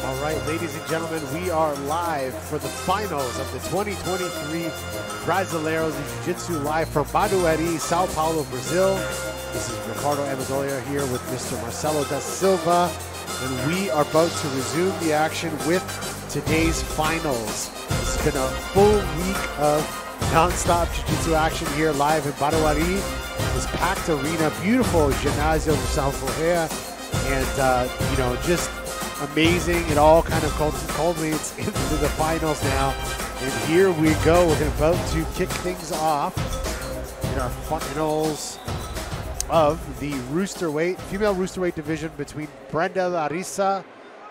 All right, ladies and gentlemen, we are live for the finals of the 2023 Brasileiro Jiu-Jitsu live from Barueri, Sao Paulo, Brazil. This is Ricardo Amadoia here with Mr. Marcelo da Silva, and we are about to resume the action with today's finals. It's been a full week of non-stop Jiu-Jitsu action here live in Barueri. This packed arena, beautiful Ginásio de São Ferreira, and just amazing. It all kind of culminates into the finals now. And here we go. We're about to kick things off in our finals of the female roosterweight division between Brenda Larissa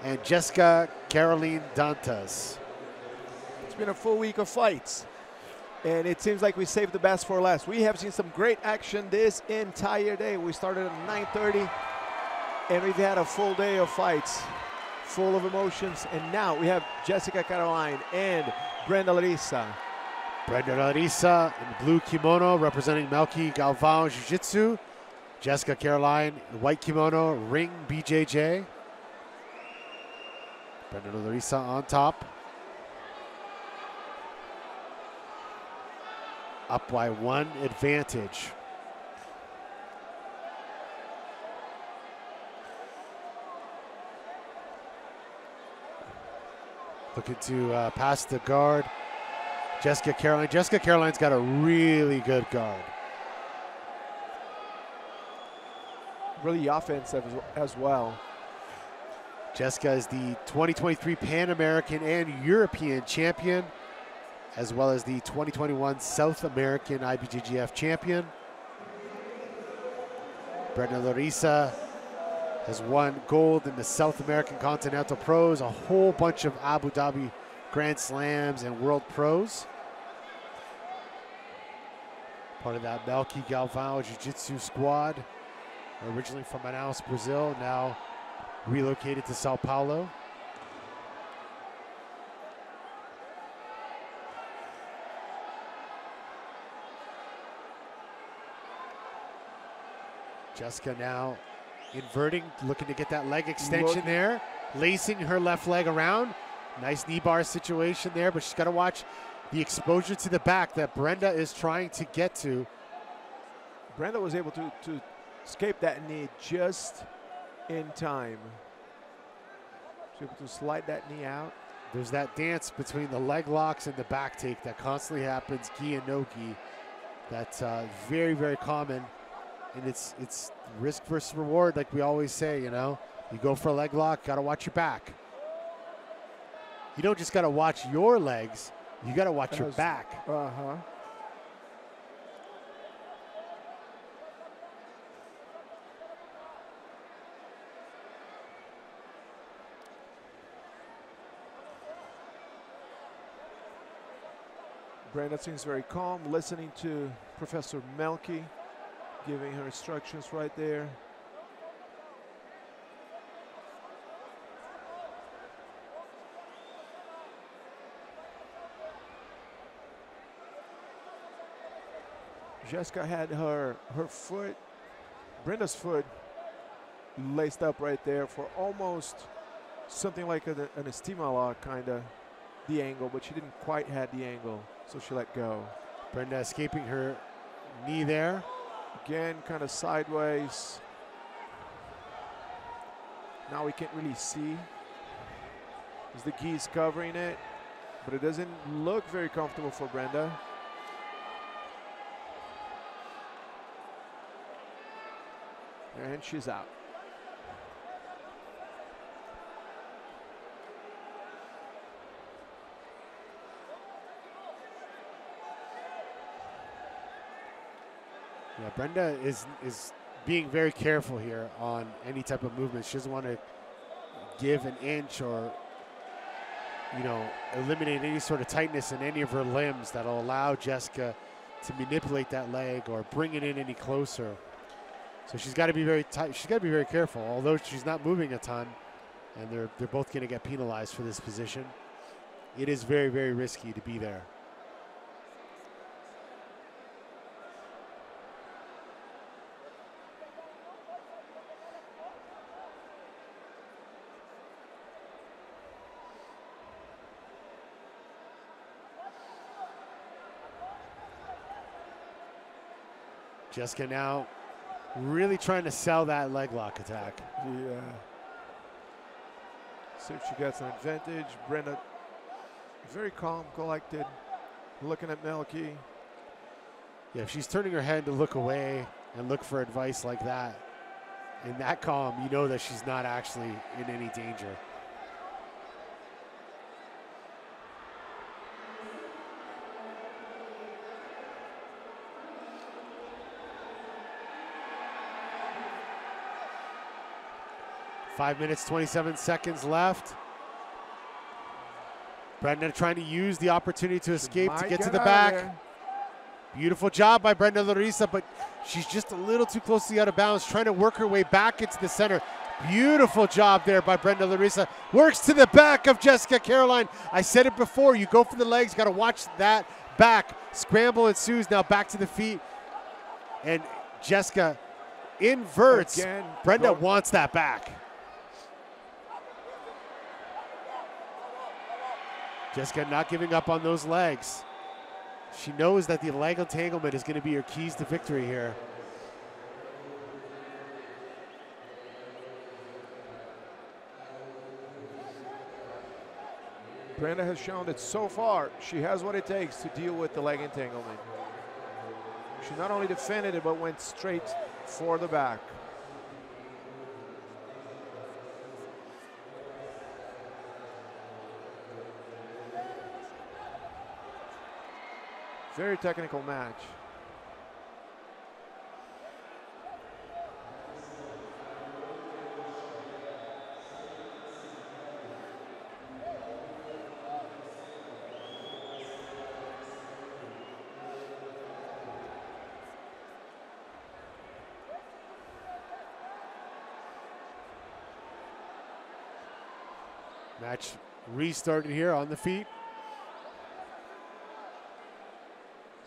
and Jessica Caroline Dantas. It's been a full week of fights, and it seems like we saved the best for last. We have seen some great action this entire day. We started at 9:30, and we've had a full day of fights, full of emotions, and now we have Jessica Caroline and Brenda Larissa. Brenda Larissa in blue kimono representing Melky Galvão Jiu-Jitsu. Jessica Caroline in white kimono, Ring BJJ. Brenda Larissa on top. Up by one advantage. Looking to pass the guard. Jessica Caroline. Jessica Caroline's got a really good guard. Really offensive as well. Jessica is the 2023 Pan American and European champion, as well as the 2021 South American IBJJF champion. Brenda Larissa has won gold in the South American Continental Pros, a whole bunch of Abu Dhabi Grand Slams and World Pros. Part of that Melky Galvão Jiu-Jitsu squad, originally from Manaus, Brazil, now relocated to Sao Paulo. Jessica now inverting, looking to get that leg extension there, lacing her left leg around. Nice knee bar situation there, but she's got to watch the exposure to the back that Brenda is trying to get to. Brenda was able to escape that knee just in time. She was able to slide that knee out. There's that dance between the leg locks and the back take that constantly happens, gi and no gi. That's very, very common. And it's risk versus reward, like we always say, you know. You go for a leg lock, got to watch your back. You don't just got to watch your legs, you got to watch your back. Uh-huh. Brenda seems very calm, listening to Professor Melky, giving her instructions right there. Jessica had her foot, Brenda's foot, laced up right there for almost something like an estima lock, kind of, the angle, but she didn't quite have the angle, so she let go. Brenda escaping her knee there. Again, kind of sideways. Now we can't really see as the gi is covering it, but it doesn't look very comfortable for Brenda. And she's out. Yeah, Brenda is being very careful here on any type of movement. She doesn't want to give an inch or, eliminate any sort of tightness in any of her limbs that'll allow Jessica to manipulate that leg or bring it in any closer. So she's got to be very tight. She's got to be very careful. Although she's not moving a ton, and they're both going to get penalized for this position, it is very, very risky to be there. Jessica now really trying to sell that leg lock attack. Yeah. See if she gets an advantage. Brenda, very calm, collected, looking at Melky. Yeah, if she's turning her head to look away and look for advice like that, in that calm, you know that she's not actually in any danger. Five minutes, 27 seconds left. Brenda trying to use the opportunity to escape to get to the back. Beautiful job by Brenda Larissa, but she's just a little too close to the out of bounds, trying to work her way back into the center. Beautiful job there by Brenda Larissa. Works to the back of Jessica Caroline. I said it before, you go for the legs, got to watch that back. Scramble ensues, now back to the feet. And Jessica inverts. Again, Brenda wants that back. Jessica not giving up on those legs. She knows that the leg entanglement is going to be her keys to victory here. Brenda has shown that so far she has what it takes to deal with the leg entanglement. She not only defended it, but went straight for the back. Very technical match. Match restarted here on the feet.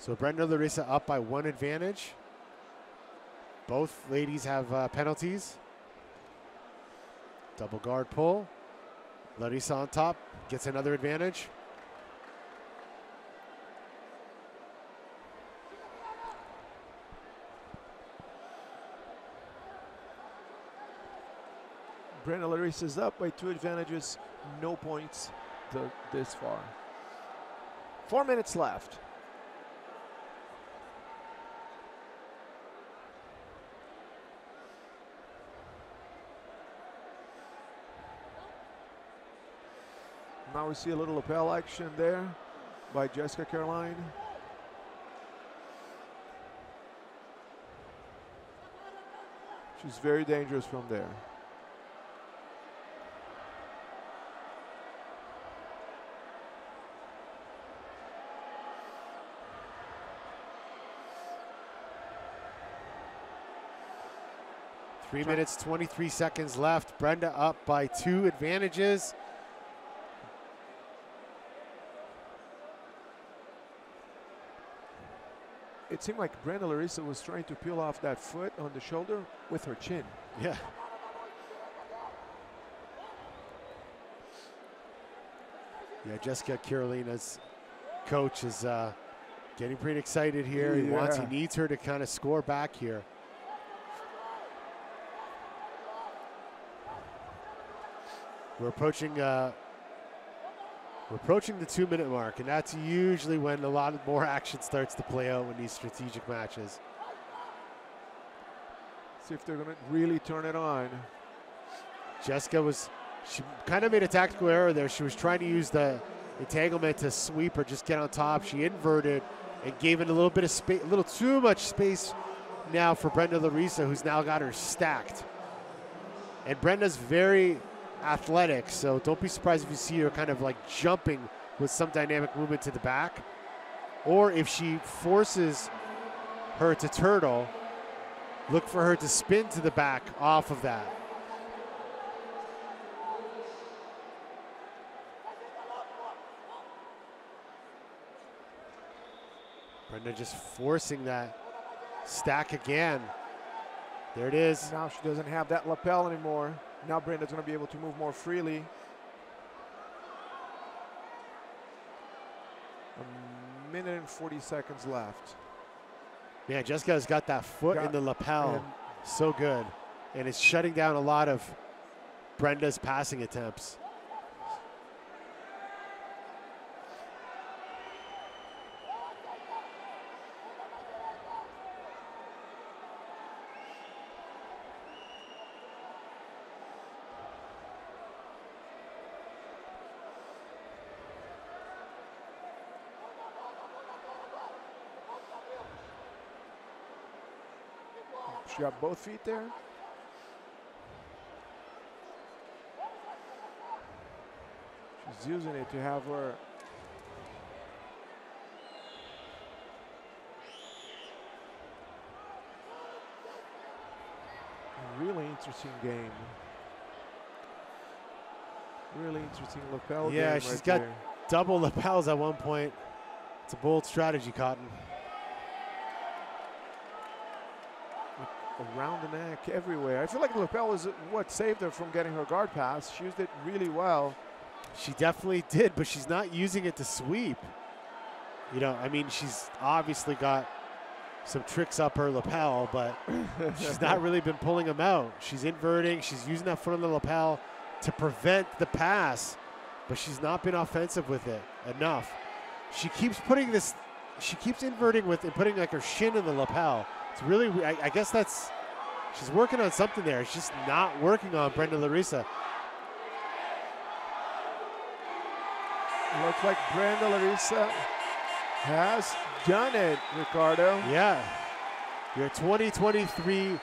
So Brenda Larissa up by 1 advantage. Both ladies have penalties. Double guard pull. Larissa on top gets another advantage. Brenda Larissa is up by 2 advantages, no points this far. 4 minutes left. Now we see a little lapel action there by Jessica Caroline. She's very dangerous from there. Three minutes, 23 seconds left. Brenda up by 2 advantages. It seemed like Brenda Larissa was trying to peel off that foot on the shoulder with her chin. Yeah. Yeah, Jessica Carolina's coach is getting pretty excited here. Yeah. He needs her to kind of score back here. We're approaching the 2-minute mark, and that's usually when a lot more action starts to play out in these strategic matches. See if they're going to really turn it on. Jessica she kind of made a tactical error there. She was trying to use the entanglement to sweep or just get on top. She inverted and gave it a little bit of space, a little too much space now for Brenda Larissa, who's now got her stacked. And Brenda's very athletic, so don't be surprised if you see her kind of like jumping with some dynamic movement to the back, or if she forces her to turtle, look for her to spin to the back off of that. Brenda just forcing that stack again. There it is. Now she doesn't have that lapel anymore. Now Brenda's going to be able to move more freely. A minute and 40 seconds left. Yeah, Jessica's got that foot in the lapel. So good. And it's shutting down a lot of Brenda's passing attempts. She got both feet there. She's using it to have her really interesting game. Really interesting lapel game. Yeah, she's got double lapels at one point. It's a bold strategy, Cotton. Around the neck, everywhere. I feel like the lapel was what saved her from getting her guard pass. She used it really well. She definitely did, but she's not using it to sweep. You know, I mean, she's obviously got some tricks up her lapel, but she's not really been pulling them out. She's inverting. She's using that foot on the lapel to prevent the pass, but she's not been offensive with it enough. She keeps putting this, she keeps inverting with and putting like her shin in the lapel. It's really, I guess that's, she's working on something there. It's just not working on Brenda Larissa. Looks like Brenda Larissa has done it, Ricardo. Yeah. Your 2023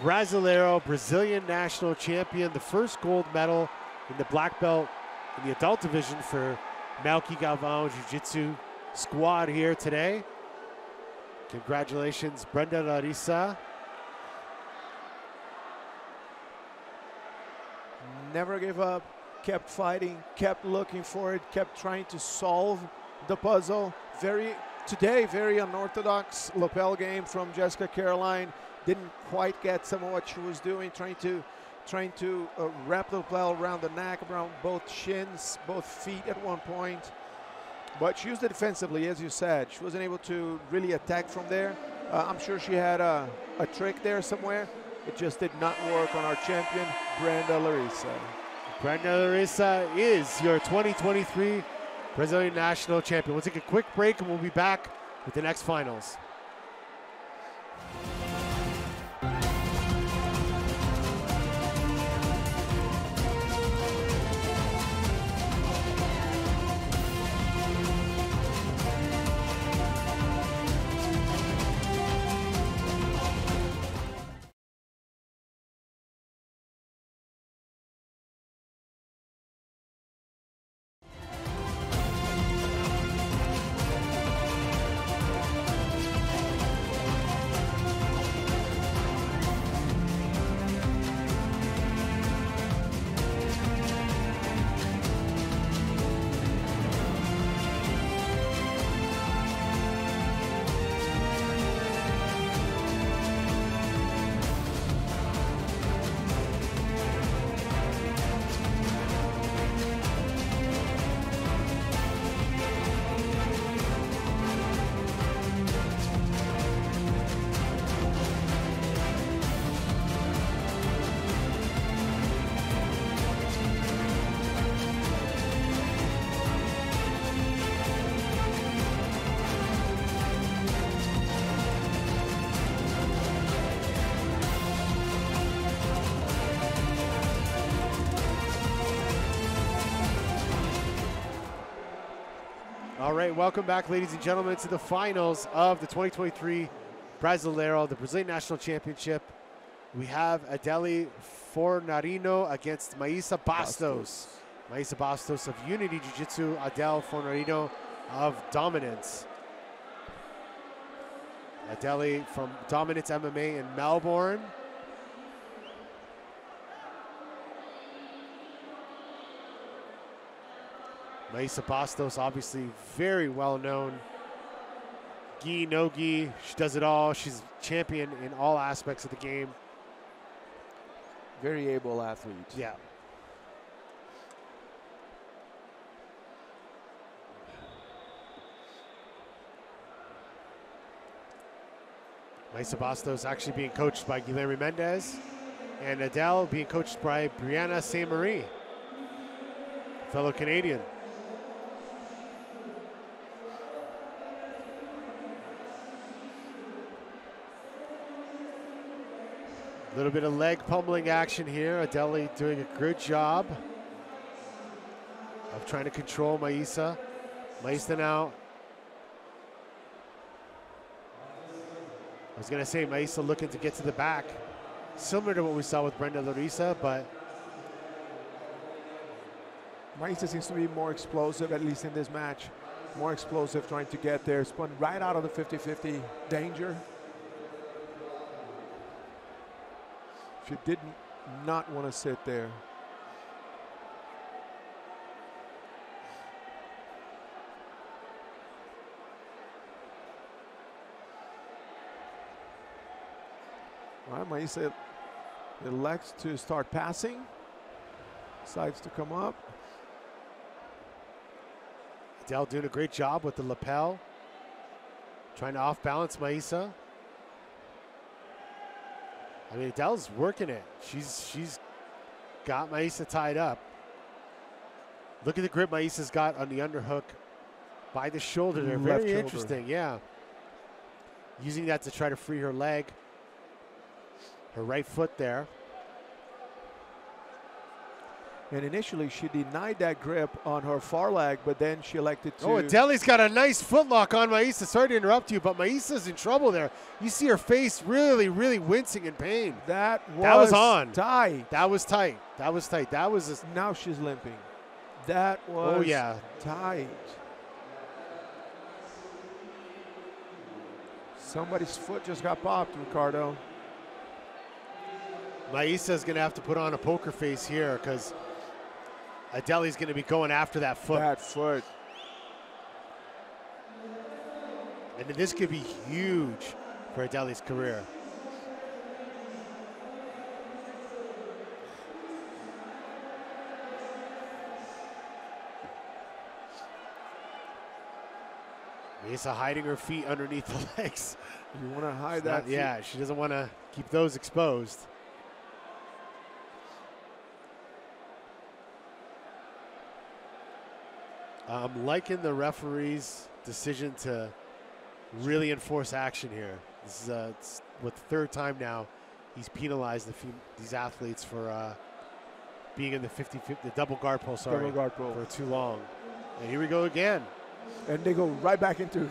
Brasileiro Brazilian national champion, the first gold medal in the black belt in the adult division for Malky Galvão Jiu-Jitsu squad here today. Congratulations, Brenda Larissa. Never gave up, kept fighting, kept looking for it, kept trying to solve the puzzle. Today, very unorthodox lapel game from Jessica Caroline. Didn't quite get some of what she was doing, trying to wrap the lapel around the neck, around both shins, both feet at one point. But she used it defensively, as you said. She wasn't able to really attack from there. I'm sure she had a trick there somewhere. It just did not work on our champion, Brenda Larissa. Brenda Larissa is your 2023 Brazilian national champion. We'll take a quick break and we'll be back with the next finals. All right, welcome back, ladies and gentlemen, to the finals of the 2023 Brasileiro, the Brazilian National Championship. We have Adele Fornarino against Mayssa Bastos. Mayssa Bastos of Unity Jiu-Jitsu, Adele Fornarino of Dominance. Adele from Dominance MMA in Melbourne. Mayssa Bastos, obviously very well known. Gi, no gi, she does it all. She's champion in all aspects of the game. Very able athlete. Yeah. Mayssa Bastos actually being coached by Guilherme Mendes, and Adele being coached by Brianna St. Marie, fellow Canadian. A little bit of leg pummeling action here. Adele doing a good job of trying to control Mayssa. Mayssa now. I was going to say Mayssa looking to get to the back, similar to what we saw with Brenda Larissa, but Mayssa seems to be more explosive, at least in this match. More explosive, trying to get there. Spun right out of the 50-50 danger. She did not want to sit there. All right, Mayssa elects to start passing. Decides to come up. Adele doing a great job with the lapel, trying to off-balance Mayssa. I mean, Adele's working it. She's got Mayssa tied up. Look at the grip Maissa's got on the underhook by the shoulder there. Very interesting, yeah. Using that to try to free her leg, her right foot there. And initially, she denied that grip on her far leg, but then she elected to... Oh, Adele's got a nice footlock on Mayssa. Sorry to interrupt you, but Maissa's in trouble there. You see her face really, really wincing in pain. That was on. Tight. That was tight. That was tight. That was... Now she's limping. That was tight. Somebody's foot just got popped, Ricardo. Maissa's going to have to put on a poker face here because Adele's going to be going after that foot. That foot. And this could be huge for Adele's career. Mayssa hiding her feet underneath the legs. You want to hide that? Yeah, she doesn't want to keep those exposed. I'm liking the referee's decision to really enforce action here. This is it's the third time now he's penalized these athletes for being in the 50-50, the double guard pull, Double guard pull. for too long. And here we go again. And they go right back into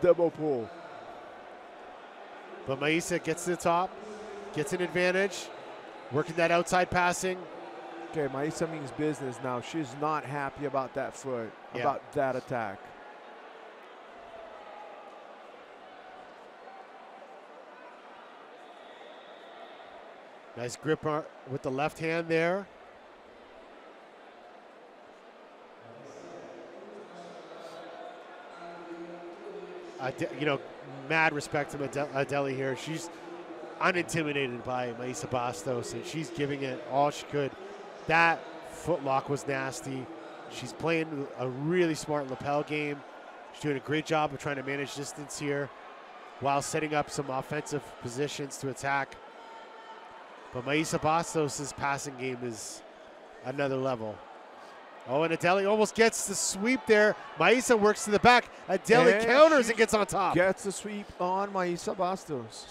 double pull. But Mayssa gets to the top, gets an advantage, working that outside passing. Okay, Mayssa means business now. She's not happy about that foot, about that attack. Nice grip with the left hand there. You know, mad respect to Adele here. She's unintimidated by Mayssa Bastos, and she's giving it all she could. That footlock was nasty. She's playing a really smart lapel game. She's doing a great job of trying to manage distance here while setting up some offensive positions to attack. But Mayssa Bastos' passing game is another level. Oh, and Adele almost gets the sweep there. Mayssa works to the back. Adele counters and gets on top. Gets the sweep on Mayssa Bastos.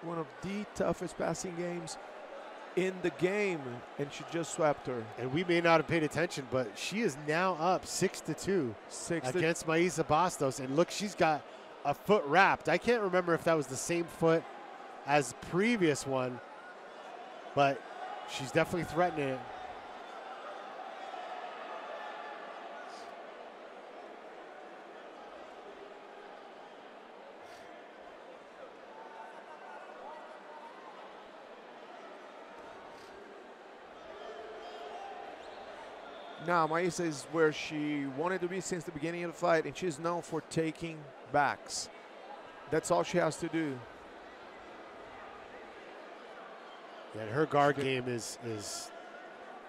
One of the toughest passing games in the game, and she just swept her. And we may not have paid attention, but she is now up 6-2 against Mayssa Bastos. And look, she's got a foot wrapped. I can't remember if that was the same foot as the previous one, but she's definitely threatening it. Now, Mayssa is where she wanted to be since the beginning of the fight, and she's known for taking backs. That's all she has to do. And her guard game is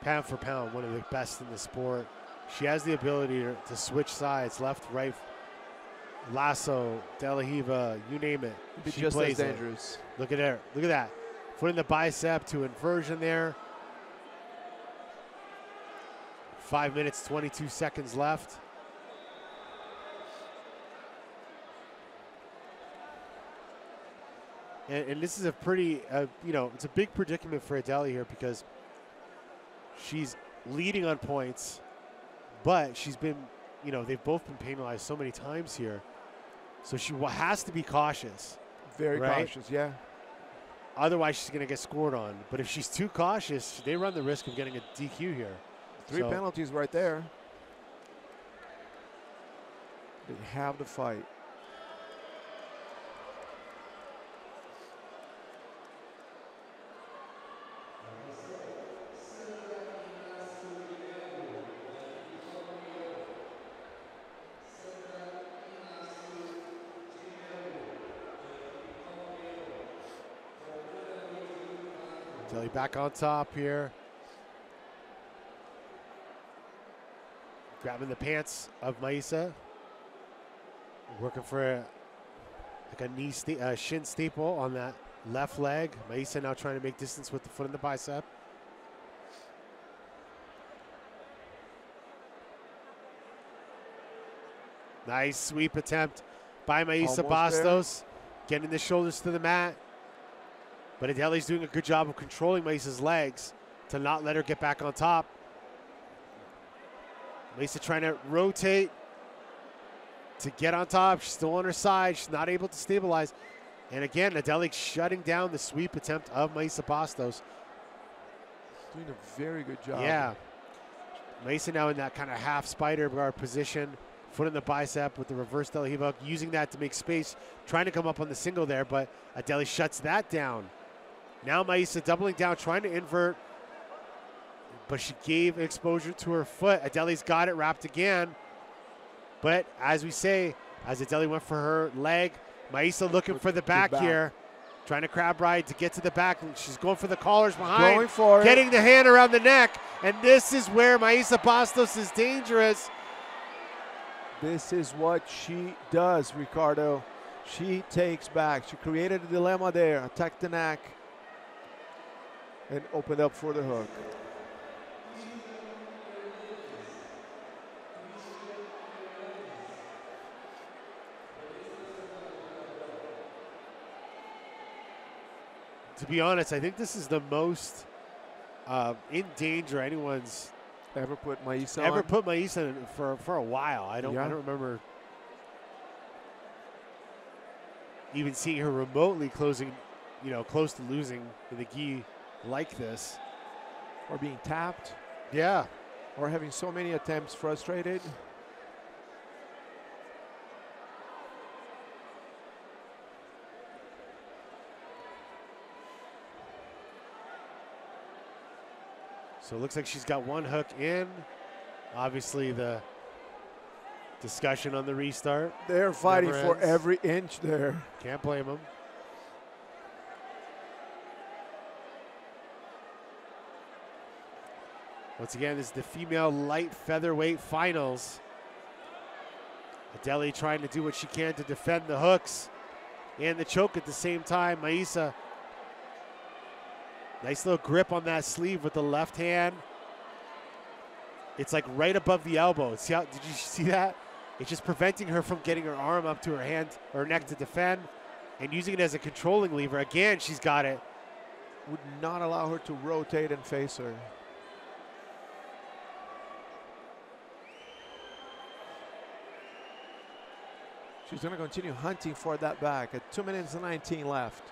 pound for pound one of the best in the sport. She has the ability to switch sides, left, right, lasso, De La Riva, you name it. It's she just plays as dangerous. it. Look at her. Look at that. Foot in the bicep to inversion there. 5 minutes, 22 seconds left. And this is a pretty, you know, it's a big predicament for Adeli here because she's leading on points, but she's been, you know, they've both been penalized so many times here. So she has to be cautious. Very cautious, yeah. Otherwise, she's going to get scored on. But if she's too cautious, they run the risk of getting a DQ here. 3 penalties right there. They have the fight. Adeli back on top here. Grabbing the pants of Mayssa. Working for like a knee, shin staple on that left leg. Mayssa now trying to make distance with the foot in the bicep. Nice sweep attempt by Mayssa Bastos. Getting the shoulders to the mat. But Adeli's doing a good job of controlling Mayssa's legs to not let her get back on top. Mayssa trying to rotate to get on top. She's still on her side. She's not able to stabilize. And again, Adeli shutting down the sweep attempt of Mayssa Bastos. Doing a very good job. Yeah. Mayssa now in that kind of half spider guard position. Foot in the bicep with the reverse De La Riva, using that to make space, trying to come up on the single there, but Adeli shuts that down. Now Mayssa doubling down, trying to invert, but she gave exposure to her foot. Adeli's got it wrapped again. But as we say, as Adeli went for her leg, Mayssa looking for the back here, trying to crab ride to get to the back. She's going for the collars behind, going for getting the hand around the neck, and this is where Mayssa Bastos is dangerous. This is what she does, Ricardo. She takes back. She created a dilemma there, attacked the neck, and opened up for the hook. To be honest, I think this is the most in danger anyone's ever put Mayssa in for a while. I don't remember even seeing her remotely closing, you know, close to losing in the gi like this. Or being tapped. Yeah. Or having so many attempts frustrated. So it looks like she's got one hook in. Obviously the discussion on the restart. They're fighting for every inch there. Can't blame them. Once again, this is the female light featherweight finals. Adeli trying to do what she can to defend the hooks and the choke at the same time. Mayssa, nice little grip on that sleeve with the left hand. It's like right above the elbow. See how, did you see that? It's just preventing her from getting her arm up to her hand or neck to defend and using it as a controlling lever. Again, she's got it. Would not allow her to rotate and face her. She's going to continue hunting for that back at 2 minutes and 19 left.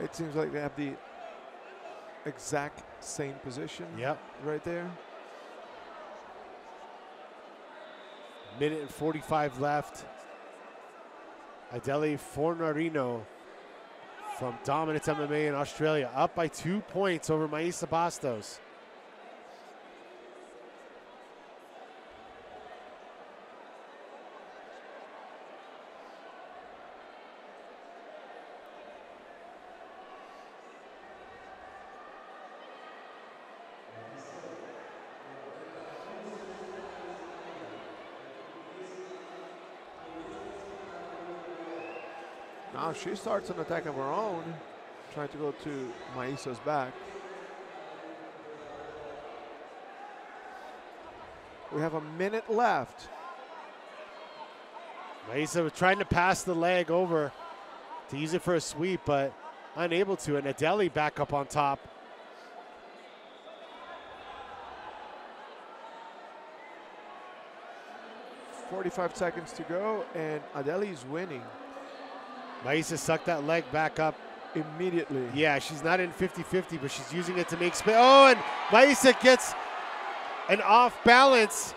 It seems like they have the exact same position. Yep. Right there. Minute and 45 left. Adeli Fornarino from Dominance MMA in Australia, up by 2 points over Mayssa Bastos. Now she starts an attack of her own, trying to go to Mayssa's back. We have a minute left. Mayssa was trying to pass the leg over to use it for a sweep, but unable to. And Doederlein back up on top. .45 seconds to go, and Doederlein is winning. Mayssa sucked that leg back up immediately. Yeah, she's not in 50-50, but she's using it to make space. Oh, and Mayssa gets an off balance.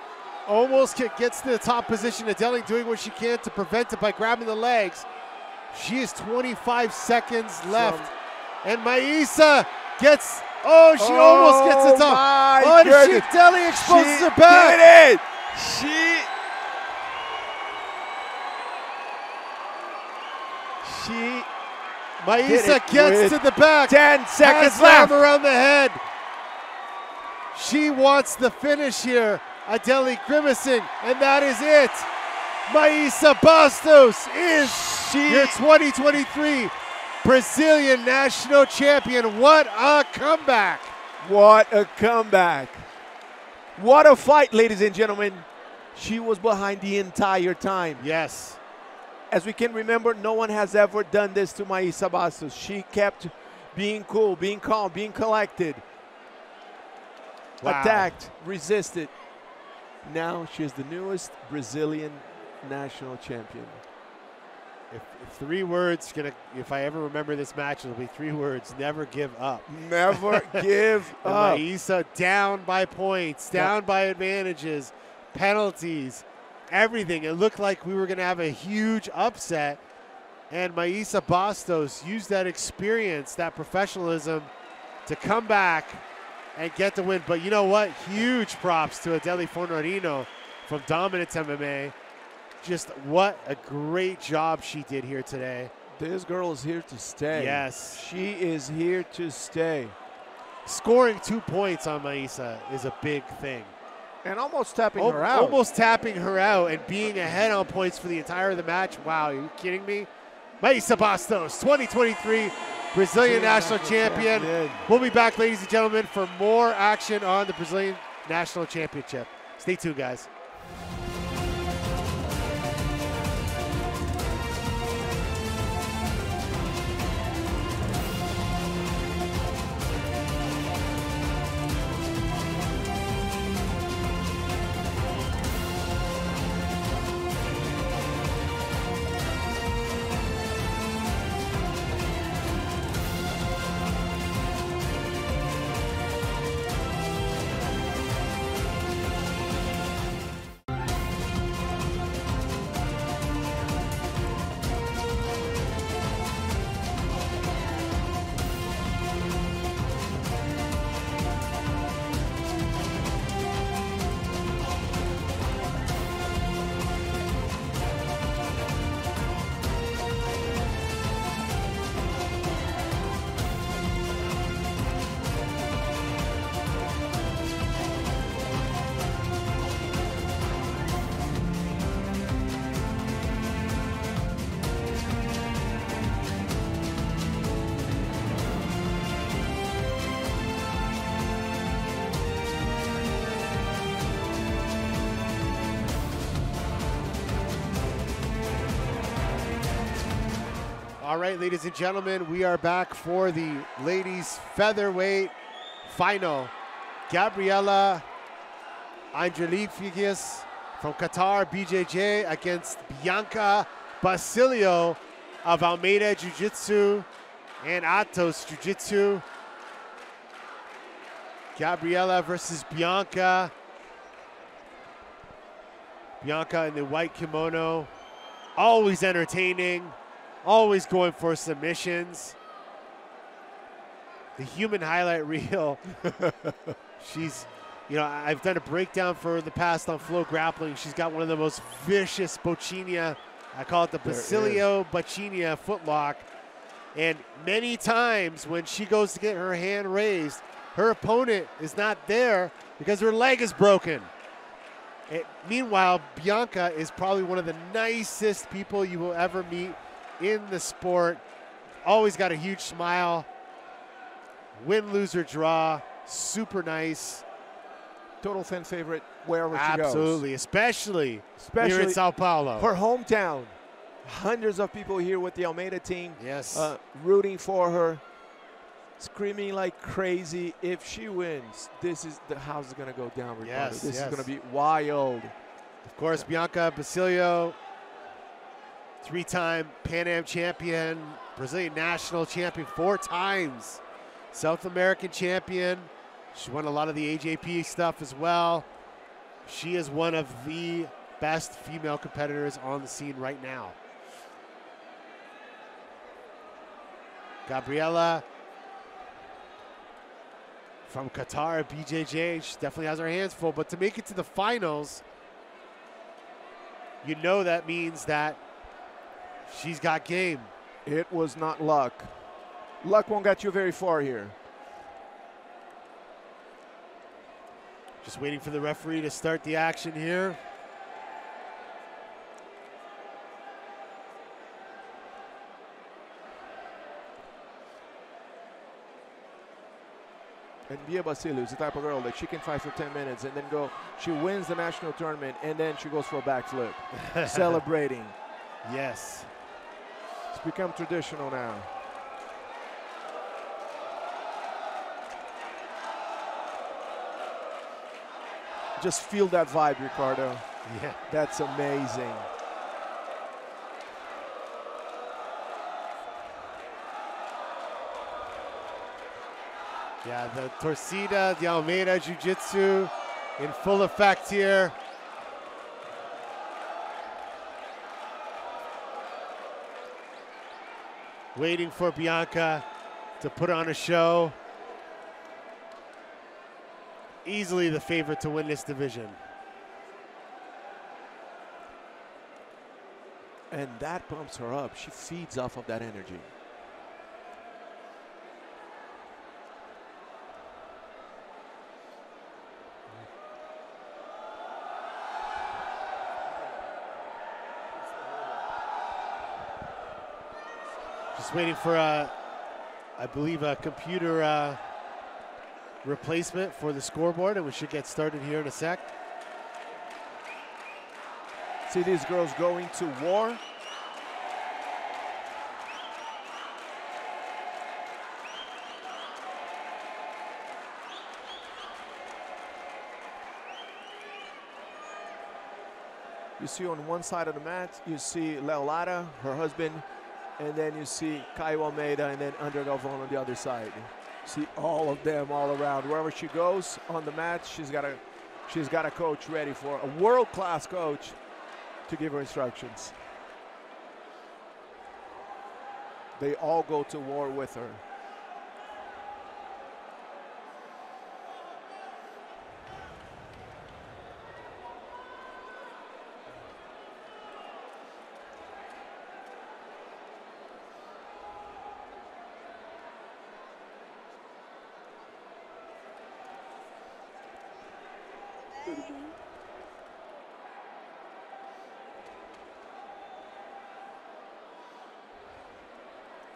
Almost gets to the top position. Doederlein doing what she can to prevent it by grabbing the legs. She has 25 seconds left. And Mayssa gets, she almost gets the top. Oh, and Doederlein exposes her back. Did it. Mayssa gets to the back. 10 seconds left. Around the head. She wants the finish here. Doederlein grimacing, and that is it. Mayssa Bastos is your 2023 Brazilian national champion. What a comeback. What a comeback. What a fight, ladies and gentlemen. She was behind the entire time. Yes. As we can remember, no one has ever done this to Mayssa Bastos. She kept being cool, being calm, being collected. Wow. Attacked, resisted. Now she is the newest Brazilian national champion. If 3 words, if I ever remember this match, it'll be 3 words: never give up. Never give up. Mayssa down by points, down by advantages, penalties, everything. It looked like we were going to have a huge upset, and Mayssa Bastos used that experience, that professionalism, to come back and get the win. But you know what? Huge props to Doederlein Fornarino from Dominance MMA. Just what a great job she did here today. This girl is here to stay. Yes. She is here to stay. Scoring 2 points on Mayssa is a big thing. And almost tapping her out. Almost tapping her out and being ahead on points for the entire of the match. Wow, are you kidding me? Mayssa Bastos, 2023 Brazilian national champion. We'll be back, ladies and gentlemen, for more action on the Brazilian National Championship. Stay tuned, guys. All right, ladies and gentlemen, we are back for the ladies featherweight final. Gabriela Angelifigis from Qatar BJJ against Bianca Basilio of Almeida Jiu-Jitsu and Atos Jiu-Jitsu. Gabriela versus Bianca. Bianca in the white kimono, always entertaining. Always going for submissions. the human highlight reel. She's, you know, I've done a breakdown for her in the past on FloGrappling. She's got one of the most vicious boccinia. I call it the Basilio boccinia footlock. And many times when she goes to get her hand raised, her opponent is not there because her leg is broken. Meanwhile, Bianca is probably one of the nicest people you will ever meet in the sport. Always got a huge smile. Win, lose, or draw. Super nice. Total fan favorite wherever she goes. Absolutely, especially here in Sao Paulo. Her hometown. Hundreds of people here with the Almeida team. Yes. Rooting for her. Screaming like crazy. If she wins, this is the house is going to go down, Ricardo. Yes, this is going to be wild. Of course, Bianca Basilio, three-time Pan Am champion, Brazilian national champion 4 times, South American champion. She won a lot of the AJP stuff as well. She is one of the best female competitors on the scene right now. Gabriela from Qatar, BJJ, she definitely has her hands full. But to make it to the finals, you know that means that she's got game. It was not luck. Luck won't get you very far here. Just waiting for the referee to start the action here. And Bia Basilio is the type of girl that she can fight for 10 minutes and then go, she wins the national tournament and then she goes for a backflip, celebrating. Yes. It's become traditional now. Just feel that vibe, Ricardo. Yeah. That's amazing. Yeah, the Torcida, the Almeida Jiu-Jitsu in full effect here. Waiting for Bianca to put on a show. Easily the favorite to win this division. And that pumps her up. She feeds off of that energy. Just waiting for, I believe, a computer replacement for the scoreboard, and we should get started here in a sec. See these girls going to war. You see on one side of the mat, you see Leolada, her husband, and then you see Caio Almeida, and then André Galvão on the other side. See all of them all around. Wherever she goes on the mat, she's got a coach ready for a world-class coach to give her instructions. They all go to war with her.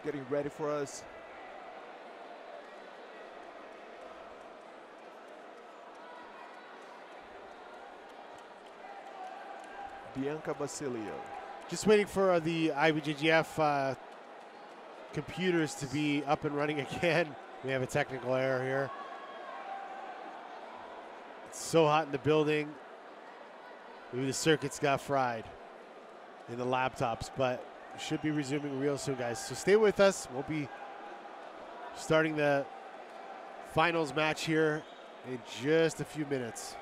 Getting ready for us. Bianca Basilio. Just waiting for the IBJJF computers to be up and running again. We have a technical error here. It's so hot in the building. Maybe the circuits got fried in the laptops, but should be resuming real soon, guys. So stay with us. We'll be starting the finals match here in just a few minutes.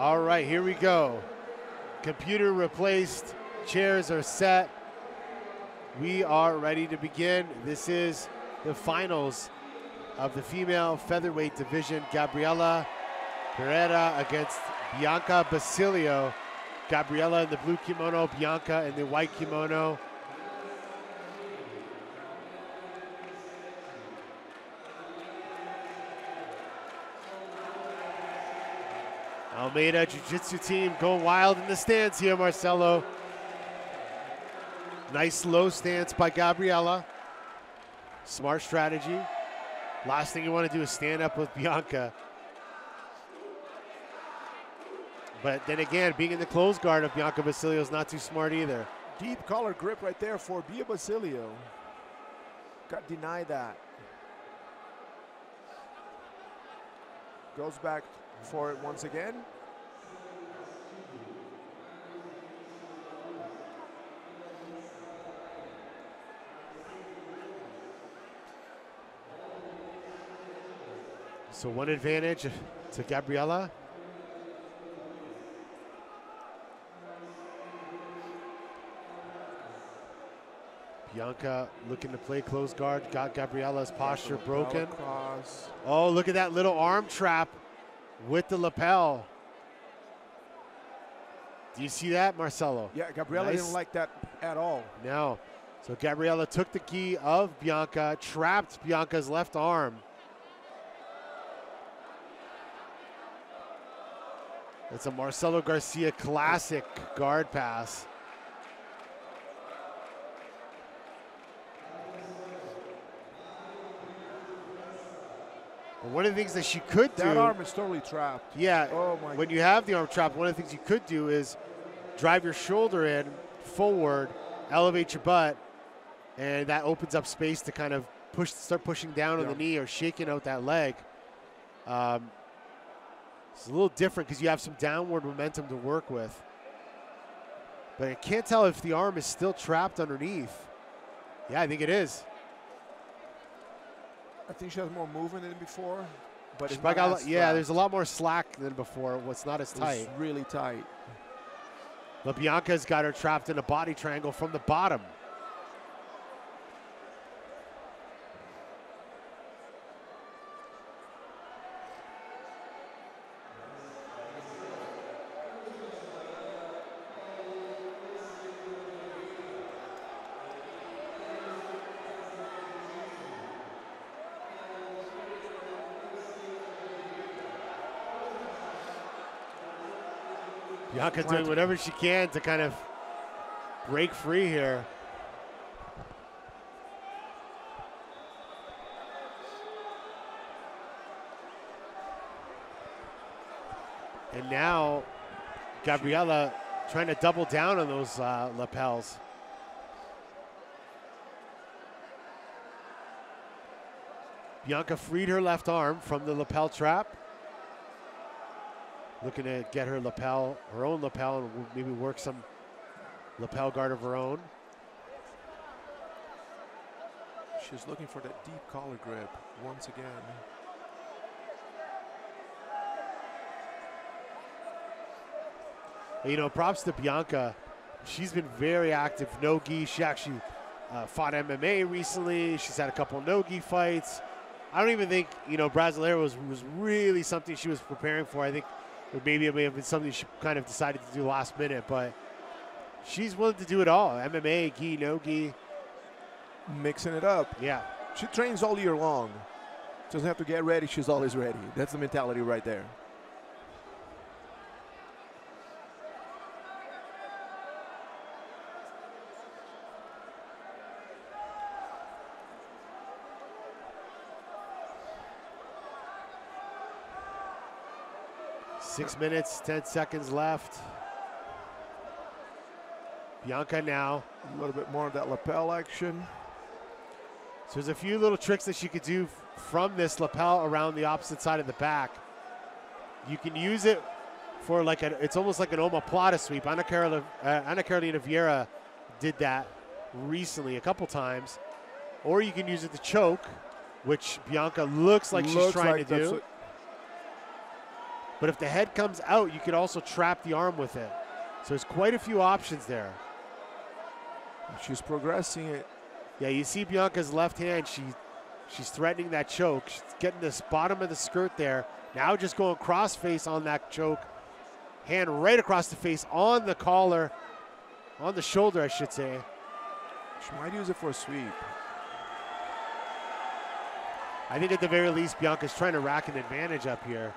All right, here we go. Computer replaced, chairs are set. We are ready to begin. This is the finals of the female featherweight division. Gabriela Pereira against Bianca Basilio. Gabriela in the blue kimono, Bianca in the white kimono. Almeida Jiu-Jitsu team going wild in the stands here, Marcelo. Nice low stance by Gabriela. Smart strategy. Last thing you want to do is stand up with Bianca. But then again, being in the closed guard of Bianca Basilio is not too smart either. Deep collar grip right there for Bia Basilio. Got denied that. Goes back for it once again. So one advantage to Gabriela. Bianca looking to play close guard, got Gabriela's posture broken. Oh, look at that little arm trap with the lapel. Do you see that, Marcelo? Yeah, Gabriela didn't like that at all. No. So Gabriela took the gi of Bianca, trapped Bianca's left arm. It's a Marcelo Garcia classic guard pass. But one of the things that she could do. That arm is totally trapped. Yeah. Oh my. When you have the arm trapped, one of the things you could do is drive your shoulder in forward, elevate your butt, and that opens up space to kind of start pushing down on the knee or shaking out that leg. It's a little different because you have some downward momentum to work with. But I can't tell if the arm is still trapped underneath. Yeah, I think it is. I think she has more movement than before. But it's there's a lot more slack than before. It's not as tight. It's really tight. But Bianca's got her trapped in a body triangle from the bottom. Bianca doing whatever she can to kind of break free here. And now Gabriela trying to double down on those lapels. Bianca freed her left arm from the lapel trap. Looking to get her own lapel, and maybe work some lapel guard of her own. She's looking for that deep collar grip once again. You know, props to Bianca. She's been very active. No-gi. She actually fought MMA recently. She's had a couple of no-gi fights. I don't even think, Brasileiro was really something she was preparing for. I think maybe it may have been something she kind of decided to do last minute, but she's willing to do it all. MMA, gi, no-gi. Mixing it up. Yeah. She trains all year long. Doesn't have to get ready, she's always ready. That's the mentality right there. Six minutes, 10 seconds left. Bianca now. A little bit more of that lapel action. So there's a few little tricks that she could do from this lapel around the opposite side of the back. You can use it for it's almost like an omoplata sweep. Ana Carolina Vieira did that recently a couple times. Or you can use it to choke, which Bianca looks like she's trying to do. But if the head comes out, you could also trap the arm with it. So there's quite a few options there. She's progressing it. Yeah, you see Bianca's left hand. She's threatening that choke. She's getting this bottom of the skirt there. Now just going cross face on that choke. Hand right across the face on the collar, on the shoulder, I should say. She might use it for a sweep. I think at the very least, Bianca's trying to rack an advantage up here.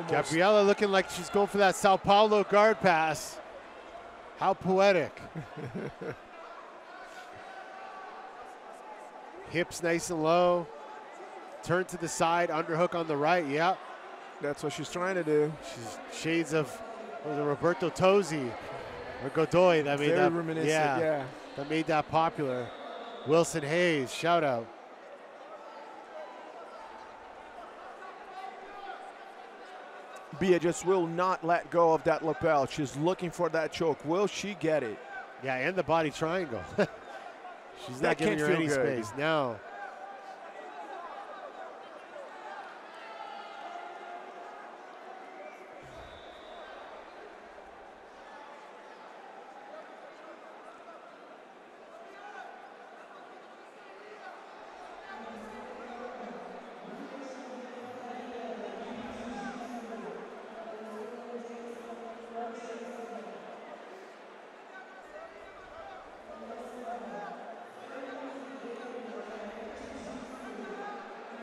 Gabriela looking like she's going for that Sao Paulo guard pass. How poetic. Hips nice and low. Turn to the side, underhook on the right, yeah. That's what she's trying to do. She's shades of Roberto Tosi or Godoy that made that. Reminiscent, yeah, that made that popular. Wilson Hayes, shout out. Bia just will not let go of that lapel. She's looking for that choke. Will she get it? Yeah, and the body triangle. She's not giving her any space. No.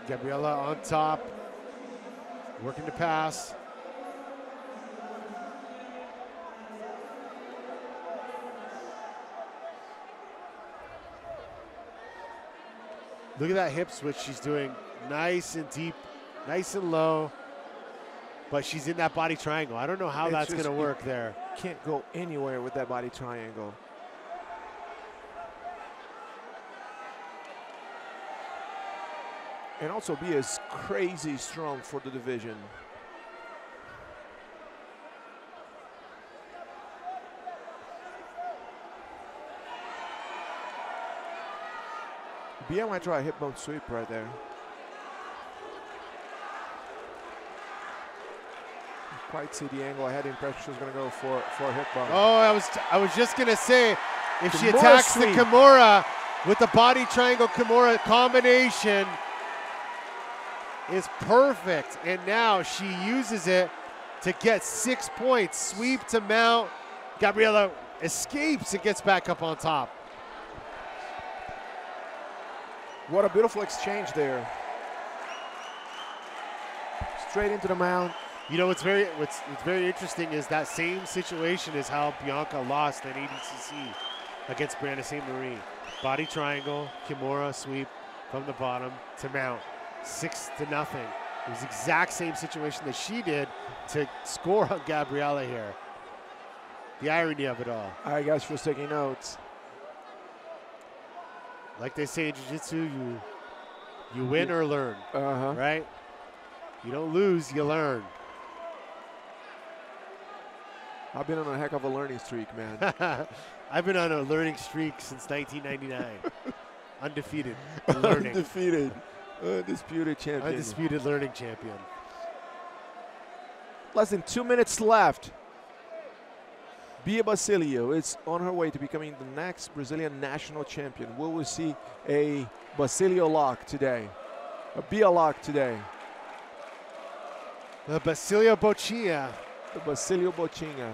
Gabriela on top, working to pass. Look at that hip switch she's doing. Nice and deep, nice and low. But she's in that body triangle. I don't know how that's going to work there. Can't go anywhere with that body triangle. And also Bia is crazy strong for the division. Bia might try a hip bone sweep right there. Quite see the angle. I had the impression she was going to go for a hip bone. Oh, I was just going to say, if she attacks the Kimura with the body triangle Kimura combination, is perfect, and now she uses it to get 6 points. Sweep to mount. Gabriela escapes and gets back up on top. What a beautiful exchange there. Straight into the mount. You know what's very interesting is that same situation is how Bianca lost at ADCC against Brandon St. Marie. Body triangle, Kimura sweep from the bottom to mount. 6-0. It was the exact same situation that she did to score on Gabriela here. The irony of it all. All right, guys, for taking notes. Like they say in jiu-jitsu, you win or learn, right? You don't lose, you learn. I've been on a heck of a learning streak, man. I've been on a learning streak since 1999. Undefeated. Learning. Undefeated. Undisputed champion. Undisputed learning champion. Less than 2 minutes left. Bia Basilio is on her way to becoming the next Brazilian national champion. Will we see a Basilio lock today? A Bia lock today? The Basilio Bochinha. The Basilio Bochinha.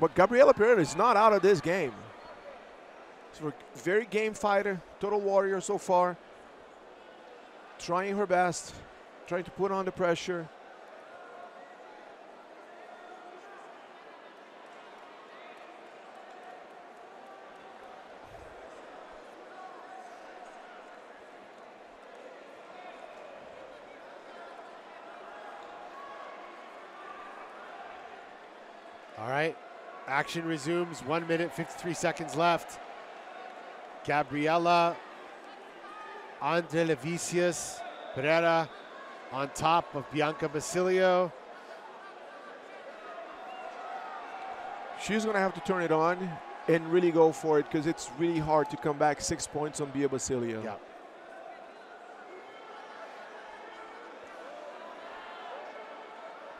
But Gabriela Pereira is not out of this game. She's a very game fighter, total warrior so far. Trying her best, trying to put on the pressure. All right, action resumes. 1 minute, 53 seconds left. Gabriela Andrelevicius Pereira on top of Bianca Basilio. She's going to have to turn it on and really go for it because it's really hard to come back 6 points on Bia Basilio. Yeah.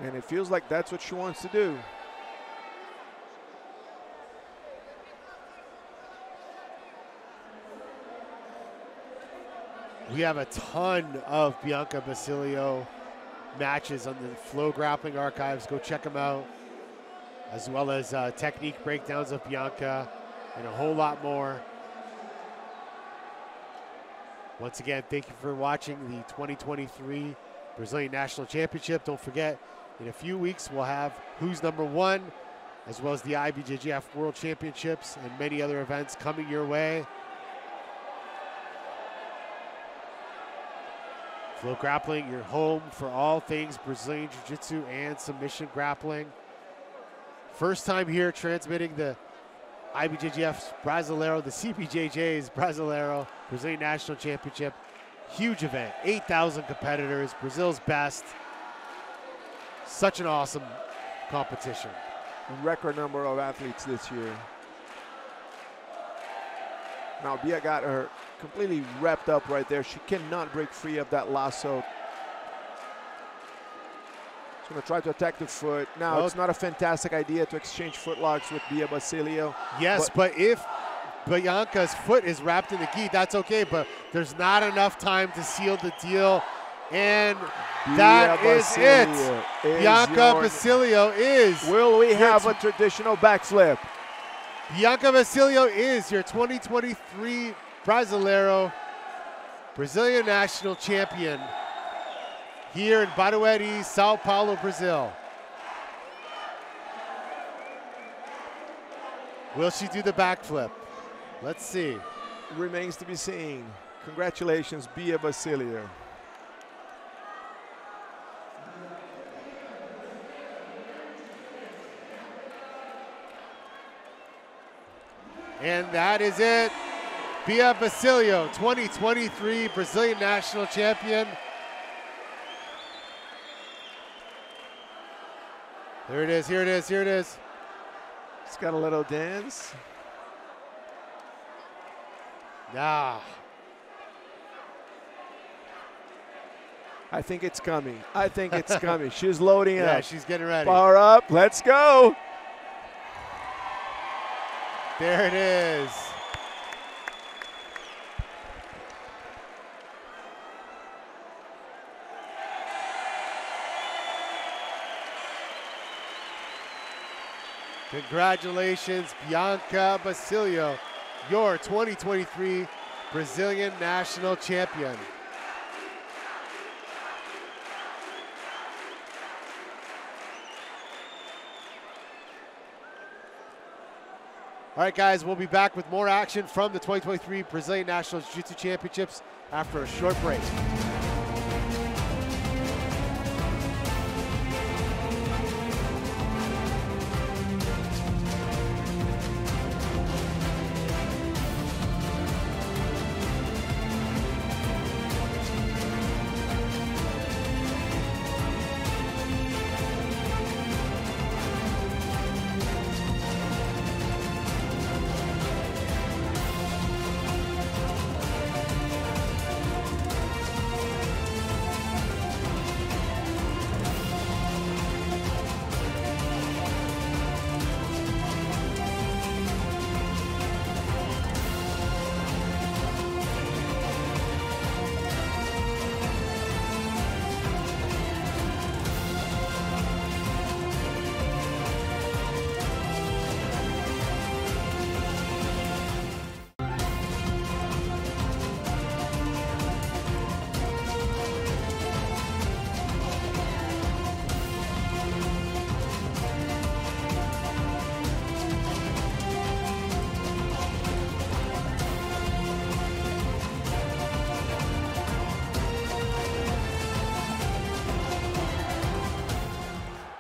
And it feels like that's what she wants to do. We have a ton of Bianca Basilio matches on the FloGrappling archives. Go check them out, as well as technique breakdowns of Bianca and a whole lot more. Once again, thank you for watching the 2023 Brazilian National Championship. Don't forget, in a few weeks, we'll have Who's Number One, as well as the IBJJF World Championships and many other events coming your way. FloGrappling, your home for all things Brazilian Jiu-Jitsu and submission grappling. First time here transmitting the IBJJF Brasileiro, the CBJJ's Brasileiro Brazilian National Championship. Huge event, 8,000 competitors, Brazil's best. Such an awesome competition. Record number of athletes this year. Now Bia got her completely wrapped up right there. She cannot break free of that lasso. She's going to try to attack the foot. Now, it's not a fantastic idea to exchange footlocks with Bia Basilio. Yes, but if Bianca's foot is wrapped in the gi, that's okay, but there's not enough time to seal the deal. And that is it. Bianca Basilio is. Will we have a traditional backflip? Bianca Basilio is your 2023 Brasileiro Brazilian National Champion here in Barueri, Sao Paulo, Brazil. Will she do the backflip? Let's see. Remains to be seen. Congratulations, Bia Basilio. And that is it. Bia Basilio, 2023 Brazilian National Champion. There it is, here it is, here it is. It's got a little dance. Ah. I think it's coming. I think it's coming. She's loading up. Yeah, she's getting ready. Power up, let's go. There it is. Congratulations, Bianca Basilio, your 2023 Brazilian National Champion. All right, guys, we'll be back with more action from the 2023 Brazilian National Jiu-Jitsu Championships after a short break.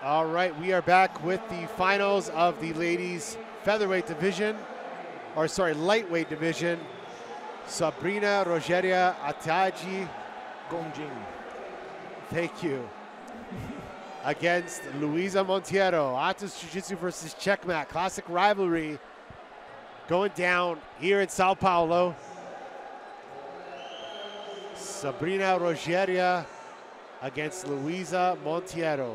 All right, we are back with the finals of the ladies featherweight division, or sorry, lightweight division. Sabrina Rogeria Ataji Gongjing. Thank you. Against Luisa Monteiro. Atos Jiu-Jitsu versus Checkmat. Classic rivalry going down here in Sao Paulo. Sabrina Rogeria against Luisa Monteiro.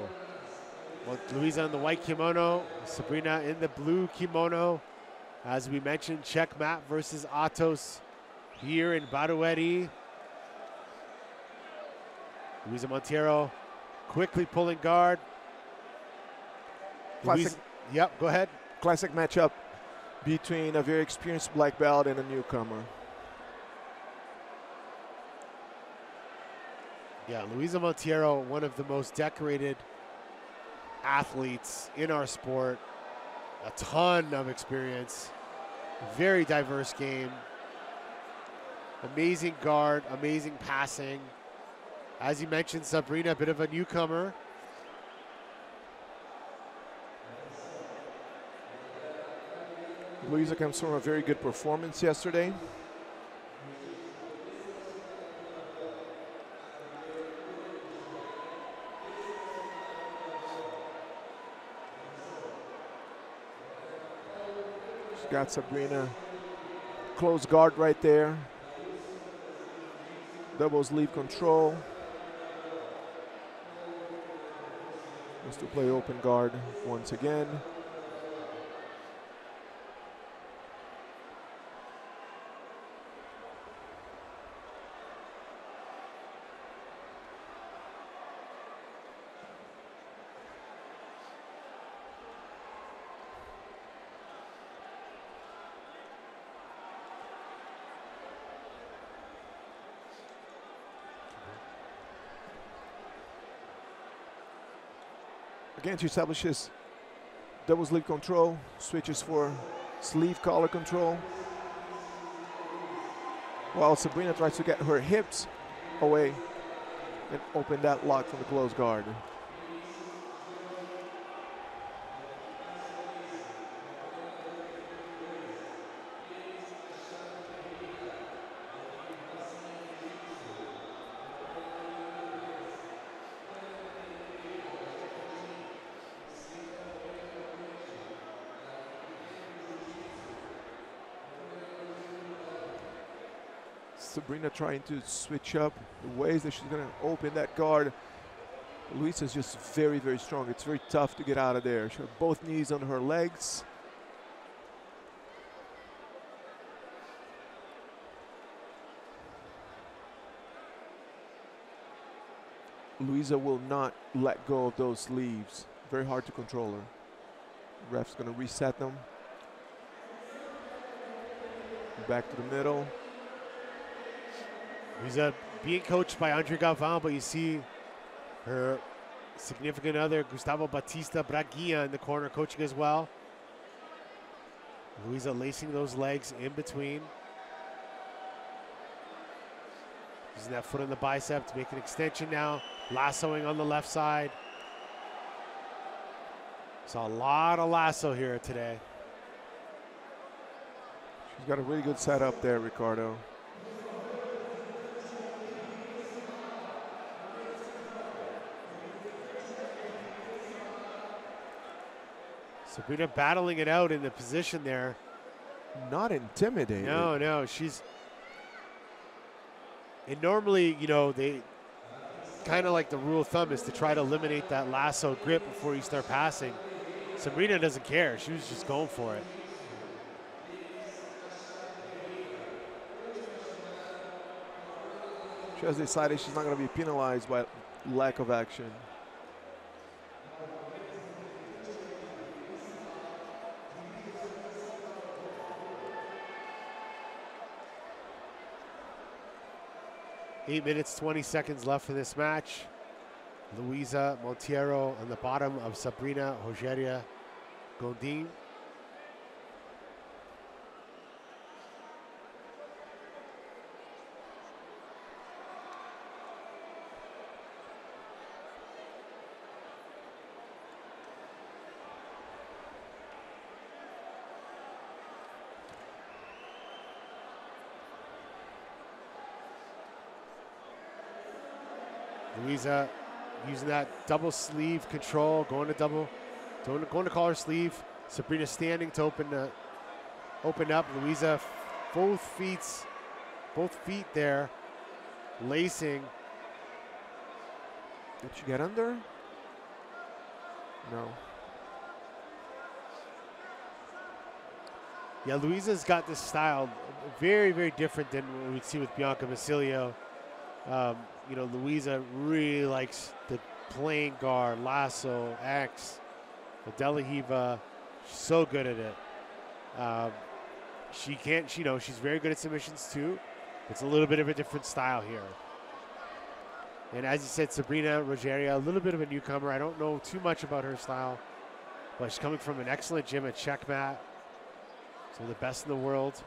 Luisa in the white kimono, Sabrina in the blue kimono. As we mentioned, Checkmat versus Atos here in Barueri. Luisa Monteiro quickly pulling guard. Classic. Yep, go ahead. Classic matchup between a very experienced black belt and a newcomer. Yeah, Luisa Monteiro, one of the most decorated athletes in our sport. A ton of experience. Very diverse game. Amazing guard, amazing passing. As you mentioned, Sabrina, a bit of a newcomer. Luisa comes from a very good performance yesterday. She's got Sabrina close guard right there. Double sleeve control. Wants to play open guard once again. Again, she establishes double sleeve control, switches for sleeve collar control. While Sabrina tries to get her hips away and open that lock from the closed guard. Sabrina trying to switch up the ways that she's going to open that guard. Luisa's just very, very strong. It's very tough to get out of there. She has both knees on her legs. Luisa will not let go of those sleeves. Very hard to control her. Ref's going to reset them. Back to the middle. Luisa being coached by Andre Galvão, but you see her significant other, Gustavo Batista Braguinha, in the corner coaching as well. Luisa lacing those legs in between. Using that foot on the bicep to make an extension now. Lassoing on the left side. Saw a lot of lasso here today. She's got a really good setup there, Ricardo. Sabrina battling it out in the position there. Not intimidated. No, no, she's... And normally, you know, they kind of like the rule of thumb is to try to eliminate that lasso grip before you start passing. Sabrina doesn't care. She was just going for it. She has decided she's not going to be penalized by lack of action. Eight minutes, 20 seconds left in this match. Luisa Monteiro on the bottom of Sabrina Rogeria Gondin. Louisa using that double sleeve control, going to collar sleeve. Sabrina standing to open up. Louisa, both feet there, lacing. Did she get under? No. Yeah, Louisa's got this style very, very different than what we'd see with Bianca Basilio. You know, Louisa really likes the playing guard, lasso, X, the Delahiva. She's so good at it. She's very good at submissions too. It's a little bit of a different style here. And as you said, Sabrina Rogeria, a little bit of a newcomer. I don't know too much about her style, but she's coming from an excellent gym at Checkmat. So the best in the world.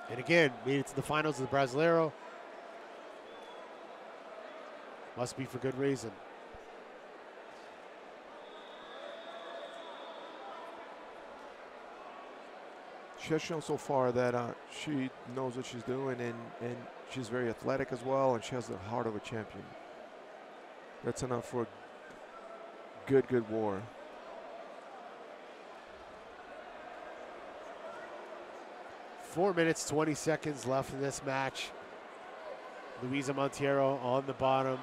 And again, made it to the finals of the Brasileiro. Must be for good reason. She has shown so far that she knows what she's doing, and she's very athletic as well, and she has the heart of a champion. That's enough for good war. Four minutes, 20 seconds left in this match. Luisa Monteiro on the bottom.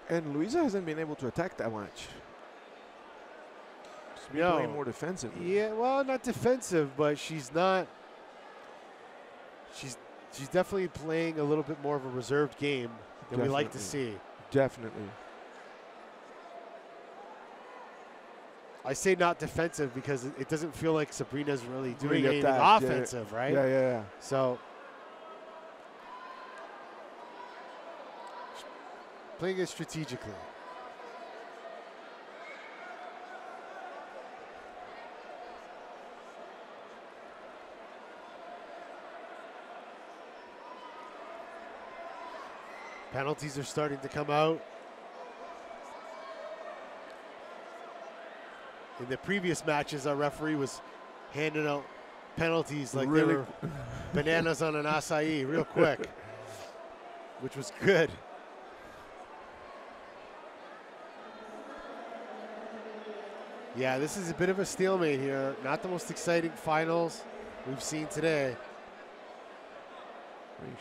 And Luisa hasn't been able to attack that much. She's been playing more defensive. Yeah, well, not defensive, but she's not. She's definitely playing a little bit more of a reserved game than we like to see. Definitely. I say not defensive because it doesn't feel like Sabrina's really doing anything offensive, right? Yeah. So playing it strategically. Penalties are starting to come out. In the previous matches, our referee was handing out penalties like they were bananas on an acai real quick, which was good. Yeah, this is a bit of a stalemate here. Not the most exciting finals we've seen today.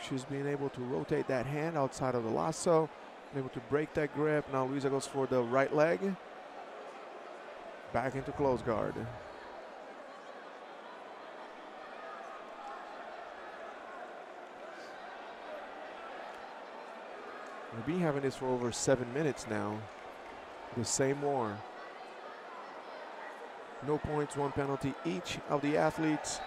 She's being able to rotate that hand outside of the lasso, able to break that grip. Now Luisa goes for the right leg. Back into close guard. We've been having this for over 7 minutes now. The same war. No points, one penalty each of the athletes.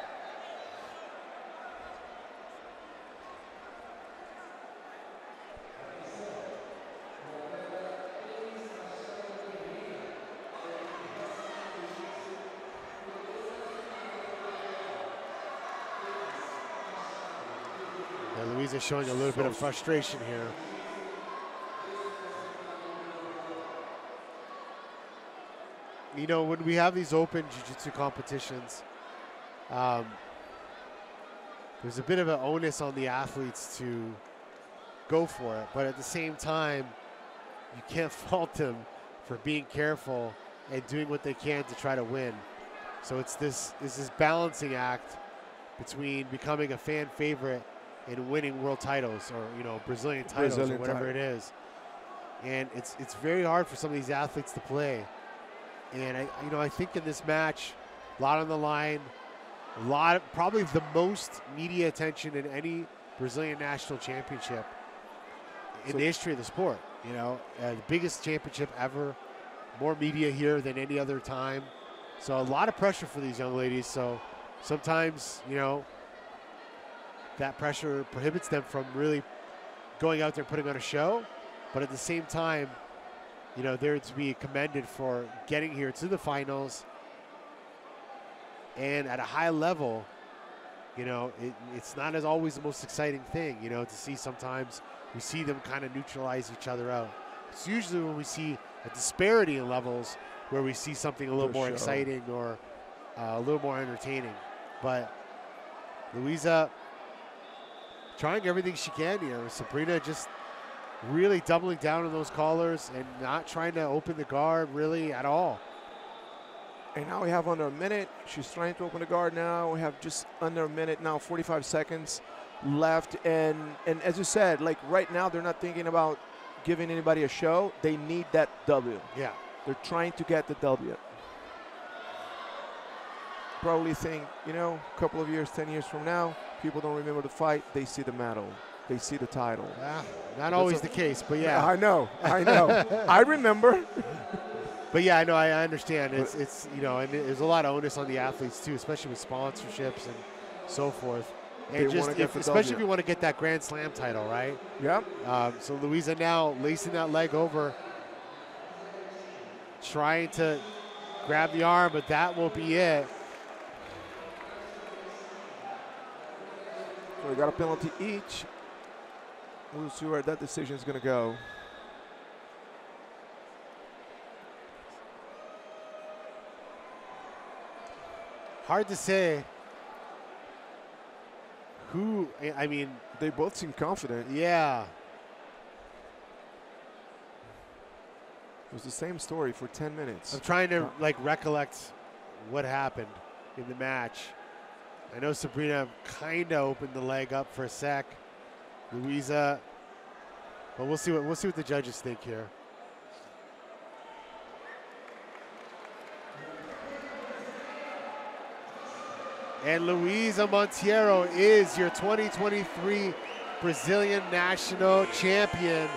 Luisa showing a little bit of frustration here. You know, when we have these open jiu-jitsu competitions, there's a bit of an onus on the athletes to go for it, but at the same time, you can't fault them for being careful and doing what they can to try to win. So it's this balancing act between becoming a fan favorite and winning world titles, or Brazilian titles, or whatever it is. And it's very hard for some of these athletes to play. And I think in this match, a lot on the line, probably the most media attention in any Brazilian national championship in the history of the sport. The biggest championship ever, more media here than any other time. So a lot of pressure for these young ladies. So sometimes, that pressure prohibits them from really going out there and putting on a show. But at the same time, they're to be commended for getting here to the finals. And at a high level, it's not as always the most exciting thing, to see. Sometimes we see them kind of neutralize each other out. It's usually when we see a disparity in levels where we see something a little more exciting, or a little more entertaining. But Luisa trying everything she can here. Sabrina just really doubling down on those collars and not trying to open the guard really at all. And now we have under a minute. She's trying to open the guard now. We have just under a minute now, 45 seconds left. And as you said, like right now, they're not thinking about giving anybody a show. They need that W. Yeah. They're trying to get the W. Probably think, you know, a couple of years, 10 years from now, people don't remember the fight. They see the medal. They see the title. Not always the case, but yeah. I know. I remember. But yeah, I know, I understand. It's you know, and there's a lot of onus on the athletes too, especially with sponsorships and so forth. And just especially if you want to get that Grand Slam title, right? Yep. So Luisa now lacing that leg over, trying to grab the arm, but that will be it. So we got a penalty each. We'll see where that decision is going to go. Hard to say who, I mean. They both seem confident. Yeah. It was the same story for 10 minutes. I'm trying to like recollect what happened in the match. I know Sabrina kind of opened the leg up for a sec. Luisa, but we'll see what the judges think here. And Luisa Monteiro is your 2023 Brazilian national champion.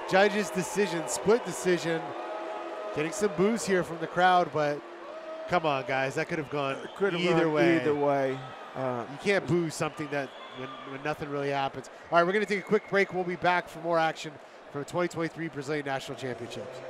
Judges' decision, split decision. Getting some boos here from the crowd, but come on, guys, that could have gone either way. Either way. You can't boo something that when nothing really happens. All right, we're going to take a quick break. We'll be back for more action from the 2023 Brazilian National Championships.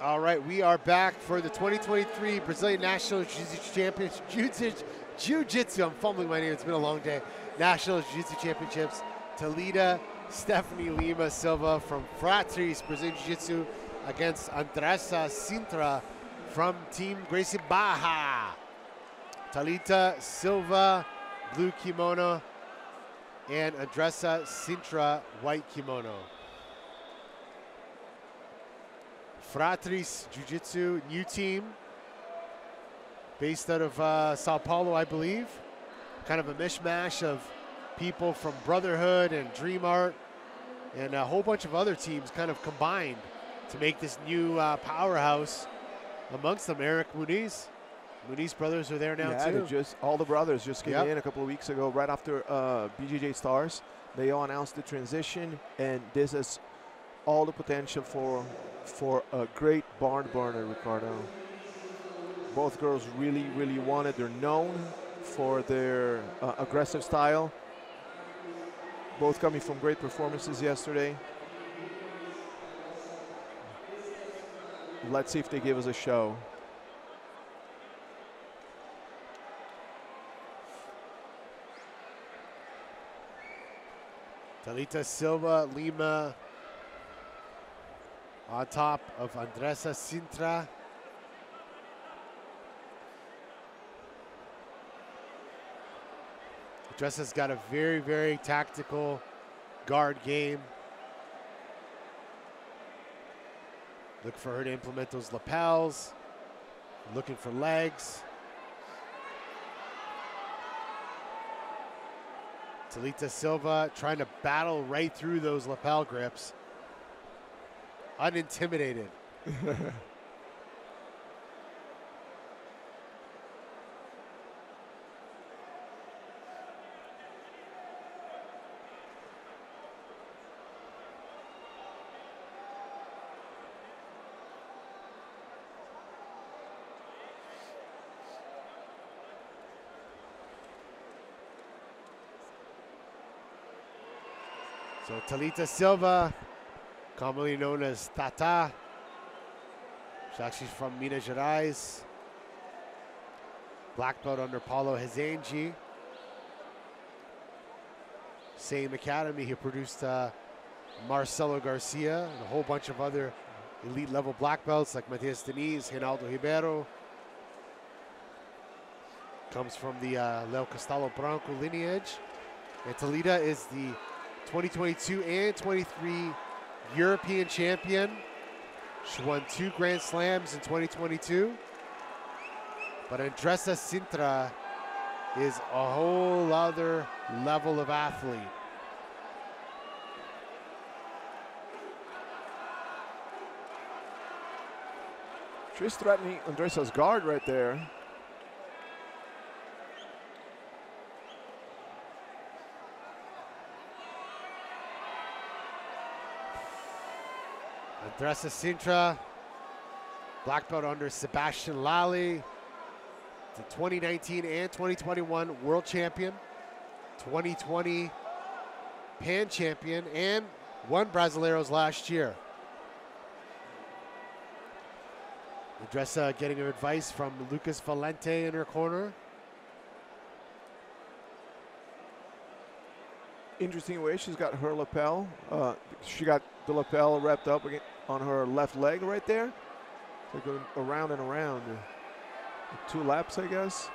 All right, we are back for the 2023 Brazilian National Jiu-Jitsu Championships. Jiu-Jitsu, I'm fumbling my name, it's been a long day. National Jiu-Jitsu Championships. Talita Stephanie Lima Silva from Fratris Brazilian Jiu-Jitsu against Andressa Sintra from Team Gracie Barra. Talita Silva, blue kimono, and Andressa Sintra, white kimono. Fratris Jiu-Jitsu, new team, based out of Sao Paulo, I believe. Kind of a mishmash of people from Brotherhood and Dream Art and a whole bunch of other teams kind of combined to make this new powerhouse. Amongst them, Eric Muniz. Muniz brothers are there now too. Just all the brothers just came in a couple of weeks ago, right after BJJ Stars. They all announced the transition, and this is all the potential for a great barn burner, Ricardo. Both girls really, really want it. They're known for their aggressive style. Both coming from great performances yesterday. Let's see if they give us a show. Talita Silva Lima on top of Andressa Sintra. Andressa's got a very, very tactical guard game. Look for her to implement those lapels. Looking for legs. Talita Silva trying to battle right through those lapel grips. Unintimidated. So Talita Silva, commonly known as Tata. She's actually from Minas Gerais. Black belt under Paulo Rezengi. Same academy, he produced Marcelo Garcia and a whole bunch of other elite level black belts like Matias Diniz, Reinaldo Ribeiro. Comes from the Leo Castelo Branco lineage. And Talita is the 2022 and 23 European champion. She won 2 Grand Slams in 2022. But Andressa Sintra is a whole other level of athlete. She's threatening Andressa's guard right there. Andressa Sintra, black belt under Sebastian Lally, the 2019 and 2021 world champion, 2020 pan champion, and won Brasileiros last year. Andressa getting her advice from Lucas Valente in her corner. Interesting way she's got her lapel. She got the lapel wrapped up on her left leg right there. So going around and around. 2 laps, I guess.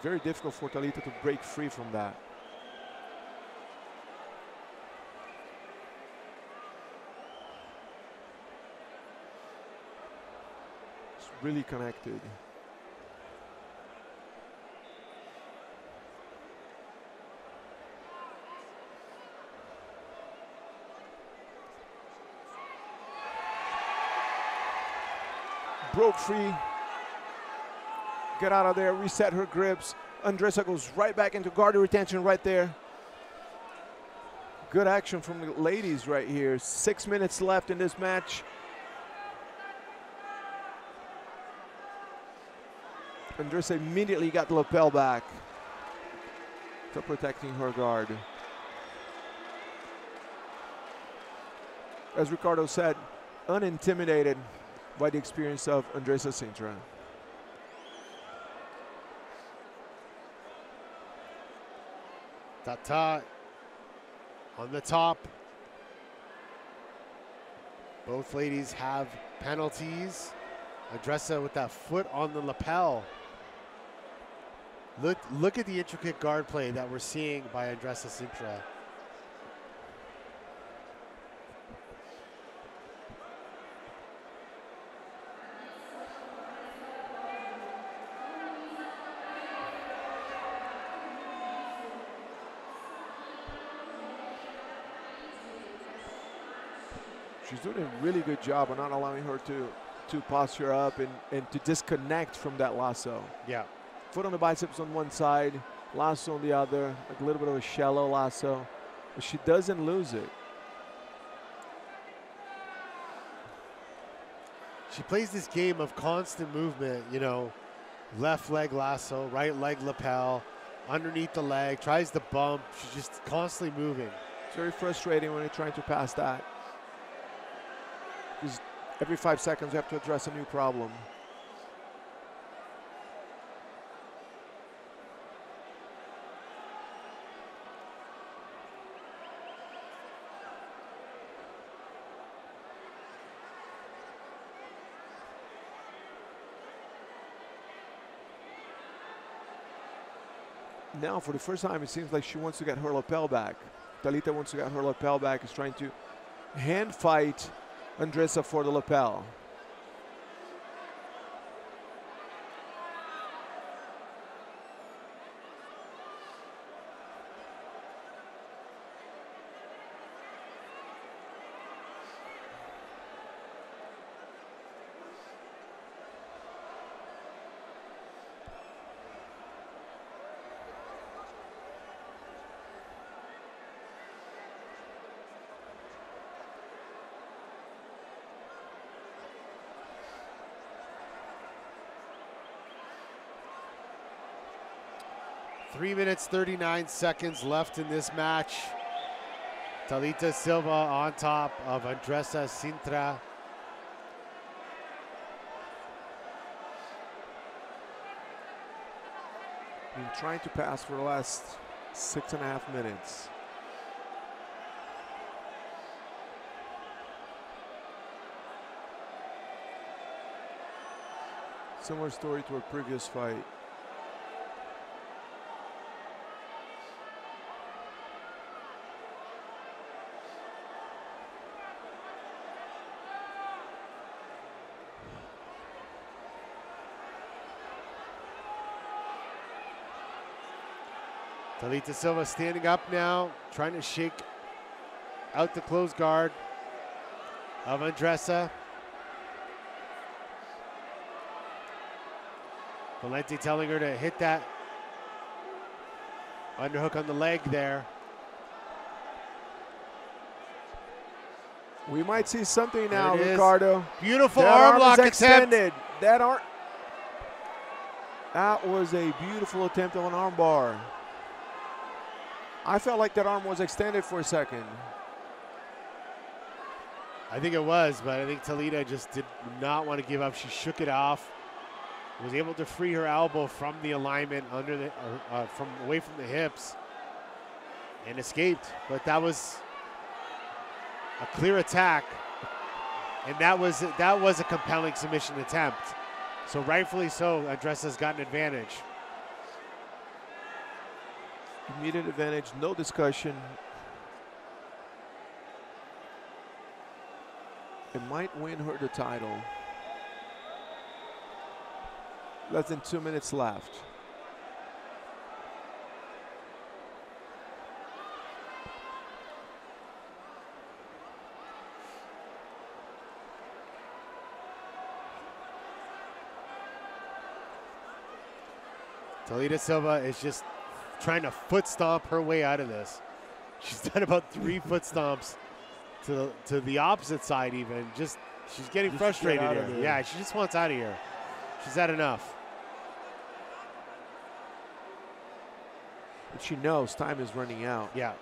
Very difficult for Talita to break free from that. It's really connected. Broke free, get out of there, reset her grips. Andressa goes right back into guard retention right there. Good action from the ladies right here. 6 minutes left in this match. Andressa immediately got the lapel back to protecting her guard. As Ricardo said, unintimidated by the experience of Andressa Sintra. Tata on the top. Both ladies have penalties. Andressa with that foot on the lapel. Look at the intricate guard play that we're seeing by Andressa Sintra. She's doing a really good job of not allowing her to posture up and to disconnect from that lasso. Yeah. Foot on the biceps on one side, lasso on the other, like a little bit of a shallow lasso, but she doesn't lose it. She plays this game of constant movement, you know, left leg lasso, right leg lapel, underneath the leg, tries to bump. She's just constantly moving. It's very frustrating when you're trying to pass that. Because every 5 seconds you have to address a new problem. Now, for the first time, it seems like she wants to get her lapel back. Talita wants to get her lapel back, is trying to hand fight Andressa for the lapel. 3 minutes, 39 seconds left in this match. Thalita Silva on top of Andressa Sintra. Been trying to pass for the last 6.5 minutes. Similar story to her previous fight. Thalita Silva standing up now, trying to shake out the closed guard of Andressa. Valente telling her to hit that underhook on the leg there. We might see something now, Ricardo. Beautiful arm lock extended. That was a beautiful attempt of an arm bar. I felt like that arm was extended for a second. I think it was, but I think Thalita just did not want to give up. She shook it off, was able to free her elbow from the alignment under the from away from the hips, and escaped. But that was a clear attack, and that was a compelling submission attempt. So rightfully so, Andressa's got an advantage. Immediate advantage, no discussion. It might win her the title. Less than 2 minutes left. Thalita Silva is just trying to foot stomp her way out of this. She's done about 3 foot stomps to the opposite side even. Just she's getting frustrated here. Yeah, she just wants out of here. She's had enough. But she knows time is running out. Yeah.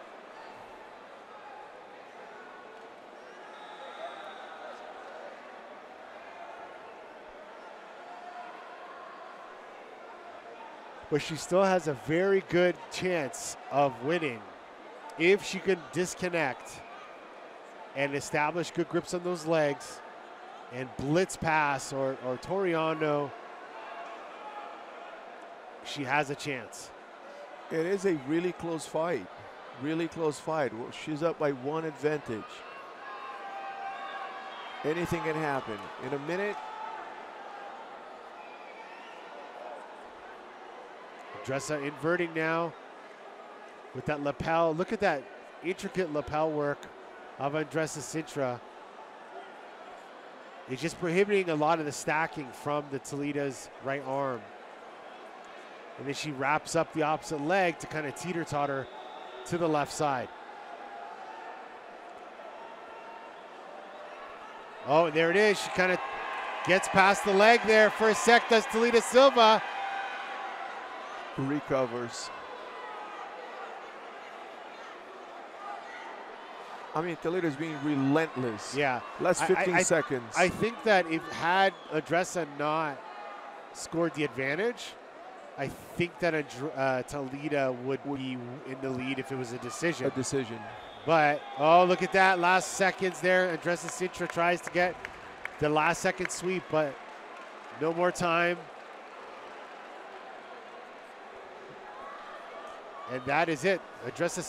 But she still has a very good chance of winning if she can disconnect and establish good grips on those legs and blitz pass or Toriano. She has a chance. It is a really close fight. Really close fight. Well, she's up by 1 advantage. Anything can happen. In a minute, Andressa inverting now with that lapel. Look at that intricate lapel work of Andressa Sintra. It's just prohibiting a lot of the stacking from the Thalita's right arm. And then she wraps up the opposite leg to kind of teeter-totter to the left side. Oh, there it is. She kind of gets past the leg there for a sec, does Thalita Silva. Recovers. I mean, Thalita's being relentless. Yeah. Last 15 seconds. I think that if had Andressa not scored the advantage, I think that Thalita would be in the lead if it was a decision. A decision. But, oh, look at that. Last seconds there. Andressa Sintra tries to get the last second sweep, but no more time. And that is it. Andressa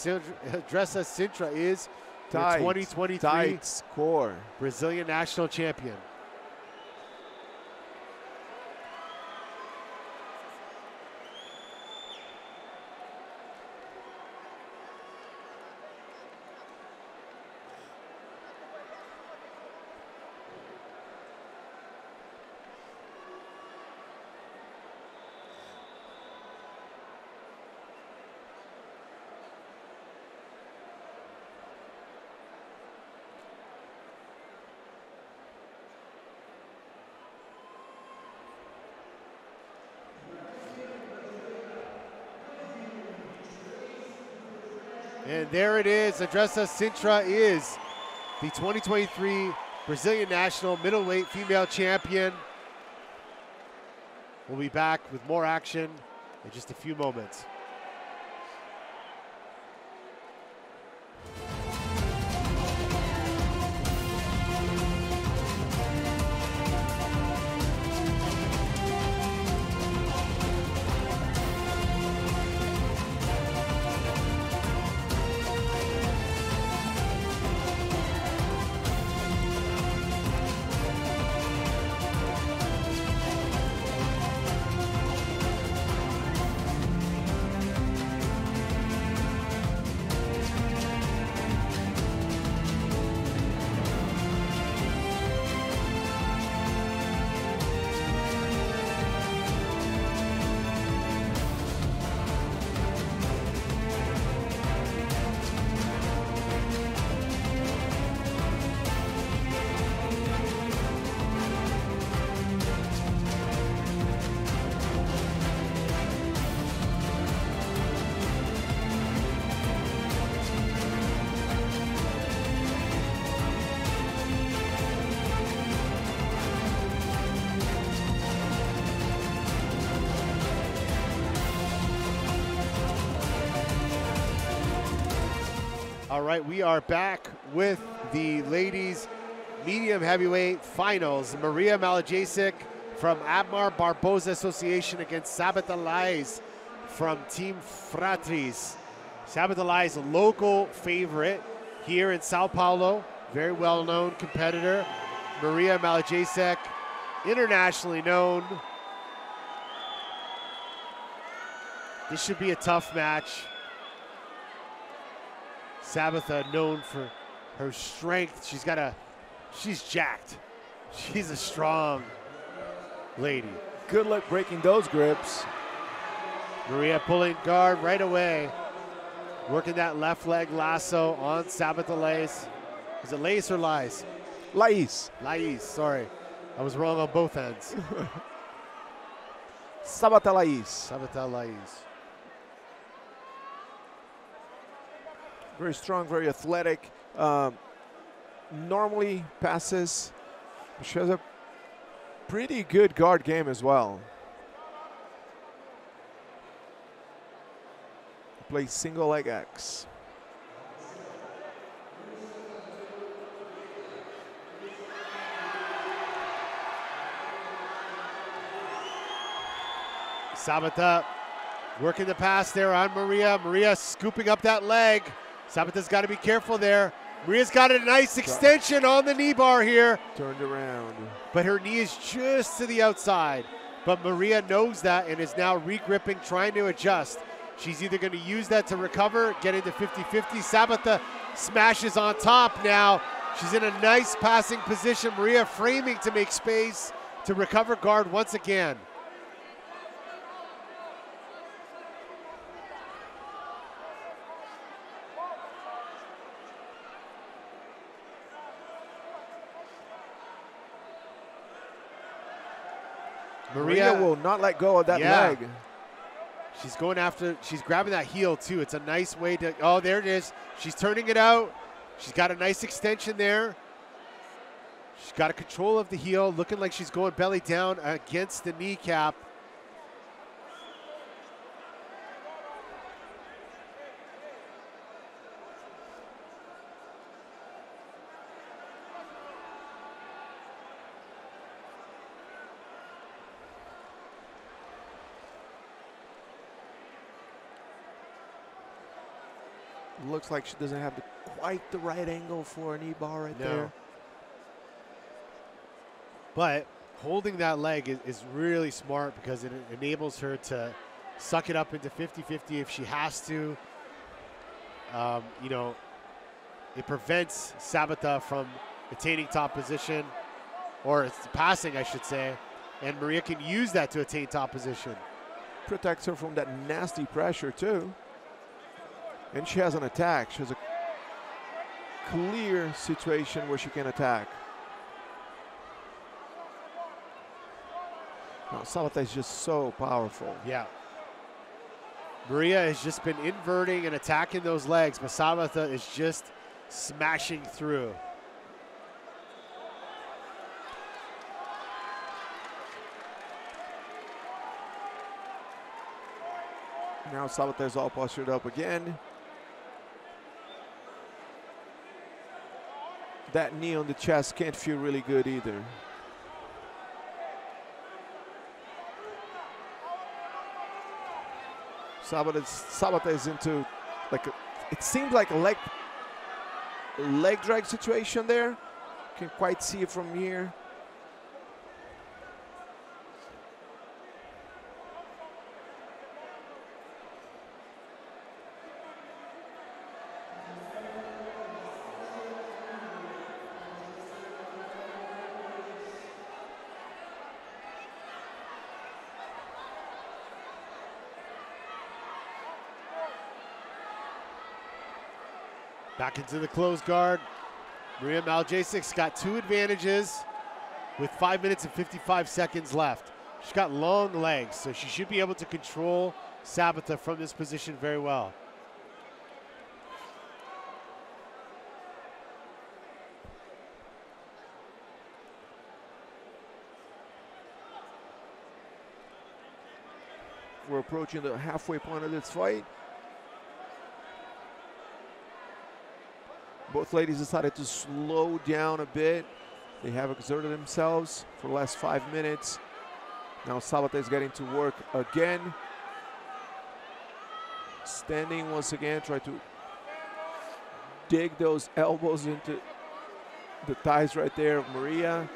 Sintra is the 2023 score Brazilian national champion. And there it is. Andressa Sintra is the 2023 Brazilian National Middleweight Female Champion. We'll be back with more action in just a few moments. All right, we are back with the ladies medium heavyweight finals. Maria Malajasic from Abmar Barbosa Association against Sabata Lais from Team Fratris. Sabata Lais, a local favorite here in Sao Paulo, very well-known competitor. Maria Malajasic, internationally known. This should be a tough match. Sabatha known for her strength. She's jacked. She's a strong lady. Good luck breaking those grips. Maria pulling guard right away. Working that left leg lasso on Sabatha Lais. Is it Lais or Lies? Lais. Lais, sorry. I was wrong on both ends. Sabata Lais. Sabatha Lais. Very strong, very athletic. Normally passes. She has a pretty good guard game as well. Plays single leg X. Sabatha working the pass there on Maria. Maria scooping up that leg. Sabatha's got to be careful there. Maria's got a nice extension on the knee bar here. Turned around. But her knee is just to the outside. But Maria knows that and is now re-gripping, trying to adjust. She's either going to use that to recover, get into 50-50. Sabatha smashes on top now. She's in a nice passing position. Maria framing to make space to recover guard once again. Maria will not let go of that leg. She's going after, she's grabbing that heel too. It's a nice way to, oh, there it is. She's turning it out. She's got a nice extension there. She's got a control of the heel, looking like she's going belly down against the kneecap. Looks like she doesn't have quite the right angle for a knee bar right there. But holding that leg is really smart because it enables her to suck it up into 50-50 if she has to. You know, it prevents Sabatha from attaining top position, or it's passing, I should say, and Maria can use that to attain top position. Protects her from that nasty pressure too. And she has an attack. She has a clear situation where she can attack. Now, Sabatha is just so powerful. Yeah. Maria has just been inverting and attacking those legs, but Sabata is just smashing through. Now Sabata is all postured up again. That knee on the chest can't feel really good either. Sabata is into like it seems like a leg drag situation there. Can't quite see it from here. Back into the closed guard. Maria Maljacek's got 2 advantages with 5 minutes and 55 seconds left. She's got long legs, so she should be able to control Sabata from this position very well. We're approaching the halfway point of this fight. Both ladies decided to slow down a bit. They have exerted themselves for the last 5 minutes. Now Sabata is getting to work again. Standing once again, try to dig those elbows into the thighs right there of Maria.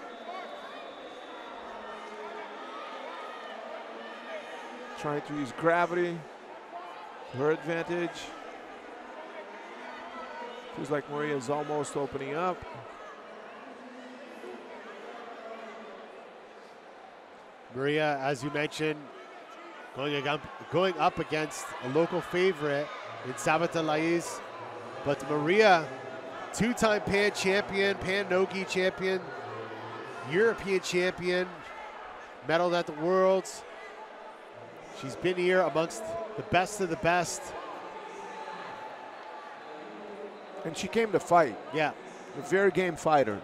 Trying to use gravity to her advantage. Feels like Maria is almost opening up. Maria, as you mentioned, going up against a local favorite in Sabata Lais. But Maria, 2-time Pan champion, Pan Nogi champion, European champion, medaled at the Worlds. She's been here amongst the best of the best. And she came to fight. Yeah. A very game fighter.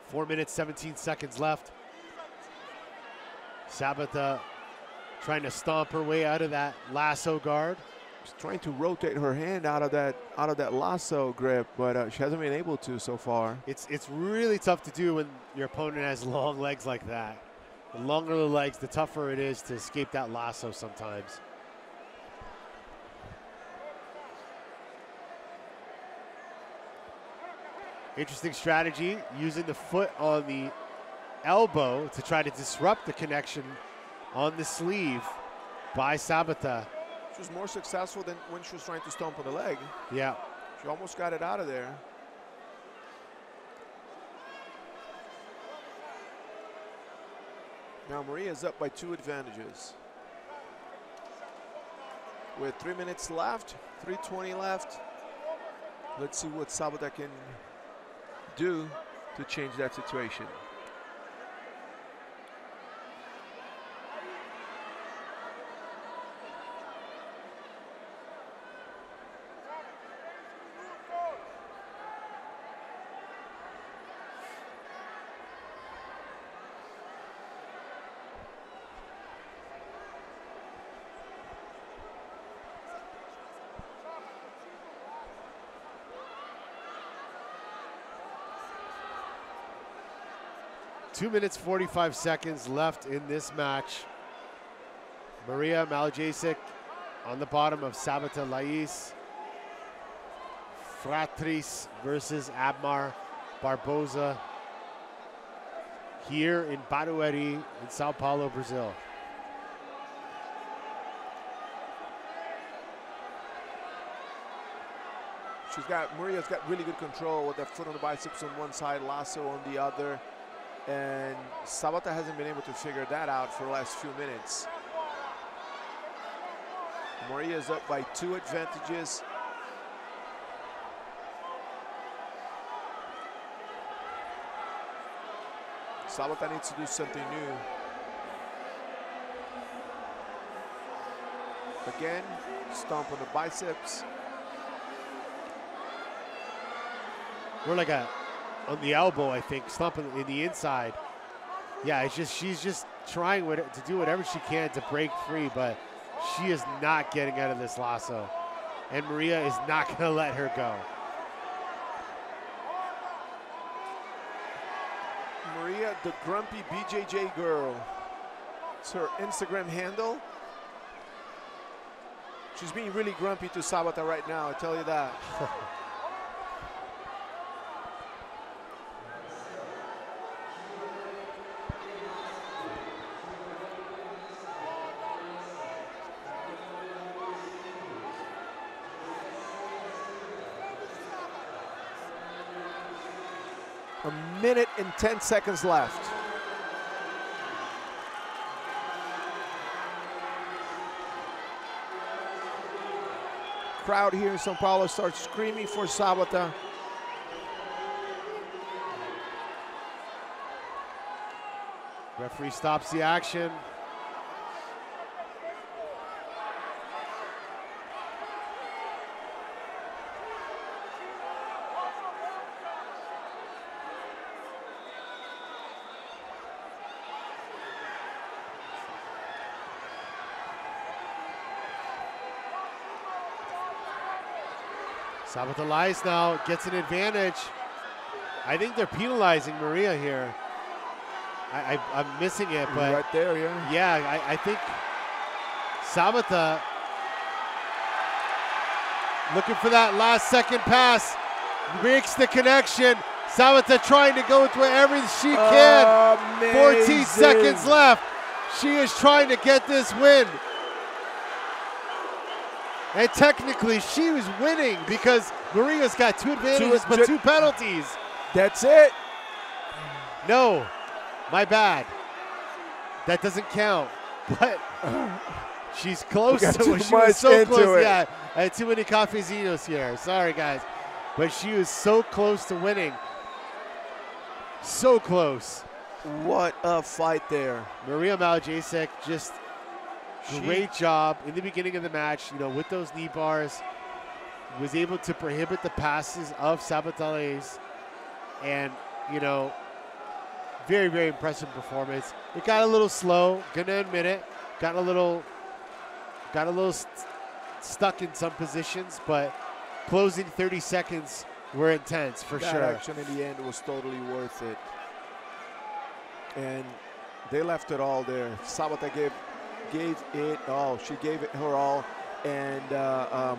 Four minutes, 17 seconds left. Sabata trying to stomp her way out of that lasso guard. She's trying to rotate her hand out of that lasso grip, but she hasn't been able to so far. It's really tough to do when your opponent has long legs like that. The longer the legs, the tougher it is to escape that lasso sometimes. Interesting strategy, using the foot on the elbow to try to disrupt the connection on the sleeve by Sabata. She was more successful than when she was trying to stomp on the leg. Yeah. She almost got it out of there. Now Maria's up by 2 advantages. With 3 minutes left, 3:20 left. Let's see what Sabata can do to change that situation. Two minutes, 45 seconds left in this match. Maria Maljacek on the bottom of Sabata Lais. Fratris versus Abmar Barbosa here in Barueri in Sao Paulo, Brazil. Maria's got really good control with that foot on the biceps on one side, lasso on the other. And Sabata hasn't been able to figure that out for the last few minutes. Maria's up by 2 advantages. Sabata needs to do something new. Again, stomp on the biceps. We're like on the elbow, I think, stomping in the inside. Yeah, it's just she's just trying to do whatever she can to break free, but she is not getting out of this lasso. And Maria is not going to let her go. Maria, the grumpy BJJ girl. It's her Instagram handle. She's being really grumpy to Sabata right now, I tell you that. A minute and 10 seconds left. Crowd here in São Paulo starts screaming for Sabata. Referee stops the action. Sabata lies now, gets an advantage. I think they're penalizing Maria here. I'm missing it, but right there, yeah. Yeah, I think Sabata looking for that last second pass, makes the connection. Sabata trying to go with whatever she can. Amazing. 14 seconds left. She is trying to get this win. And technically, she was winning because Maria's got two advantages, but two penalties. That's it. No, my bad. That doesn't count. But she's close to it. She was so close. Yeah, I had too many cafezinos here. Sorry, guys. But she was so close to winning. So close. What a fight there. Maria Maljacek just great job in the beginning of the match, you know, with those knee bars. Was able to prohibit the passes of Sabatale's, and, you know, very, very impressive performance. It got a little slow, gonna admit it. Got a little stuck in some positions, but closing 30 seconds were intense for sure. That action in the end was totally worth it. And they left it all there. Sabata gave it all. She gave it her all. And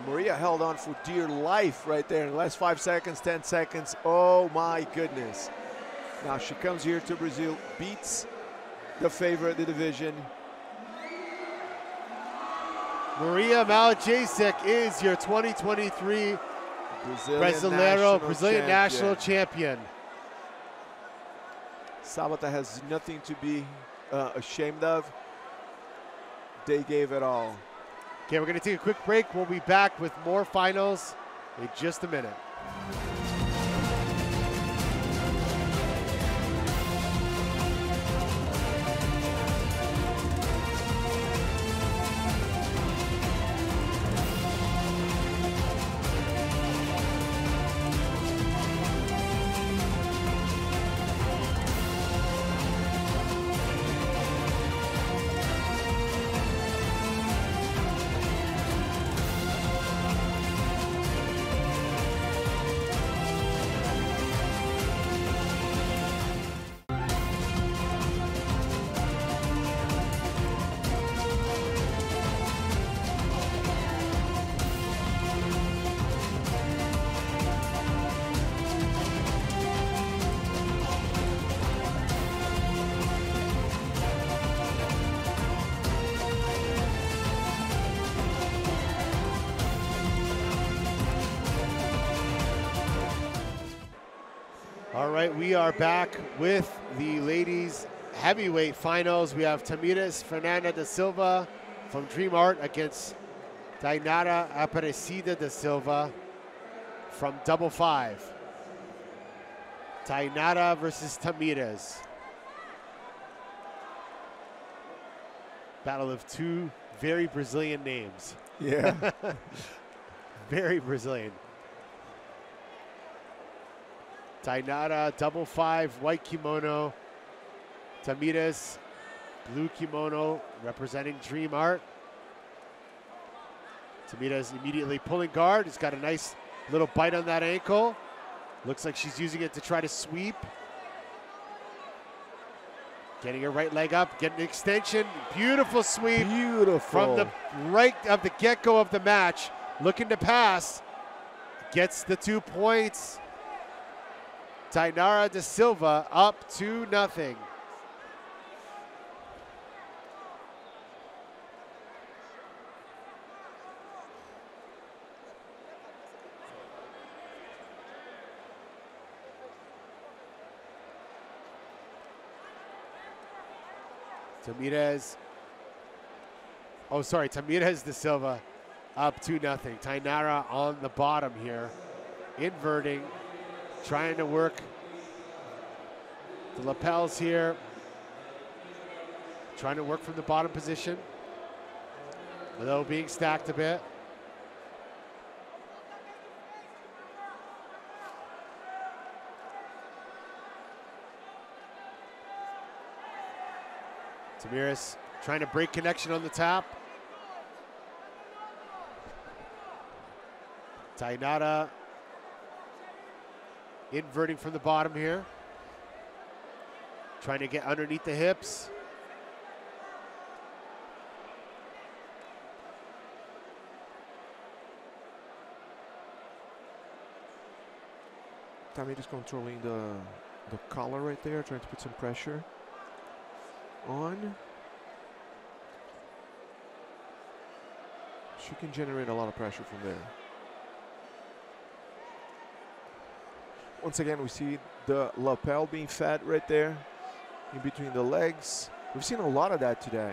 Maria held on for dear life right there in the last 5 seconds, 10 seconds. Oh my goodness. Now she comes here to Brazil, beats the favorite of the division. Maria Maljacek is your 2023 Brazilian national champion. Sabata has nothing to be ashamed of. They gave it all. Okay, we're going to take a quick break. We'll be back with more finals in just a minute. All right, we are back with the ladies heavyweight finals. We have Tamires Fernanda da Silva from Dream Art against Dainara Aparecida da Silva from Double Five. Dainara versus Tamires. Battle of two very Brazilian names. Yeah. Very Brazilian. Tainara, double 5, white kimono. Tamires, blue kimono, representing Dream Art. Tamires immediately pulling guard. He's got a nice little bite on that ankle. Looks like she's using it to try to sweep. Getting her right leg up, getting an extension. Beautiful sweep. Beautiful. From the right of the get-go of the match. Looking to pass. Gets the 2 points. Tainara da Silva up 2-0. Tamires da Silva up 2-0. Tainara on the bottom here, inverting, trying to work the lapels here, trying to work from the bottom position, although being stacked a bit. Tamires trying to break connection on the tap. Tainara inverting from the bottom here. Trying to get underneath the hips. Tamires controlling the collar right there, trying to put some pressure on. She can generate a lot of pressure from there. Once again, we see the lapel being fed right there in between the legs. We've seen a lot of that today.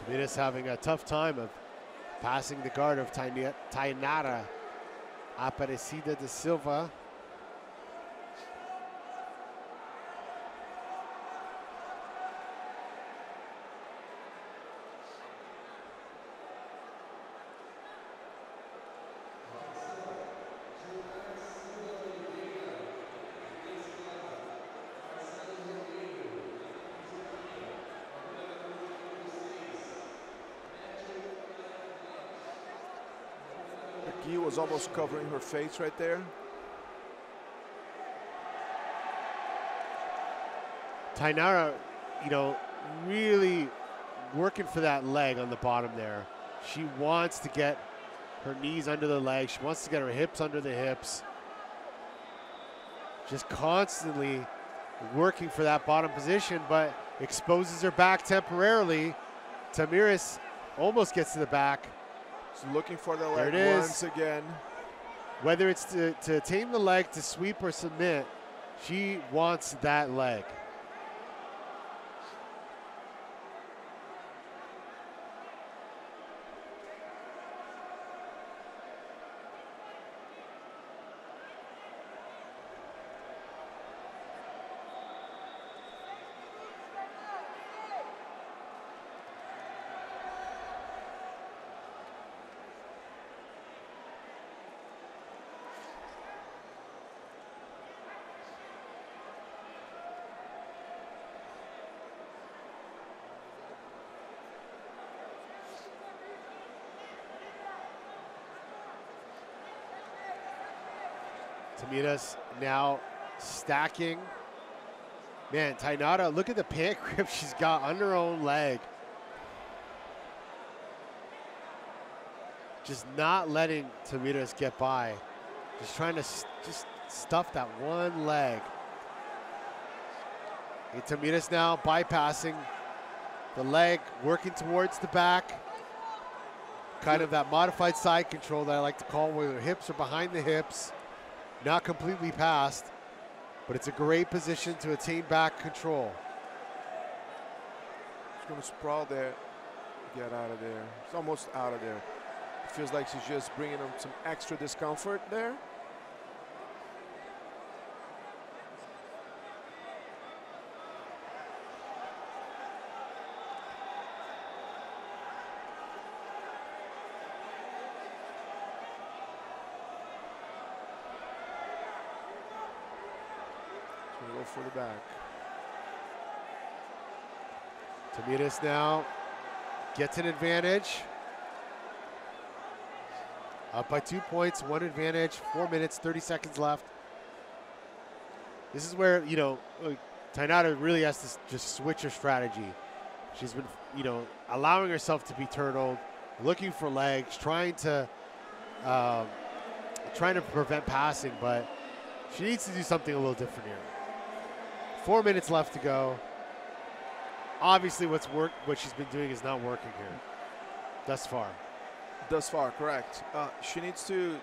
Tamires having a tough time of passing the guard of Tainara Aparecida da Silva. He was almost covering her face right there. Tainara, you know, really working for that leg on the bottom there. She wants to get her knees under the legs. She wants to get her hips under the hips. Just constantly working for that bottom position, but exposes her back temporarily. Tamires almost gets to the back. She's looking for the There leg it is. once again. Whether it's to tame the leg, to sweep or submit, she wants that leg. Tamires now stacking. Man, Tainara, look at the pant grip she's got on her own leg. Just not letting Tamires get by. Just trying to just stuff that one leg. And Tamires now bypassing the leg, working towards the back. Kind of that modified side control that I like to call, where the hips are behind the hips. Not completely past, but it's a great position to attain back control. She's going to sprawl there Get out of there. It's almost out of there. It feels like she's just bringing him some extra discomfort there. So we go for the back. Tamiris now gets an advantage. Up by 2 points, 1 advantage, 4 minutes, 30 seconds left. This is where, you know, Tainan really has to just switch her strategy. She's been, you know, allowing herself to be turtled, looking for legs, trying to prevent passing, but she needs to do something a little different here. 4 minutes left to go. Obviously, what she's been doing is not working here thus far. Thus far, correct. She needs to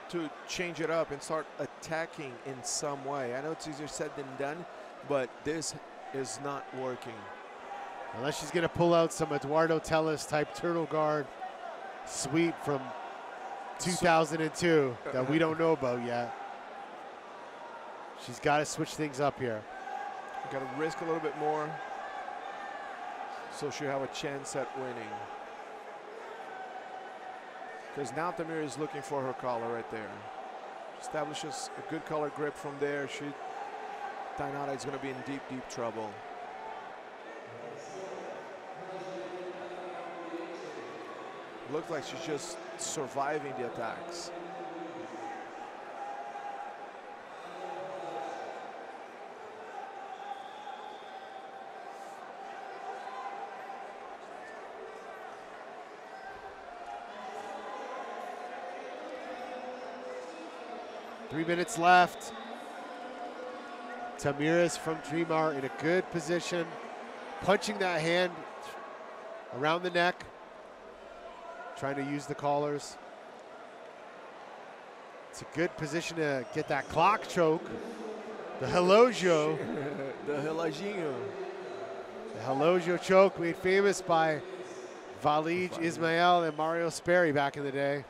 change it up and start attacking in some way. I know it's easier said than done, but this is not working. Unless she's going to pull out some Eduardo Telles type turtle guard sweep from 2002 that we don't know about yet. She's got to switch things up here. Got to risk a little bit more so she'll have a chance at winning. Because now Tamir is looking for her collar right there. Establishes a good collar grip from there. Tainan is going to be in deep, deep trouble. Looks like she's just surviving the attacks. Three minutes left. Tamiris from Dreamar in a good position, punching that hand around the neck, trying to use the collars. It's a good position to get that clock choke. The Relógio. The Relógio. The Relógio choke made famous by Valide Ismael and Mario Sperry back in the day.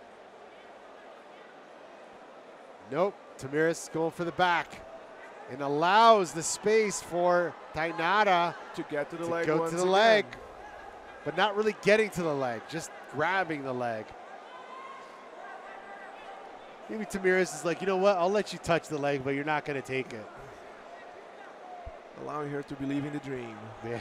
Nope, Tamiris going for the back and allows the space for Tainan to get to the leg. Go to the leg, but not really getting to the leg, just grabbing the leg. Maybe Tamiris is like, you know what, I'll let you touch the leg, but you're not going to take it. Allowing her to believe in the dream. Yeah.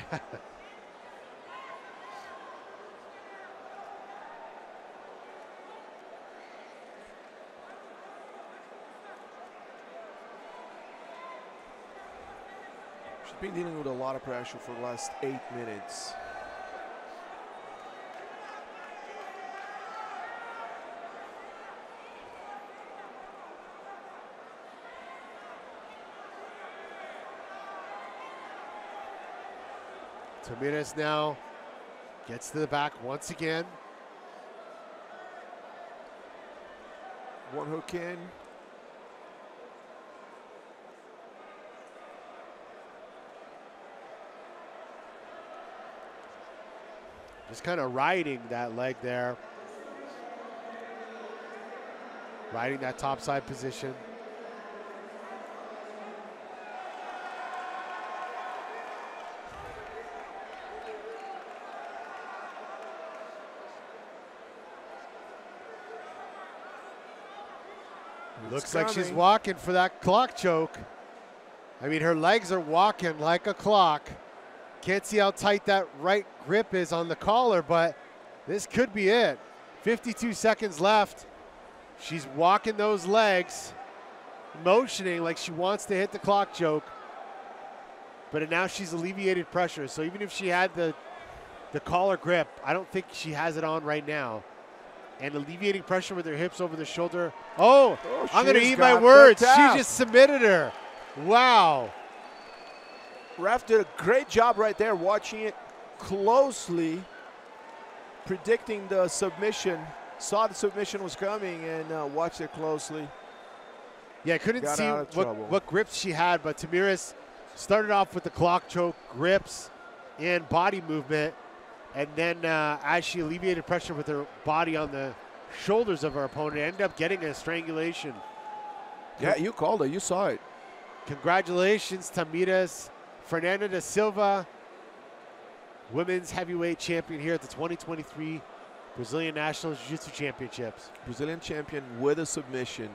Been dealing with a lot of pressure for the last 8 minutes. Tamiris now gets to the back once again. One hook in. Just kind of riding that leg there. Riding that topside position. Looks like she's walking for that clock choke. I mean, her legs are walking like a clock. Can't see how tight that right grip is on the collar, but this could be it. 52 seconds left. She's walking those legs, motioning like she wants to hit the clock choke. But now she's alleviated pressure. So even if she had the collar grip, I don't think she has it on right now. And alleviating pressure with her hips over the shoulder. Oh I'm going to eat my words. She just submitted her. Wow. Ref did a great job right there, watching it closely, predicting the submission, saw the submission was coming, and watched it closely. Yeah, I couldn't see what grips she had, but Tamiris started off with the clock choke, grips, and body movement. And then as she alleviated pressure with her body on the shoulders of her opponent, ended up getting a strangulation. Yeah, you called it. You saw it. Congratulations, Tamires. Fernanda da Silva, women's heavyweight champion here at the 2023 Brazilian National Jiu-Jitsu Championships. Brazilian champion with a submission.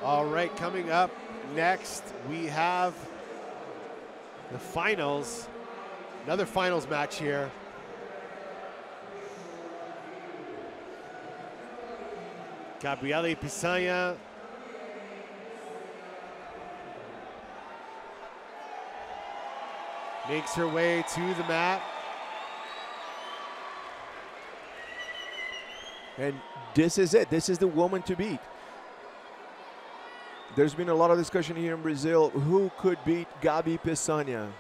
All right, coming up next, we have the finals. Another finals match here. Gabriele Pisagna makes her way to the mat. And this is it. This is the woman to beat. There's been a lot of discussion here in Brazil. Who could beat Gabi Pisagna?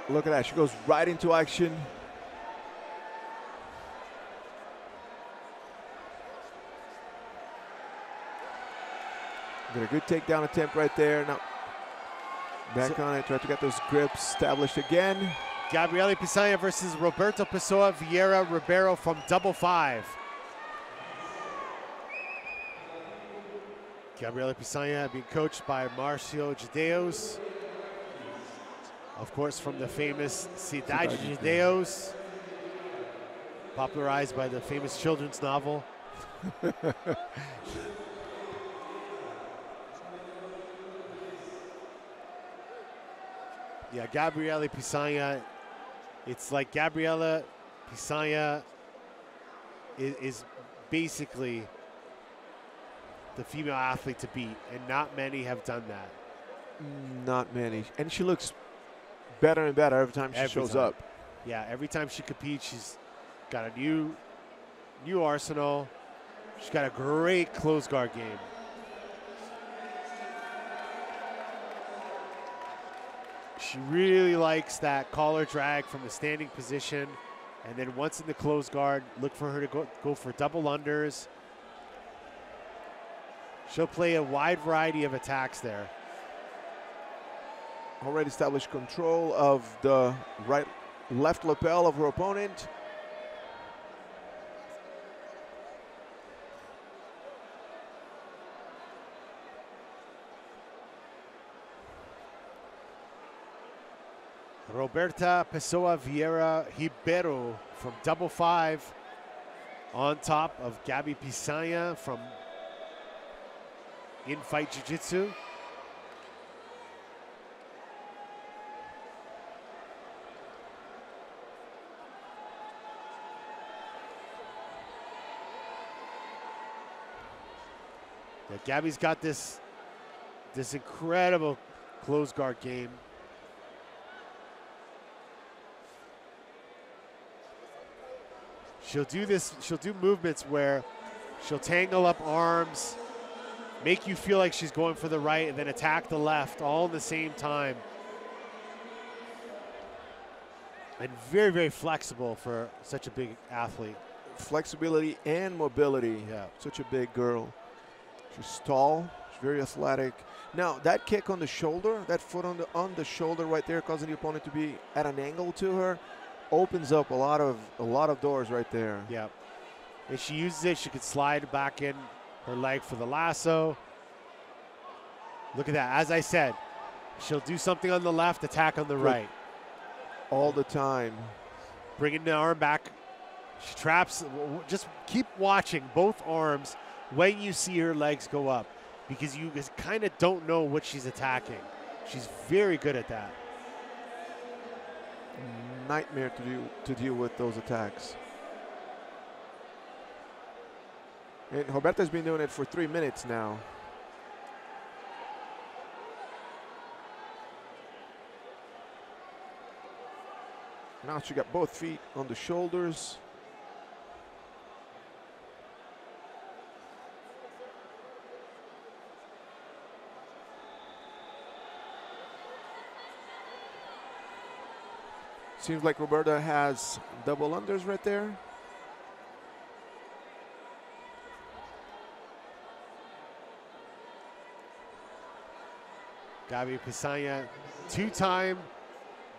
Look at that. She goes right into action. Did a good takedown attempt right there. Now back on it. Try to get those grips established again. Gabriele Pisagna versus Roberto Pessoa Vieira Ribeiro from Double Five. Gabriele Pisagna being coached by Marcio Gideos. Of course, from the famous Cidade de Deus, popularized by the famous children's novel. Yeah, Gabriele Pisagna, it's like Gabriele Pisagna is basically the female athlete to beat, and not many have done that. Not many. And she looks better and better every time she shows up. Yeah, every time she competes, she's got a new arsenal. She's got a great close guard game. She really likes that collar drag from the standing position, and then once in the close guard, look for her to go for double unders. She'll play a wide variety of attacks there. Already established control of the left lapel of her opponent. Roberta Pessoa Vieira Ribeiro from Double Five on top of Gabi Pisagna from In Fight Jiu-Jitsu. Yeah, Gabi's got this this incredible close guard game. She'll do this, she'll do movements where she'll tangle up arms, make you feel like she's going for the right, and then attack the left all at the same time. And very, very flexible for such a big athlete. Flexibility and mobility. Yeah. Such a big girl. She's tall, she's very athletic. Now, that kick on the shoulder, that foot on the shoulder right there, causing the opponent to be at an angle to her, opens up a lot of doors right there. Yeah. If she uses it, she could slide back in her leg for the lasso. Look at that. As I said, she'll do something on the left, attack on the right. All the time. Bringing the arm back. She traps. Just keep watching both arms when you see her legs go up, because you just kind of don't know what she's attacking. She's very good at that. Nightmare to deal with those attacks. And Roberta's been doing it for 3 minutes now. Now she got both feet on the shoulders. Seems like Roberta has double unders right there. Gabi Pisagna, two-time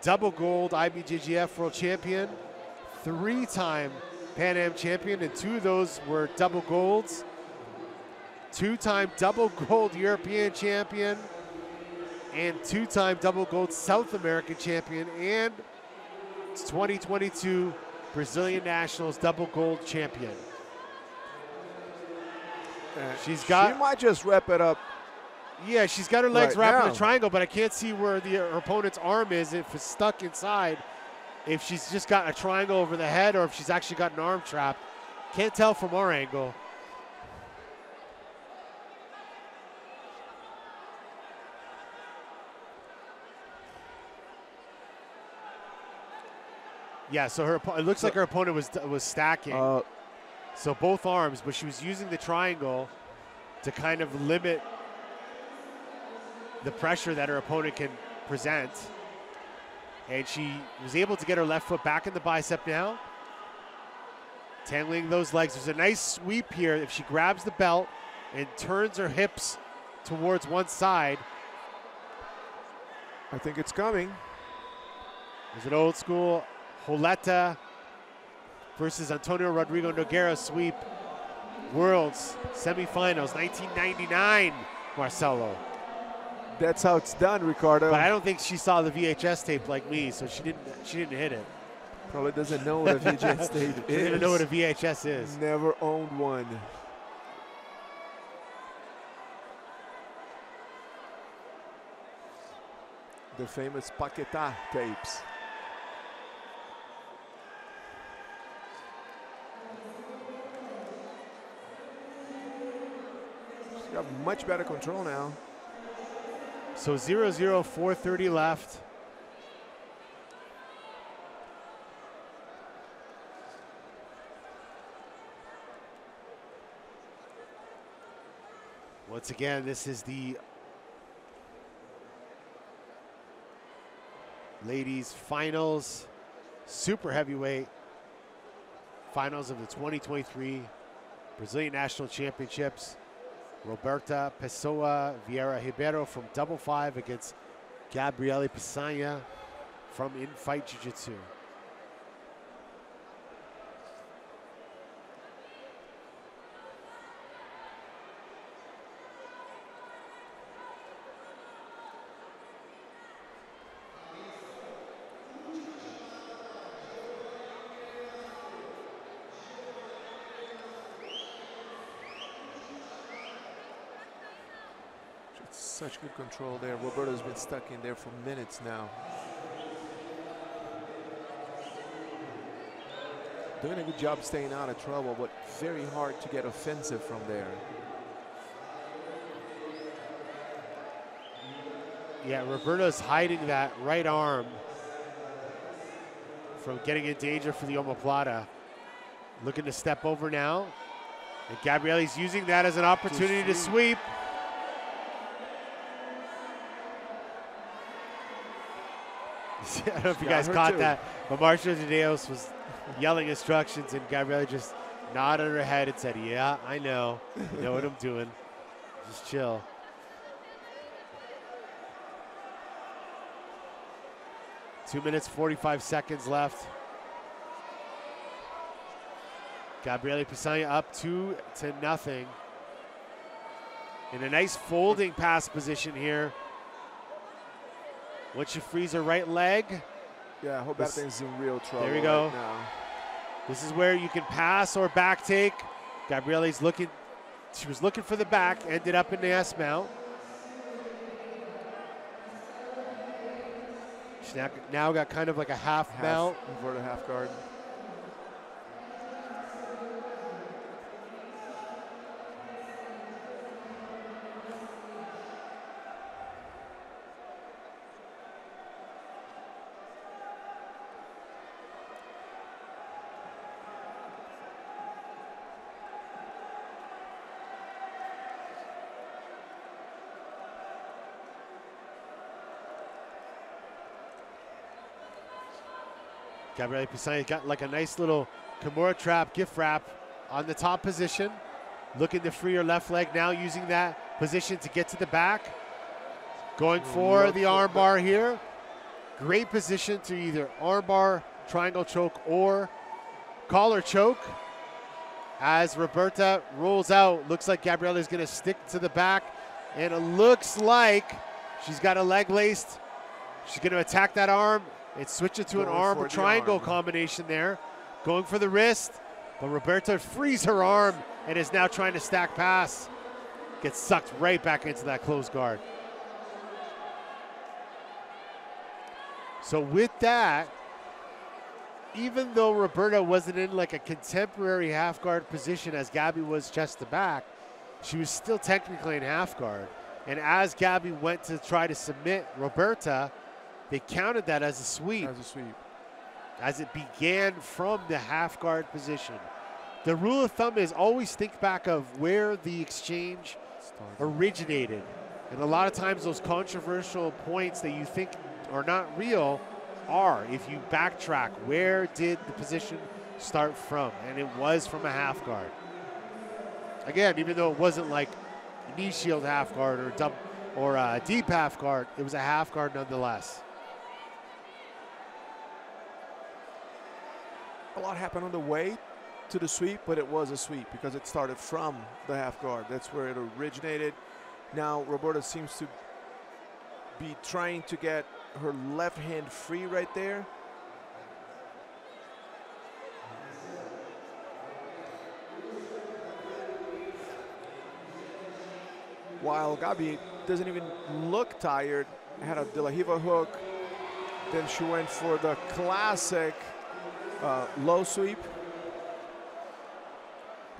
double gold IBJJF world champion, three-time Pan Am champion, and two of those were double golds. Two-time double gold European champion, and two-time double gold South American champion, and 2022 Brazilian Nationals double gold champion. She might just wrap it up. Yeah, she's got her legs right wrapped in now. a triangle, but I can't see where her opponent's arm is, if it's stuck inside, if she's just got a triangle over the head or if she's actually got an arm trapped. Can't tell from our angle. Yeah, so it looks like her opponent was stacking. So both arms, but she was using the triangle to kind of limit the pressure that her opponent can present. And she was able to get her left foot back in the bicep now. Tangling those legs. There's a nice sweep here. If she grabs the belt and turns her hips towards one side. I think it's coming. There's an old school Holeta versus Antonio Rodrigo Nogueira sweep. Worlds semifinals, 1999, Marcelo. That's how it's done, Ricardo. But I don't think she saw the VHS tape like me, so she didn't hit it. Probably doesn't know what a VHS tape is. She didn't know what a VHS is. Never owned one. The famous Paquetá tapes. She's got much better control now. So 0-0, 4:30 left. Once again, this is the ladies finals, super heavyweight finals of the 2023 Brazilian National Championships. Roberta Pessoa Vieira Ribeiro from double five against Gabriele Pisagna from In Fight Jiu-Jitsu. Such good control there. Roberta's been stuck in there for minutes now. Doing a good job staying out of trouble, but very hard to get offensive from there. Yeah, Roberta's hiding that right arm from getting in danger for the omoplata. Looking to step over now. And Gabrielle's using that as an opportunity to sweep. I don't know if you guys caught that, but Marcia Tadeos was yelling instructions, and Gabrielle just nodded her head and said, yeah, I know what I'm doing. Just chill. Two minutes, 45 seconds left. Gabriele Pisagna up 2-0. In a nice folding pass position here. Once she frees her right leg. Yeah, I hope that thing's in real trouble. There we go. Right now. This is where you can pass or back take. Gabriele's looking, she was looking for the back, ended up in the S mount. She now got kind of like a half mount. Inverted half guard. Gabriele Pisagna got like a nice little Kimura trap, gift wrap on the top position. Looking to free her left leg now, using that position to get to the back. Going for the arm bar here. Great position to either arm bar, triangle choke, or collar choke. As Roberta rolls out, looks like Gabriele is going to stick to the back, and it looks like she's got a leg laced. She's going to attack that arm and switch it to an arm triangle combination there. Going for the wrist, but Roberta frees her arm and is now trying to stack pass. Gets sucked right back into that closed guard. So with that, even though Roberta wasn't in like a contemporary half guard position as Gabby was chest to back, she was still technically in half guard. And as Gabby went to try to submit Roberta, they counted that as a sweep. As a sweep. As it began from the half guard position. The rule of thumb is always think back of where the exchange originated. And a lot of times those controversial points that you think are not real are, if you backtrack, where did the position start from? And it was from a half guard. Again, even though it wasn't like knee shield half guard or a deep half guard, it was a half guard nonetheless. A lot happened on the way to the sweep, but it was a sweep because it started from the half guard. That's where it originated. Now Roberta seems to be trying to get her left hand free right there. While Gabi doesn't even look tired, had a De La Riva hook. Then she went for the classic low sweep.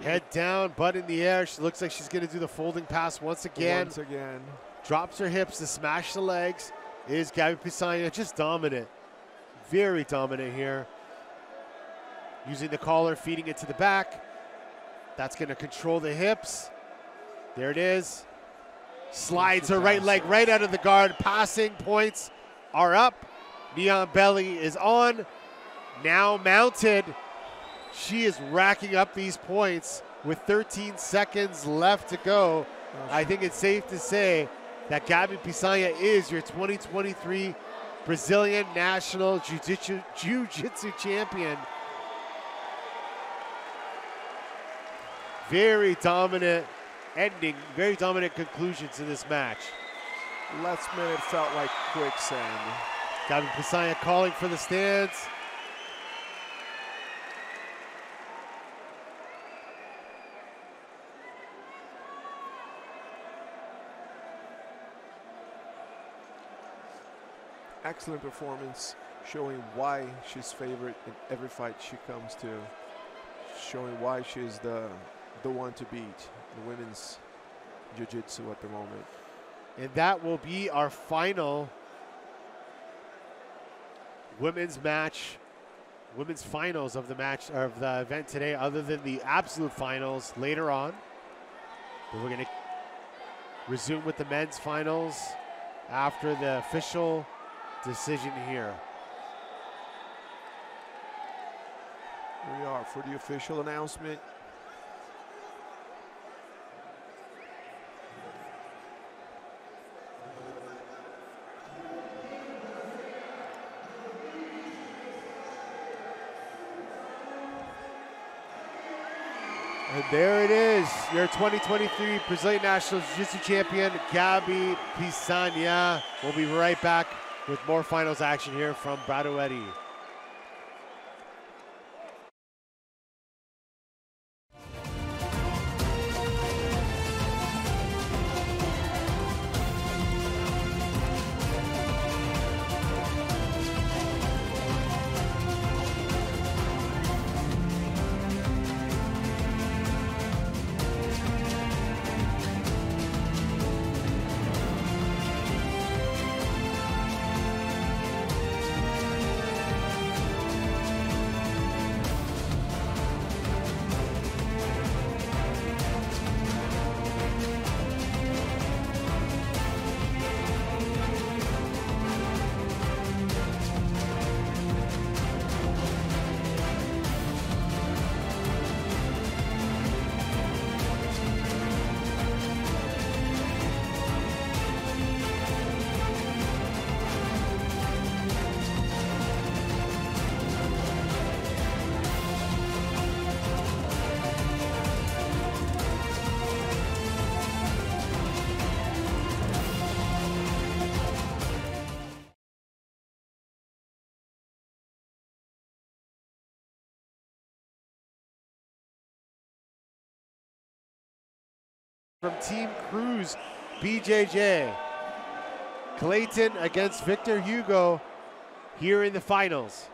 Head down, butt in the air. She looks like she's going to do the folding pass once again. Once again. Drops her hips to smash the legs. Is Gabi Pisagna just dominant. Very dominant here. Using the collar, feeding it to the back. That's going to control the hips. There it is. Slides her right leg right out of the guard. Passing points are up. Neon belly is on. Now mounted. She is racking up these points with 13 seconds left to go. I think it's safe to say that Gabi Pisagna is your 2023 Brazilian National Jiu-Jitsu champion. Very dominant ending, very dominant conclusion to this match. Last minute felt like quicksand. Gabi Pisagna calling for the stands. Excellent performance, showing why she's favorite in every fight she comes to, showing why she's the one to beat in women's jiu-jitsu at the moment. And that will be our final women's match, women's finals of the match, or of the event today, other than the absolute finals later on. But we're going to resume with the men's finals after the official decision here. Here we are for the official announcement. And there it is, your 2023 Brazilian National Jiu-Jitsu champion, Gabi Pisania. We'll be right back with more finals action here from Barueri. From Team Cruz BJJ, Clayton against Victor Hugo here in the finals.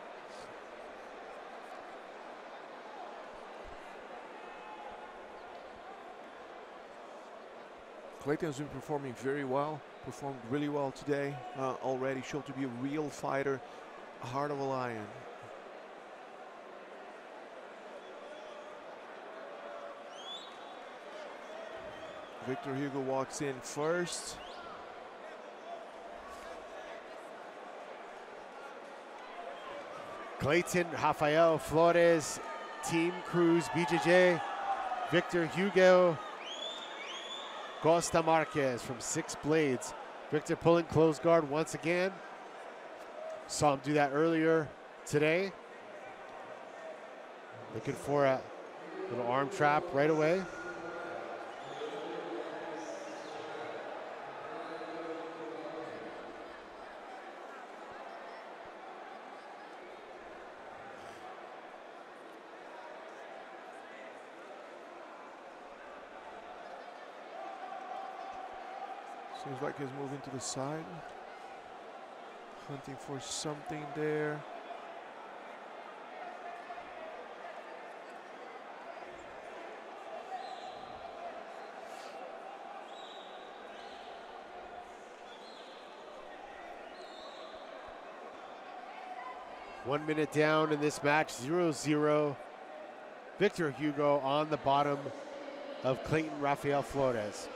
Clayton's been performing very well, performed really well today, already showed to be a real fighter, heart of a lion. Victor Hugo walks in first. Clayton Rafael Flores, Team Cruz BJJ, Victor Hugo Costa Marquez from Six Blades. Victor pulling close guard once again. Saw him do that earlier today. Looking for a little arm trap right away. Seems like he's moving to the side, hunting for something there. One minute down in this match, 0-0. Victor Hugo on the bottom of Clayton Rafael Flores.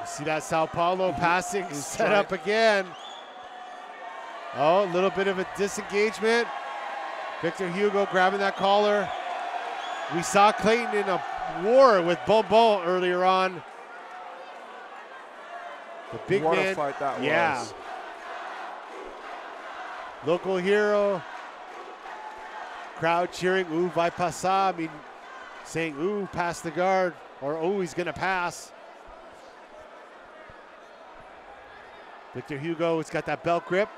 See that Sao Paulo passing set up again. Oh, a little bit of a disengagement. Victor Hugo grabbing that collar. We saw Clayton in a war with Bonbon earlier on. The big what man. A fight that yeah. was. Local hero Crowd cheering, ooh, vai passar, I mean, saying, ooh, pass the guard, or oh, he's gonna pass. Victor Hugo has got that belt grip.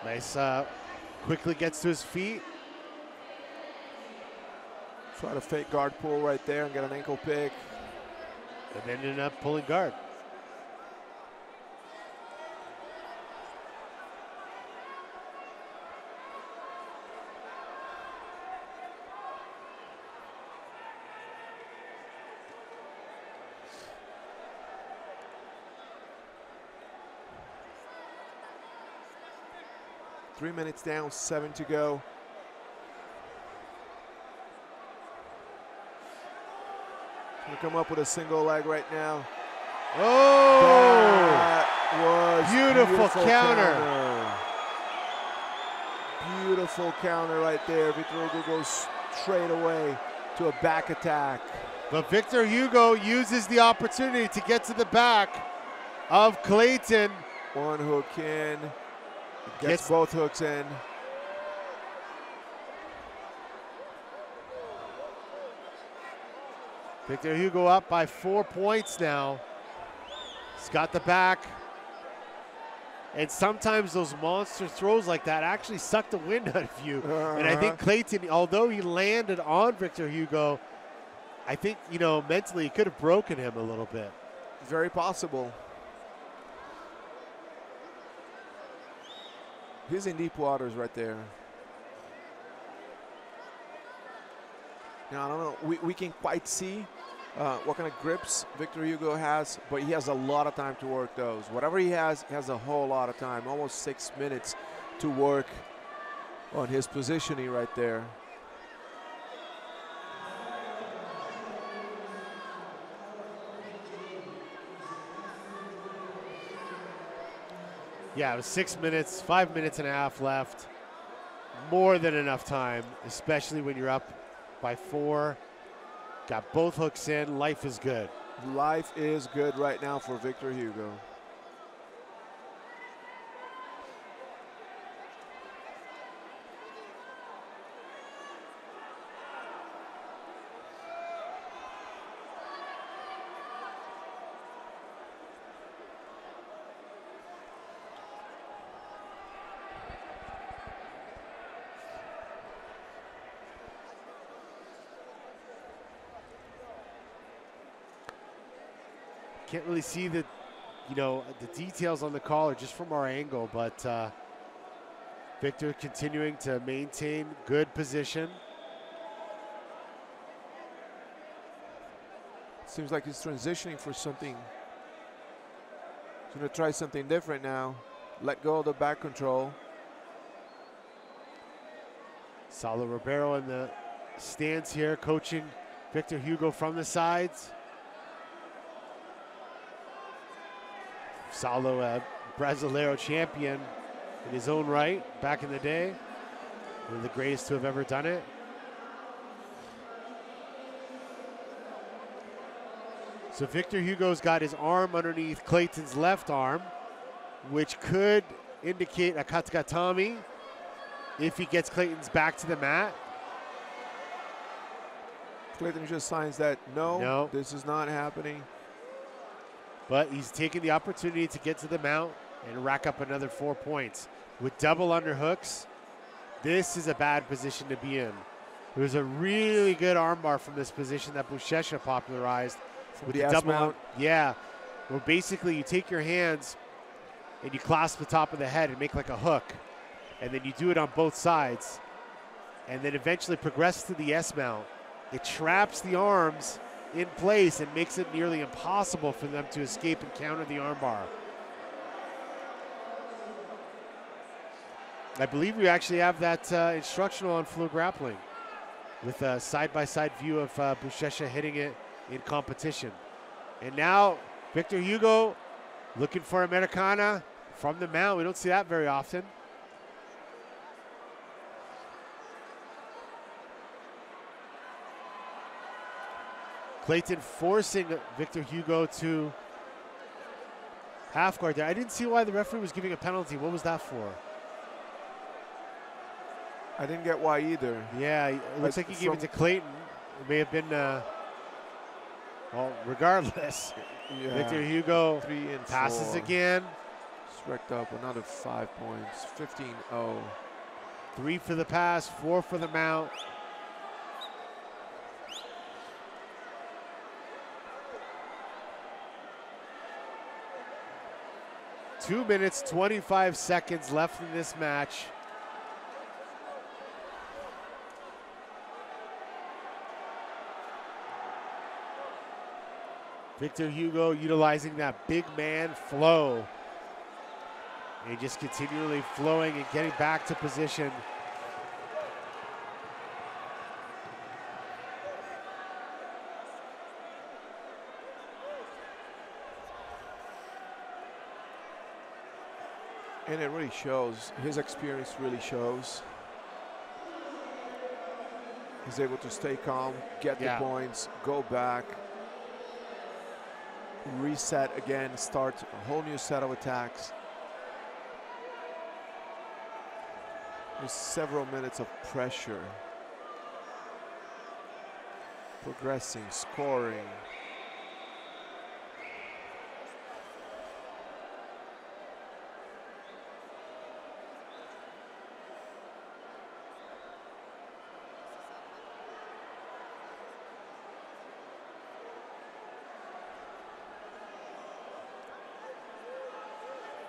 Mayssa quickly gets to his feet. Try to fake guard pull right there and get an ankle pick. And then ended up pulling guard. Three minutes down, 7 to go. Gonna come up with a single leg right now. Oh! That was beautiful counter. Beautiful counter right there. Victor Hugo goes straight away to a back attack. But Victor Hugo uses the opportunity to get to the back of Clayton. One hook in. Gets both hooks in. Victor Hugo up by 4 points now. He's got the back. And sometimes those monster throws like that actually suck the wind out of you. And I think Clayton, although he landed on Victor Hugo, I think, you know, mentally he could have broken him a little bit. Very possible. He's in deep waters right there. Now, I don't know, we can quite see what kind of grips Victor Hugo has, but he has a lot of time to work those. Whatever he has a whole lot of time, almost 6 minutes to work on his positioning right there. Yeah, it was 6 minutes, 5 minutes and a half left. More than enough time, especially when you're up by 4. Got both hooks in, life is good. Life is good right now for Victor Hugo. Can't really see the, you know, the details on the collar just from our angle, but Victor continuing to maintain good position. Seems like he's transitioning for something. He's gonna try something different now. Let go of the back control. Saulo Ribeiro in the stands here, coaching Victor Hugo from the sides. Saulo, a Brasileiro champion in his own right, back in the day. One of the greatest to have ever done it. So Victor Hugo's got his arm underneath Clayton's left arm, which could indicate a katagatame if he gets Clayton's back to the mat. Clayton just signs that no, this is not happening. But he's taking the opportunity to get to the mount and rack up another 4 points. With double underhooks, this is a bad position to be in. There's a really good armbar from this position that Buchecha popularized. With the double mount. Yeah, where basically you take your hands and you clasp the top of the head and make like a hook. And then you do it on both sides. And then eventually progress to the S mount. It traps the arms in place and makes it nearly impossible for them to escape and counter the armbar. I believe we actually have that instructional on FloGrappling with a side-by-side view of Buchecha hitting it in competition. And now Victor Hugo looking for Americana from the mount. We don't see that very often. Clayton forcing Victor Hugo to half guard there. I didn't see why the referee was giving a penalty. What was that for? I didn't get why either. Yeah, it looks like he gave it to Clayton. It may have been, well, regardless. Yeah. Victor Hugo 3 and passes 4. again. Just racked up another 5 points. 15-0. 3 for the pass, 4 for the mount. Two minutes, 25 seconds left in this match. Victor Hugo utilizing that big man flow. And just continually flowing and getting back to position. And it really shows. His experience really shows. He's able to stay calm, get the points, go back, reset again, start a whole new set of attacks. There's several minutes of pressure. Progressing, scoring.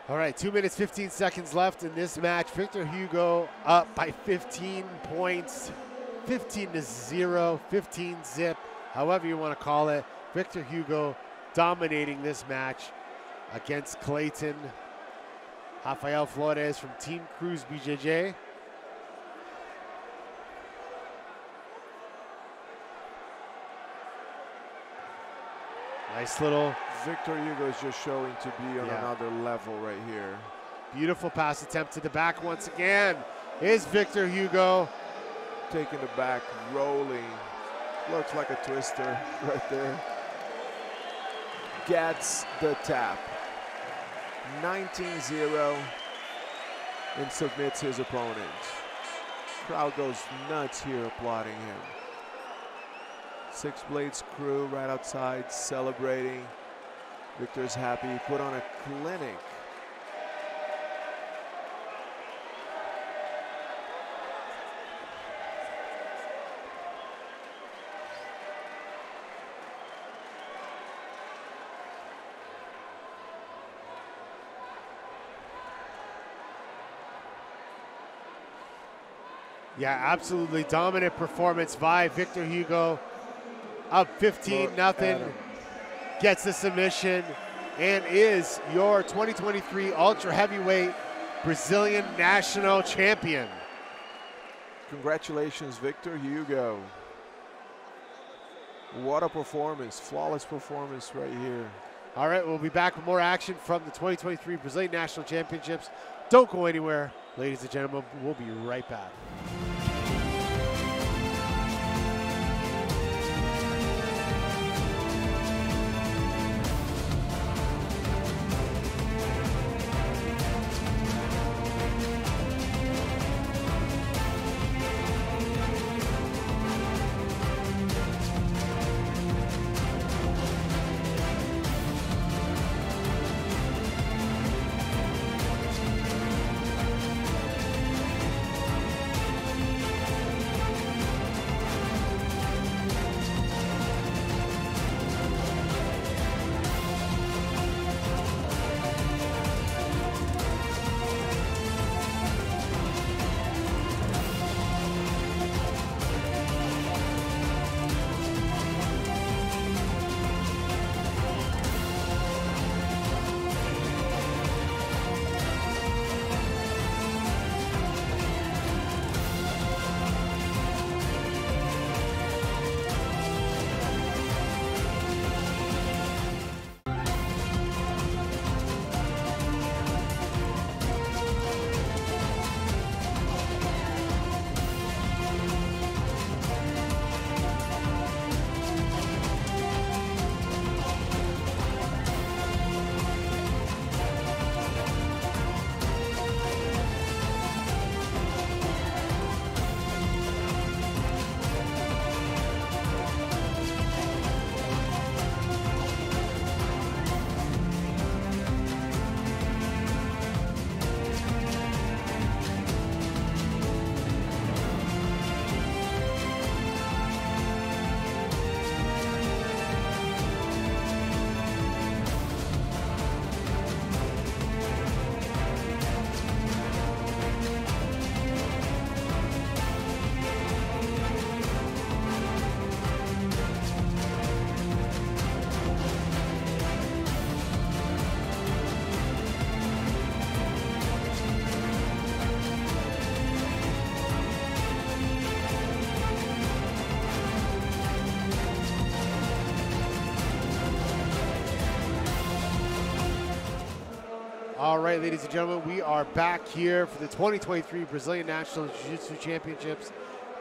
All right, 2 minutes, 15 seconds left in this match. Victor Hugo up by 15 points, 15-0, 15 zip, however you want to call it. Victor Hugo dominating this match against Clayton. Rafael Flores from Team Cruz BJJ. Nice little. Victor Hugo is just showing to be on another level right here. Beautiful pass attempt to the back once again. Is Victor Hugo. Taking the back, rolling. Looks like a twister right there. Gets the tap. 19-0 and submits his opponent. Crowd goes nuts here applauding him. Six Blades crew right outside celebrating. Victor's happy, put on a clinic. Yeah, absolutely dominant performance by Victor Hugo. Up 15-0, gets the submission, and is your 2023 Ultra Heavyweight Brazilian National Champion. Congratulations, Victor Hugo. What a performance, flawless performance right here. All right, we'll be back with more action from the 2023 Brazilian National Championships. Don't go anywhere, ladies and gentlemen. We'll be right back. All right, ladies and gentlemen, we are back here for the 2023 Brazilian National Jiu-Jitsu Championships,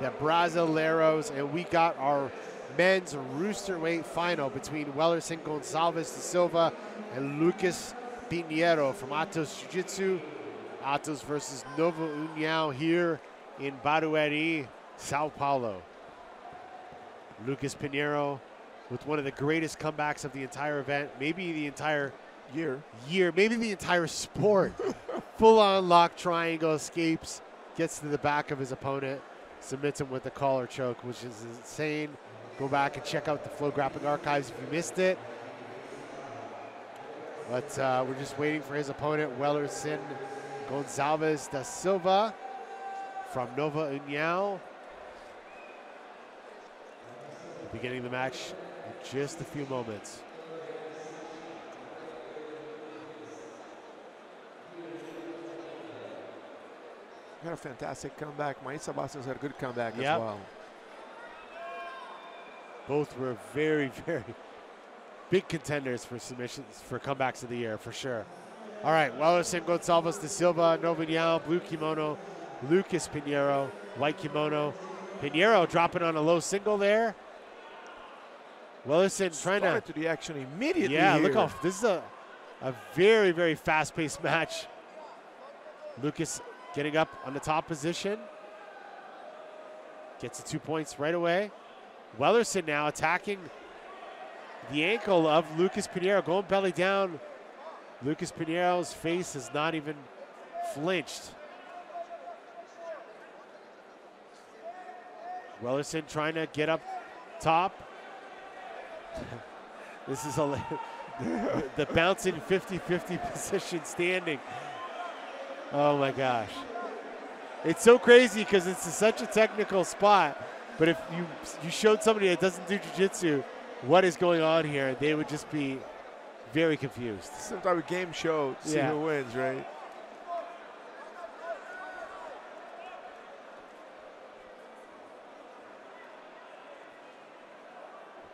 the Brasileiros, and we got our men's roosterweight final between Wellerson Gonçalves da Silva and Lucas Pinheiro from Atos Jiu-Jitsu. Atos versus Nova União here in Barueri, Sao Paulo. Lucas Pinheiro with one of the greatest comebacks of the entire event, maybe the entire year, maybe the entire sport. Full-on lock triangle, escapes, gets to the back of his opponent, submits him with the collar choke, which is insane. Go back and check out the FloGrappling archives if you missed it. But we're just waiting for his opponent, Wellerson Gonçalves da Silva from Nova União. Beginning the match in just a few moments. Got a fantastic comeback. Mayssa Bastos had a good comeback as well. Both were very, very big contenders for submissions, for comebacks of the year, for sure. All right, Wellerson Gonçalves da Silva, Nova União, blue kimono. Lucas Pinheiro, white kimono. Pinheiro dropping on a low single there. Wellerson trying to the action immediately. Yeah, here. look off. This is a very, very fast-paced match. Lucas getting up on the top position. Gets the 2 points right away. Wellerson now attacking the ankle of Lucas Pinheiro, going belly down. Lucas Pinheiro's face has not even flinched. Wellerson trying to get up top. This is the bouncing 50-50 position standing. Oh my gosh. It's so crazy because it's such a technical spot, but if you showed somebody that doesn't do jiu-jitsu what is going on here, they would just be very confused. Some type of game show to see who wins, right?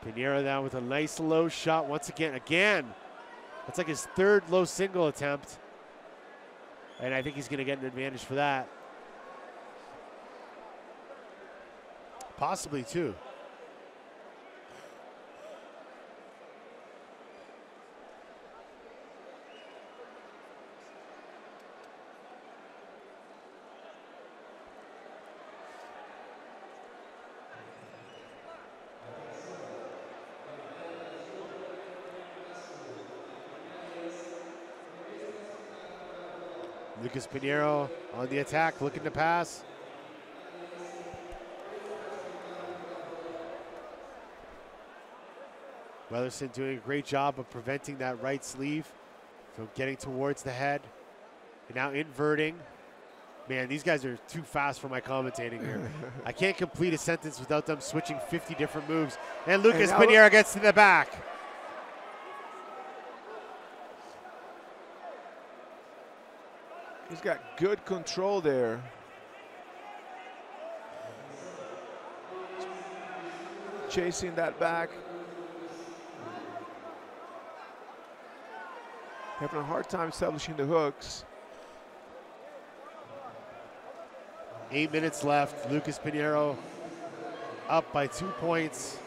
Pinheiro now with a nice low shot once again. That's like his third low single attempt. And I think he's going to get an advantage for that. Possibly two. Lucas Pinheiro on the attack, looking to pass. Wellerson doing a great job of preventing that right sleeve from getting towards the head. And now inverting. Man, these guys are too fast for my commentating here. I can't complete a sentence without them switching 50 different moves. And Lucas Pinheiro gets to the back. He's got good control there. Chasing that back. Having a hard time establishing the hooks. 8 minutes left. Lucas Pinheiro up by 2 points.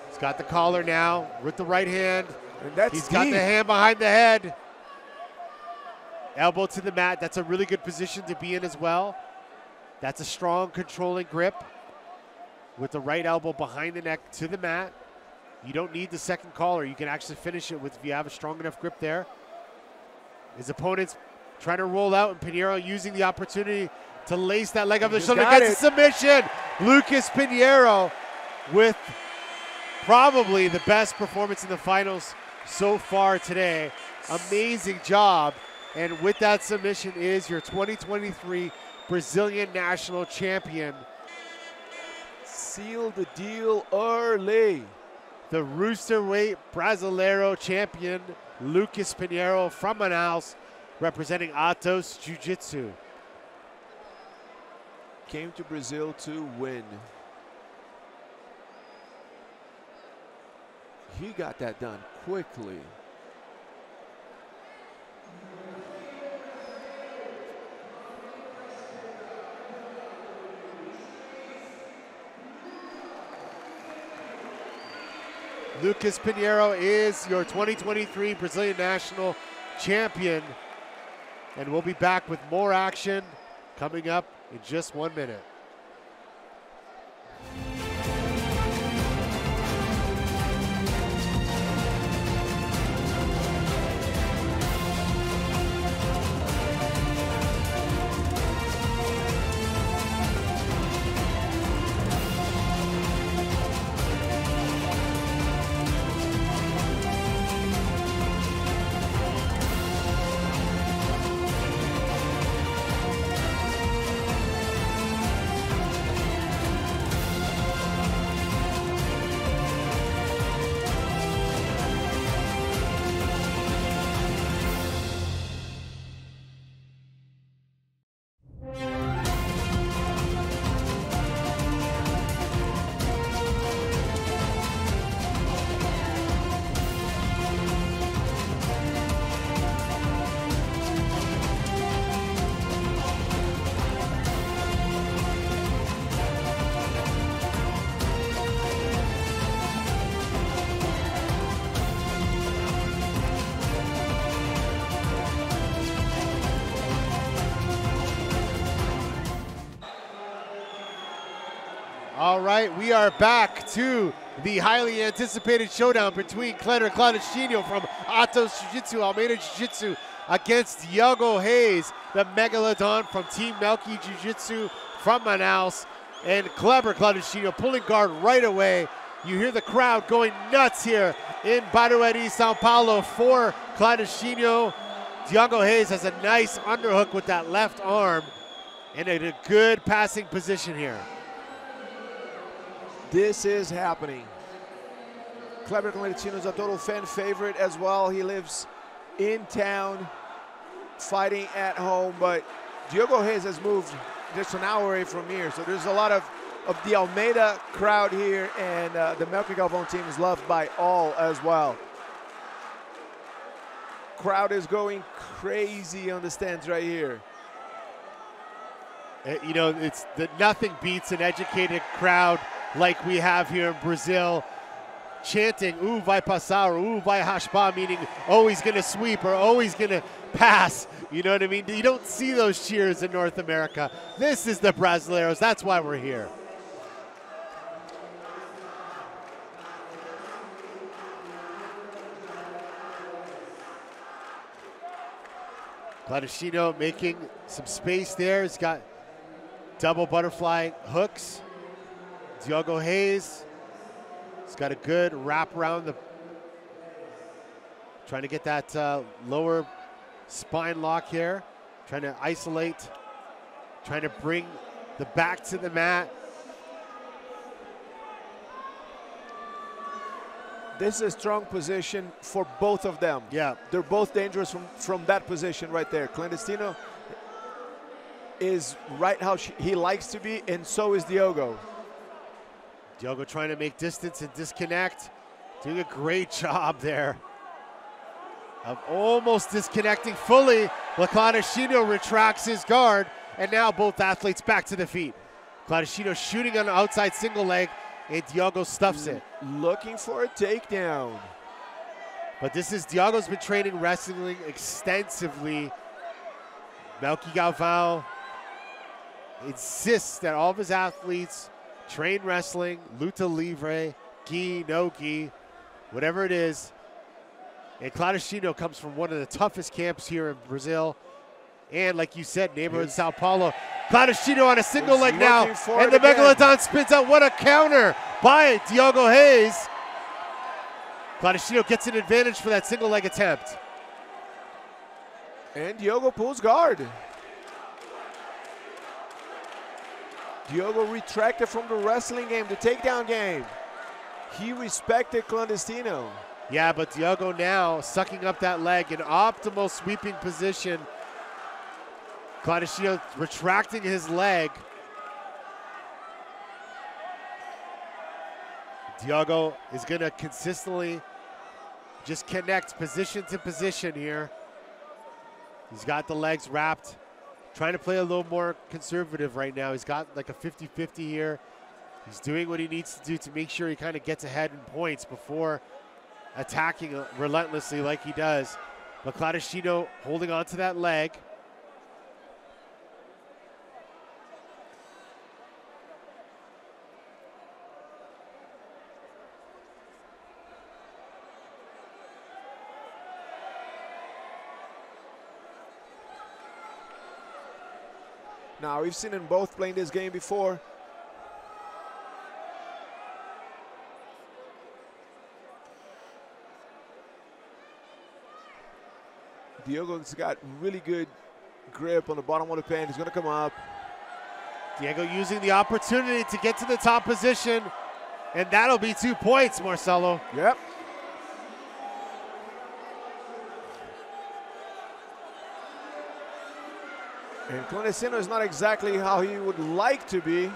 He's got the collar now with the right hand. And that's He's got the hand behind the head. Elbow to the mat. That's a really good position to be in as well. That's a strong controlling grip with the right elbow behind the neck to the mat. You don't need the second collar. You can actually finish it with if you have a strong enough grip there. His opponent's trying to roll out, and Pinheiro using the opportunity to lace that leg up the shoulder. Gets a submission. Lucas Pinheiro with probably the best performance in the finals so far today. Amazing job. And with that submission is your 2023 Brazilian National Champion. Seal the deal early. The Roosterweight Brasileiro champion, Lucas Pinheiro from Manaus, representing Atos Jiu-Jitsu. Came to Brazil to win. He got that done quickly. Lucas Pinheiro is your 2023 Brazilian National Champion. And we'll be back with more action coming up in just 1 minute. All right, we are back to the highly anticipated showdown between Kleber Clandestino from Atos Jiu-Jitsu, Almeida Jiu-Jitsu, against Diogo Reis, the Megalodon from Team Melky Jiu-Jitsu from Manaus. And Kleber Clandestino pulling guard right away. You hear the crowd going nuts here in Barueri, Sao Paulo for Clandestino. Diogo Reis has a nice underhook with that left arm and in a good passing position here. This is happening. Kleber Clandestino is a total fan favorite as well. He lives in town, fighting at home, but Diogo Reis has moved just an hour away from here. So there's a lot of the Almeida crowd here, and the Melky Galvão team is loved by all as well. Crowd is going crazy on the stands right here. You know, nothing beats an educated crowd like we have here in Brazil, chanting, "Ooh, vai passar," or "Ooh, vai raspar," meaning, oh, he's gonna sweep, or oh, he's gonna pass. You know what I mean? You don't see those cheers in North America. This is the Brasileiros, that's why we're here. Clandestino making some space there. He's got double butterfly hooks. Diogo Reis, he's got a good wrap around the, trying to get that lower spine lock here, trying to isolate, trying to bring the back to the mat. This is a strong position for both of them. Yeah. They're both dangerous from that position right there. Clandestino is right how he likes to be, and so is Diogo. Diogo trying to make distance and disconnect. Doing a great job there of almost disconnecting fully. Clandestino retracts his guard, and now both athletes back to the feet. Clandestino shooting on the outside single leg, and Diogo stuffs it. Looking for a takedown. But this is, Diogo's been training wrestling extensively. Melky Galvão insists that all of his athletes train wrestling, luta livre, gi, no gi, whatever it is. And Clandestino comes from one of the toughest camps here in Brazil. And like you said, neighborhood Sao Paulo. Clandestino on a single leg now, and the Megalodon spins out. What a counter by Diogo Reis. Clandestino gets an advantage for that single leg attempt. And Diogo pulls guard. Diogo retracted from the wrestling game, the takedown game. He respected Clandestino. Yeah, but Diogo now sucking up that leg in optimal sweeping position. Clandestino retracting his leg. Diogo is going to consistently just connect position to position here. He's got the legs wrapped. Trying to play a little more conservative right now. He's got like a 50-50 here. He's doing what he needs to do to make sure he kind of gets ahead in points before attacking relentlessly like he does. But Clandestino holding on to that leg. Now, we've seen them both playing this game before. Diogo's got really good grip on the bottom of the pen. He's going to come up. Diego using the opportunity to get to the top position, and that'll be 2 points, Marcelo. Yep. And Clandestino is not exactly how he would like to be.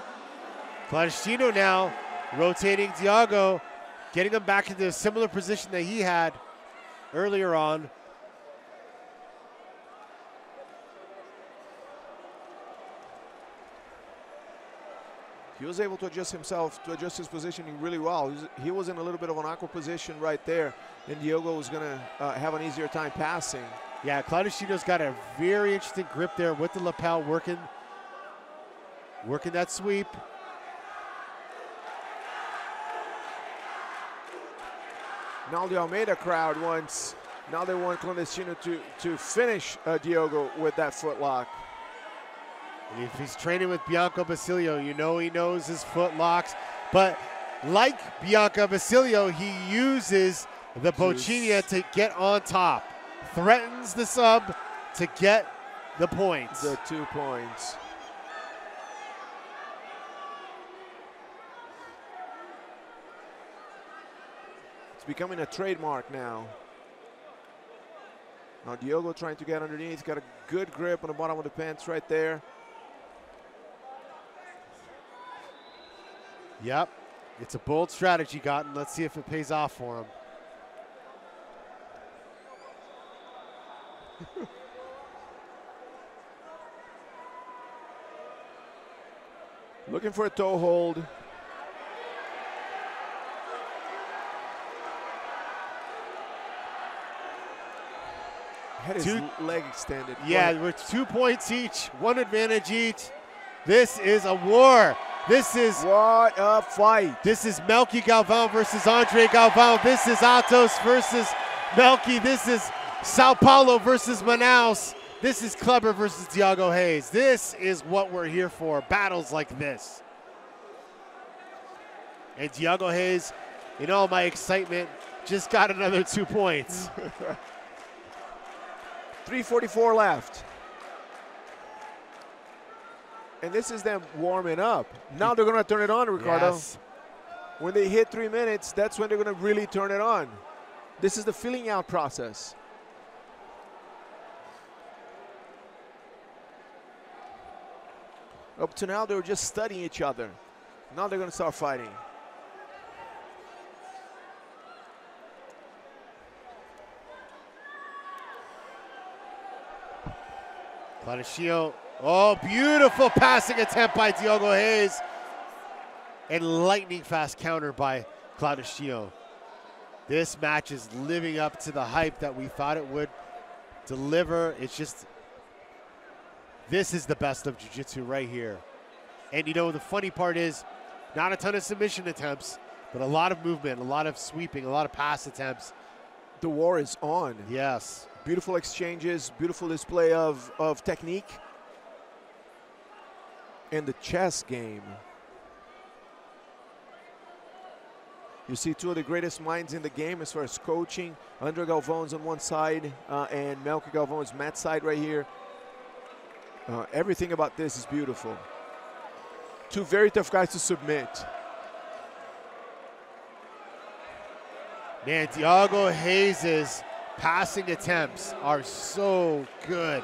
Clandestino now rotating Diogo, getting him back into a similar position that he had earlier on. He was able to adjust himself, to adjust his positioning really well. He was in a little bit of an awkward position right there, and Diogo was going to have an easier time passing. Yeah, Clandestino's got a very interesting grip there with the lapel, working that sweep. Now the Almeida crowd wants, now they want Clandestino to finish Diogo with that footlock. And if he's training with Bianca Basilio, you know he knows his footlocks. But like Bianca Basilio, he uses the Bochinha to get on top. Threatens the sub to get the points. The 2 points. It's becoming a trademark now. Now Diogo trying to get underneath, got a good grip on the bottom of the pants right there. Yep, it's a bold strategy, Gotten. Let's see if it pays off for him. Looking for a toe hold. Had his leg extended. Yeah, we're 2 points each, 1 advantage each. This is a war. This is what a fight. This is Melky Galvão versus Andre Galvão. This is Atos versus Melky. This is Sao Paulo versus Manaus. This is Kleber versus Diogo Reis. This is what we're here for, battles like this. And Diogo Reis, in all my excitement, just got another 2 points. 3:44 left. And this is them warming up. Now they're going to turn it on, Ricardo. Yes. When they hit 3 minutes, that's when they're going to really turn it on. This is the filling out process. Up to now, they were just studying each other. Now they're going to start fighting. Clandestino. Oh, beautiful passing attempt by Diogo Reis. And lightning fast counter by Clandestino. This match is living up to the hype that we thought it would deliver. It's just, this is the best of jiu-jitsu right here. And you know, the funny part is, not a ton of submission attempts, but a lot of movement, a lot of sweeping, a lot of pass attempts. The war is on. Yes. Beautiful exchanges, beautiful display of technique. And the chess game. You see 2 of the greatest minds in the game as far as coaching. Andre Galvão's on one side and Melky Galvão's mat side right here. Everything about this is beautiful. 2 very tough guys to submit. Man, Diogo Reis' passing attempts are so good.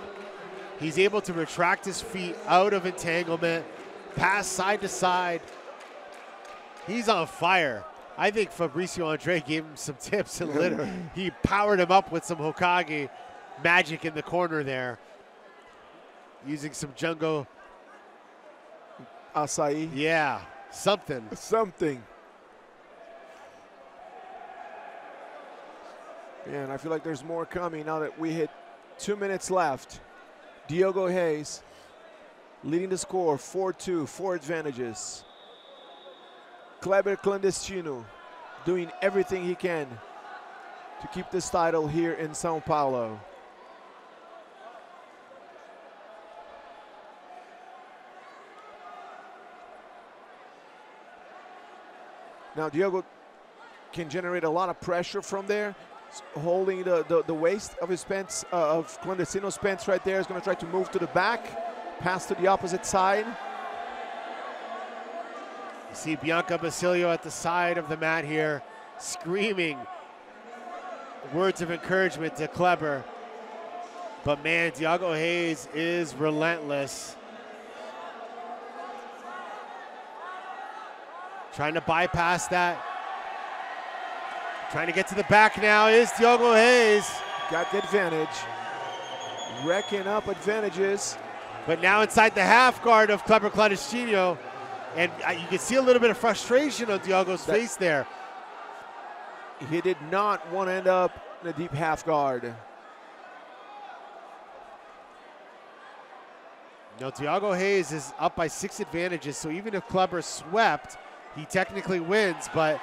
He's able to retract his feet out of entanglement, pass side to side. He's on fire. I think Fabricio Andre gave him some tips and he powered him up with some Hokage magic in the corner there. Using some Jungo Açaí. Yeah. something. Something. Yeah, and I feel like there's more coming now that we hit 2 minutes left. Diogo Reis leading the score, 4-2, 4 advantages. Kleber Clandestino doing everything he can to keep this title here in Sao Paulo. Now Diogo can generate a lot of pressure from there, holding the waist of his pants, of Clandestino's pants right there. Is going to try to move to the back, pass to the opposite side. You see Bianca Basilio at the side of the mat here, screaming words of encouragement to Kleber. But man, Diogo Reis is relentless. Trying to bypass that. Trying to get to the back now is Diogo Reis. Got the advantage. Wrecking up advantages. But now inside the half guard of Kleber Clandestino. And you can see a little bit of frustration on Diogo's face there. He did not want to end up in a deep half guard. No, Diogo Reis is up by 6 advantages, so even if Kleber swept, he technically wins, but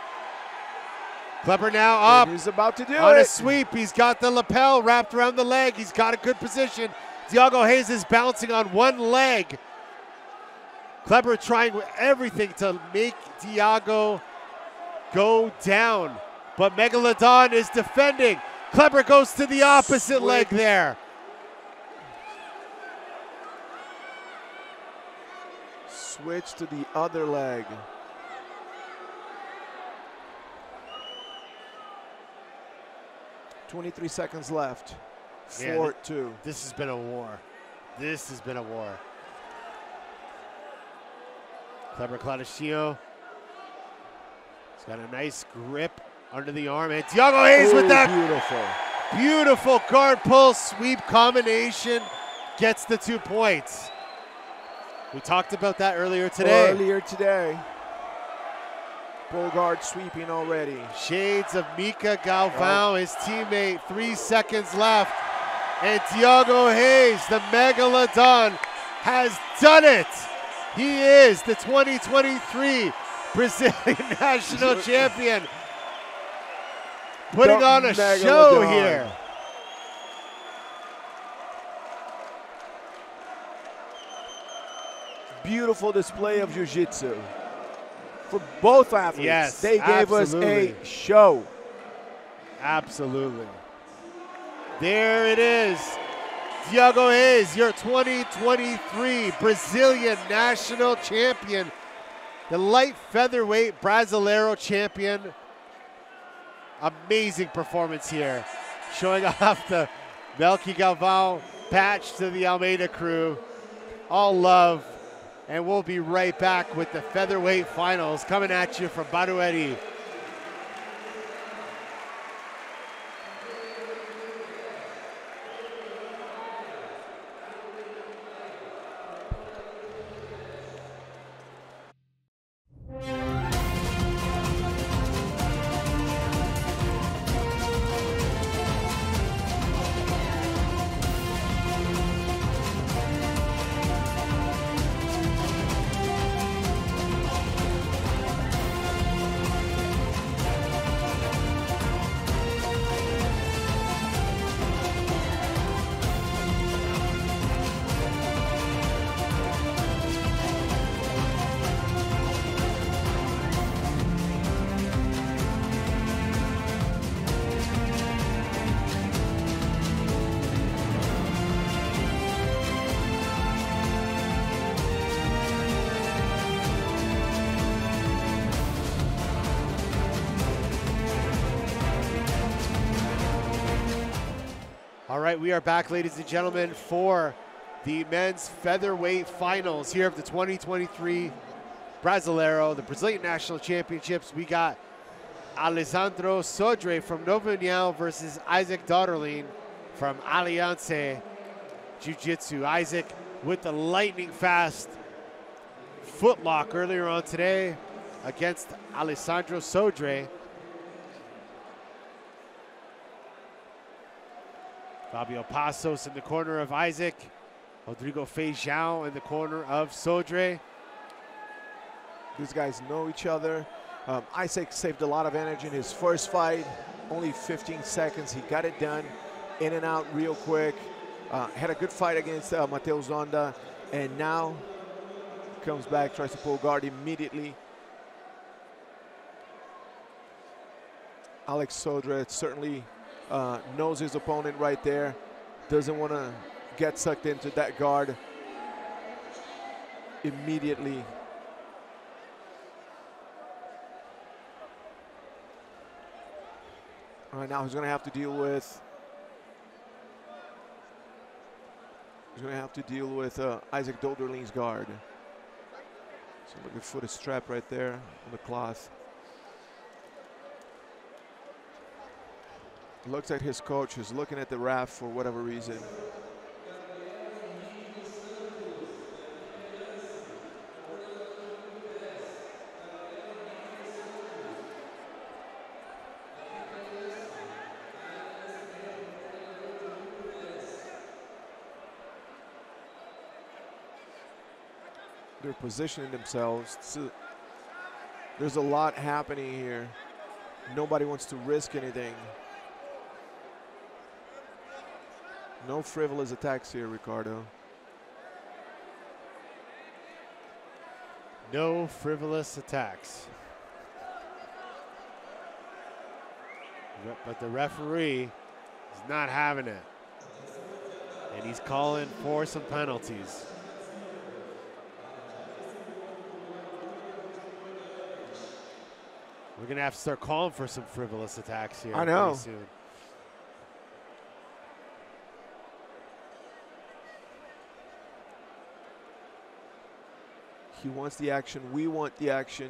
Kleber now up. And he's about to do on it. a sweep. He's got the lapel wrapped around the leg. He's got a good position. Diogo Reis is bouncing on one leg. Kleber trying everything to make Diogo go down. But Megalodon is defending. Kleber goes to the opposite leg there. Switch to the other leg. .23 seconds left. 4-2. This has been a war. This has been a war. Kleber Clandestino. He's got a nice grip under the arm. And Diogo Reis with that beautiful guard pull sweep combination gets the 2 points. We talked about that earlier today. Pull guard sweeping already. Shades of Mika Galvão, his teammate, 3 seconds left. And Diogo Reis, the Megalodon, has done it. He is the 2023 Brazilian national champion. Putting on a show here. Beautiful display of jiu-jitsu for both athletes. Yes, they gave us a show. Absolutely. There it is. Diogo Reis, your 2023 Brazilian national champion, the light featherweight Brasileiro champion. Amazing performance here, showing off the Melky Galvão patch to the Almeida crew. All love, and we'll be right back with the featherweight finals coming at you from Barueri. All right, we are back, ladies and gentlemen, for the men's featherweight finals here of the 2023 Brasileiro, the Brazilian National Championships. We got Alessandro Sodre from Nova União versus Isaac Doederlein from Aliança Jiu-Jitsu. Isaac with the lightning fast footlock earlier on today against Alessandro Sodre. Fabio Passos in the corner of Isaac. Rodrigo Feijão in the corner of Sodre. These guys know each other. Isaac saved a lot of energy in his first fight. Only 15 seconds, he got it done. In and out real quick. Had a good fight against Matheus Zonda. And now comes back, tries to pull guard immediately. Alex Sodre certainly knows his opponent right there. Doesn't want to get sucked into that guard immediately. All right, now he's going to have to deal with. He's going to have to deal with Isaac Doederlein's guard. So looking for the strap right there on the cloth. Looks like his coach is looking at the ref for whatever reason. They're positioning themselves. There's a lot happening here. Nobody wants to risk anything. No frivolous attacks here, Ricardo. No frivolous attacks. But the referee is not having it. And he's calling for some penalties. We're going to have to start calling for some frivolous attacks here. I know. Pretty soon. He wants the action. We want the action.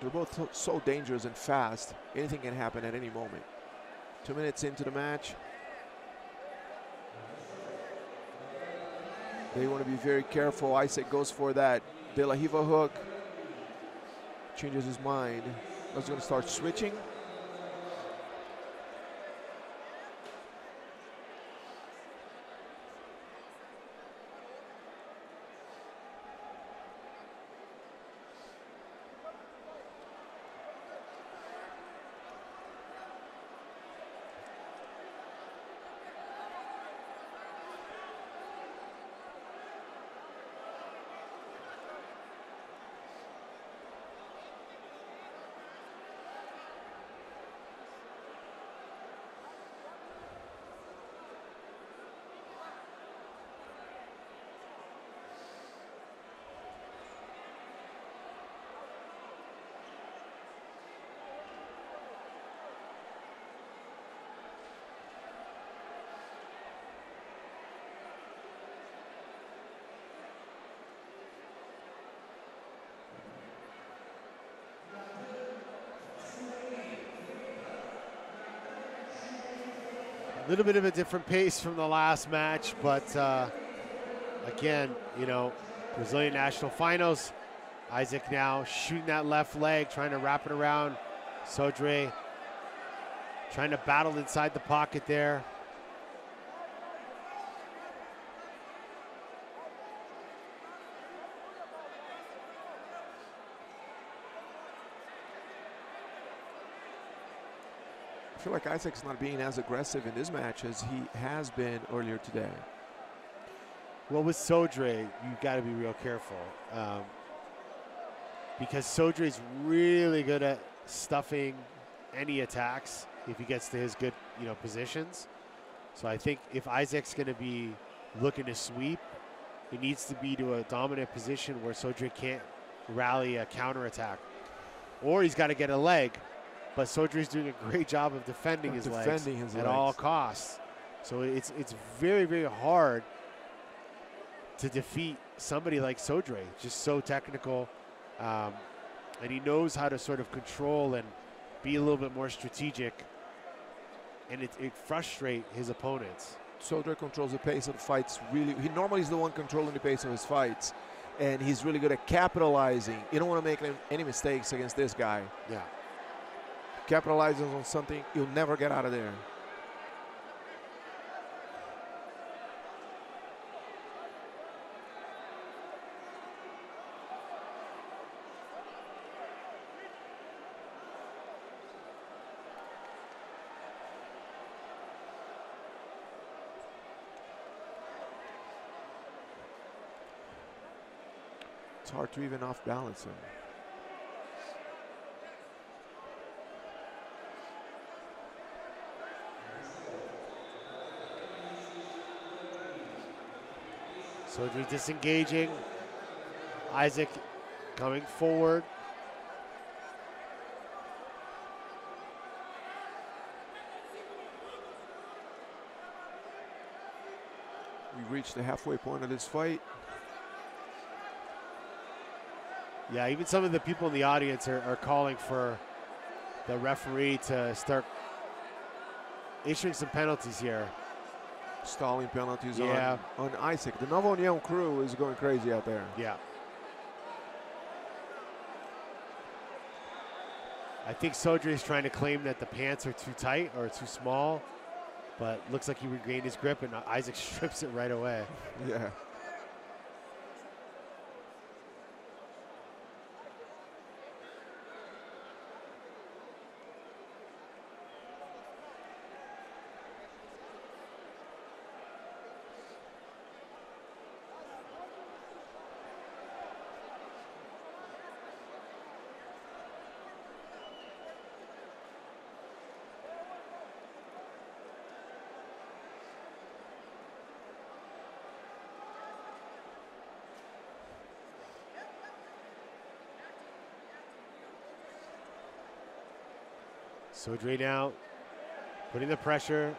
They're both so dangerous and fast. Anything can happen at any moment. 2 minutes into the match. They want to be very careful. Isaac goes for that De La Riva hook. Changes his mind. He's going to start switching. A little bit of a different pace from the last match, but again, you know, Brazilian national finals. Isaac now shooting that left leg, trying to wrap it around Sodre, trying to battle inside the pocket there. I feel like Isaac's not being as aggressive in this match as he has been earlier today. Well, with Sodre, you got to be real careful because Sodre's really good at stuffing any attacks if he gets to his good, you know, positions. So I think if Isaac's going to be looking to sweep, it needs to be to a dominant position where Sodre can't rally a counterattack, or he's got to get a leg. But Sodre's doing a great job of defending his legs at all costs. So it's very, very hard to defeat somebody like Sodre. Just so technical, and he knows how to sort of control and be a little bit more strategic, and it frustrates his opponents. Soldra controls the pace of the fights really. He normally is the one controlling the pace of his fights, and he's really good at capitalizing. You don't want to make any mistakes against this guy. Yeah. Capitalizes on something, you'll never get out of there. It's hard to even off balance him. Soldra disengaging. Isaac coming forward. We reached the halfway point of this fight. Yeah, even some of the people in the audience are calling for the referee to start issuing some penalties here. Stalling penalties yeah. on Isaac. The Novo Union crew is going crazy out there. Yeah. I think Soldra is trying to claim that the pants are too tight or too small, but looks like he regained his grip and Isaac strips it right away. Yeah. Soldra now putting the pressure.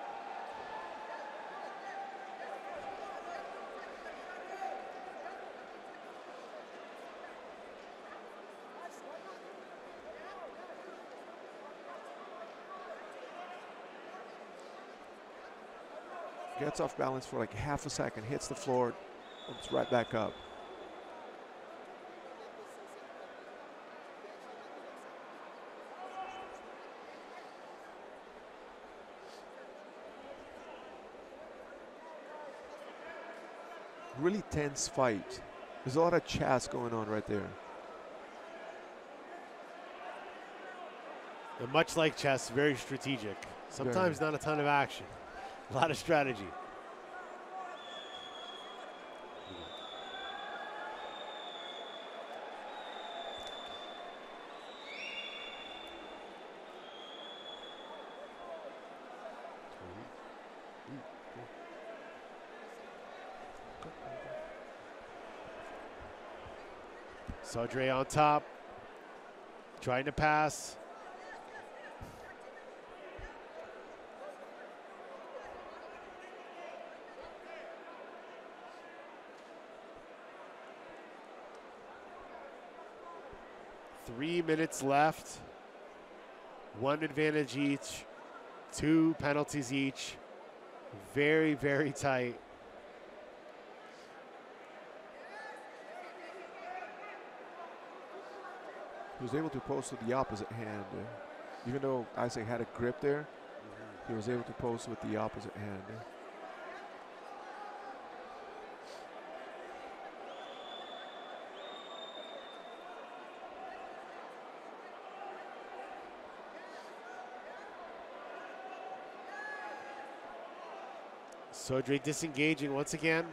Gets off balance for like half a second, hits the floor, it's right back up. Really tense fight. There's a lot of chess going on right there. And much like chess, very strategic. Sometimes not a ton of action. A lot of strategy. Soldra on top, trying to pass. Three minutes left. One advantage each. Two penalties each. Very, very tight. He was able to post with the opposite hand. Even though Isaac had a grip there, he was able to post with the opposite hand. Soldra disengaging once again.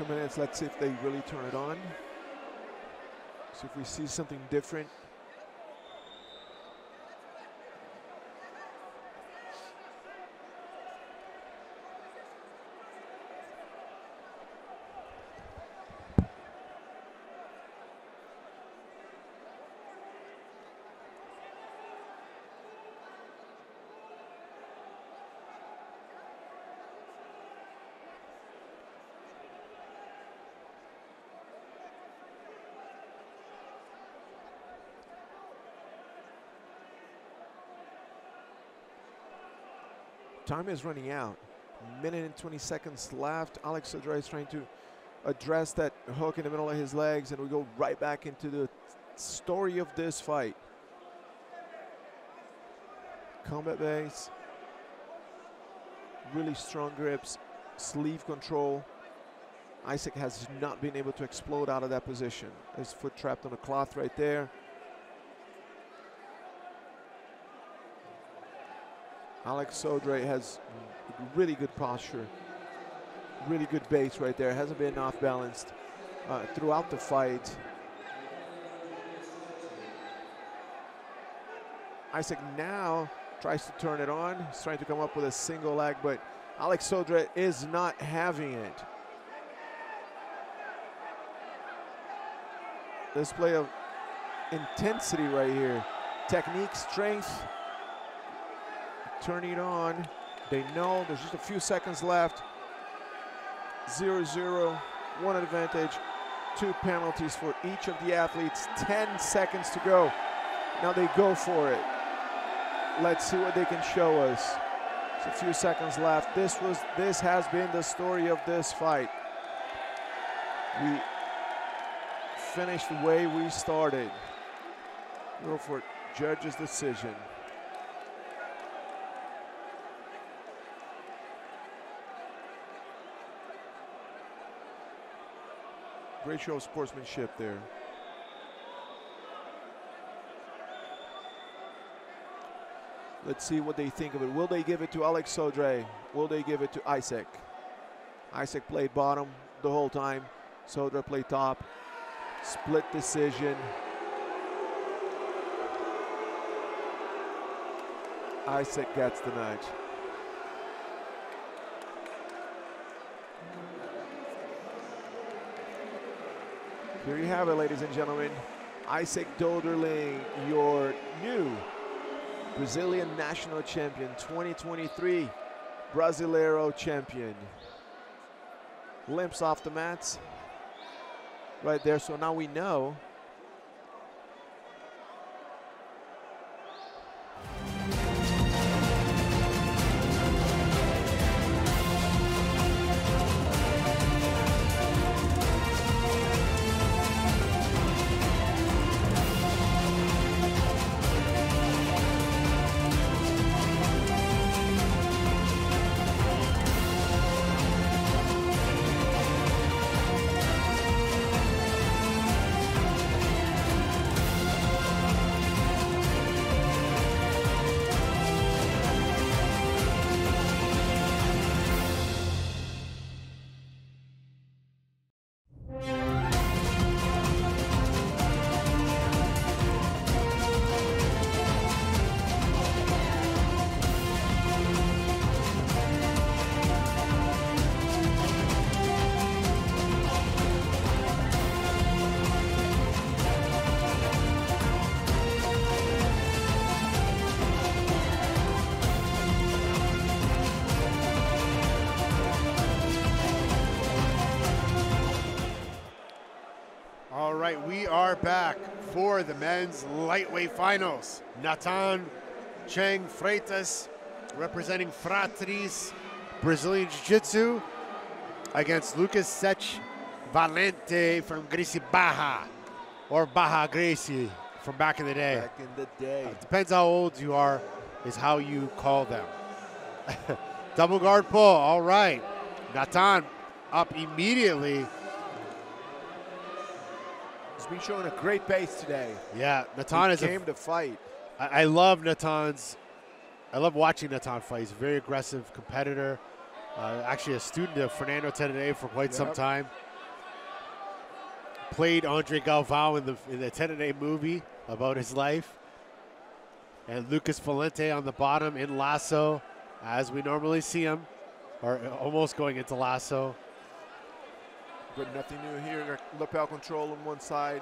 Minutes, let's see if they really turn it on. See if we see something different. Time is running out. Minute and 20 seconds left. Alex Sodré is trying to address that hook in the middle of his legs, and we go right back into the story of this fight. Combat base, really strong grips, sleeve control. Isaac has not been able to explode out of that position. His foot trapped on a cloth right there. Alex Sodré has really good posture, really good base right there. Hasn't been off balanced throughout the fight. Isaac now tries to turn it on. He's trying to come up with a single leg, but Alex Sodré is not having it. Display of intensity right here. Technique, strength. Turning it on. They know there's just a few seconds left. 0-0, one advantage, 2 penalties for each of the athletes. 10 seconds to go. Now they go for it. Let's see what they can show us. There's a few seconds left. This has been the story of this fight. We finished the way we started. Go for judge's decision. Great show of sportsmanship there. Let's see what they think of it. Will they give it to Alex Sodré? Will they give it to Isaac? Isaac played bottom the whole time. Sodré played top. Split decision. Isaac gets the nudge. Here you have it, ladies and gentlemen. Isaac Doederlein, your new Brazilian national champion, 2023 Brasileiro champion. Limps off the mats right there, so now we know. We are back for the men's lightweight finals. Nathan Cheng Freitas representing Fratris Brazilian Jiu-Jitsu against Lucas Sech Valente from Gracie Barra, or Barra Gracie from back in the day. Back in the day. Depends how old you are, is how you call them. Double guard pull, all right. Nathan up immediately. He's been showing a great pace today. Yeah, Nathan came to fight. I love Nathan's. I love watching Nathan fight. He's a very aggressive competitor. Actually, a student of Fernando Tedede for quite some time. Played Andre Galvão in the Tedede movie about his life. And Lucas Valente on the bottom in lasso, as we normally see him, or almost going into lasso. But nothing new here. Lapel control on one side.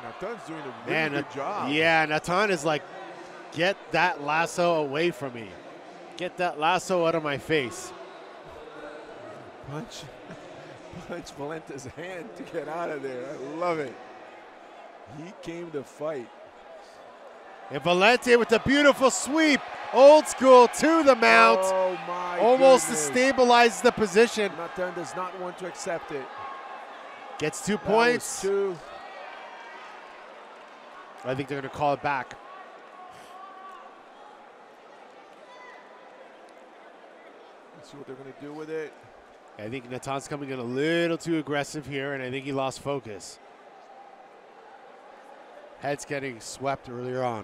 Nathan's doing a really good job. Yeah, Nathan is like, get that lasso away from me. Get that lasso out of my face. Punch Valente's hand to get out of there. I love it. He came to fight. And Valente with a beautiful sweep. Old school to the mount. Oh my Almost to goodness. stabilize the position. Natan does not want to accept it. Gets 2 points. Two. I think they're going to call it back. Let's see what they're going to do with it. I think Natan's coming in a little too aggressive here, and I think he lost focus. Head's getting swept earlier on.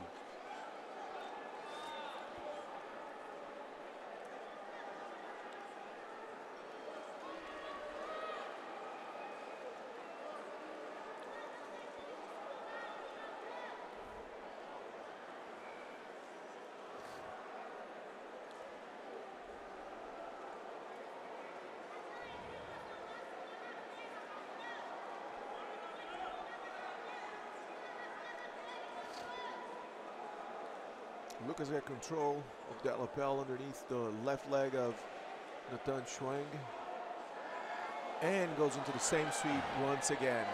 Lucas got control of that lapel underneath the left leg of Natan Schwang. And goes into the same sweep once again.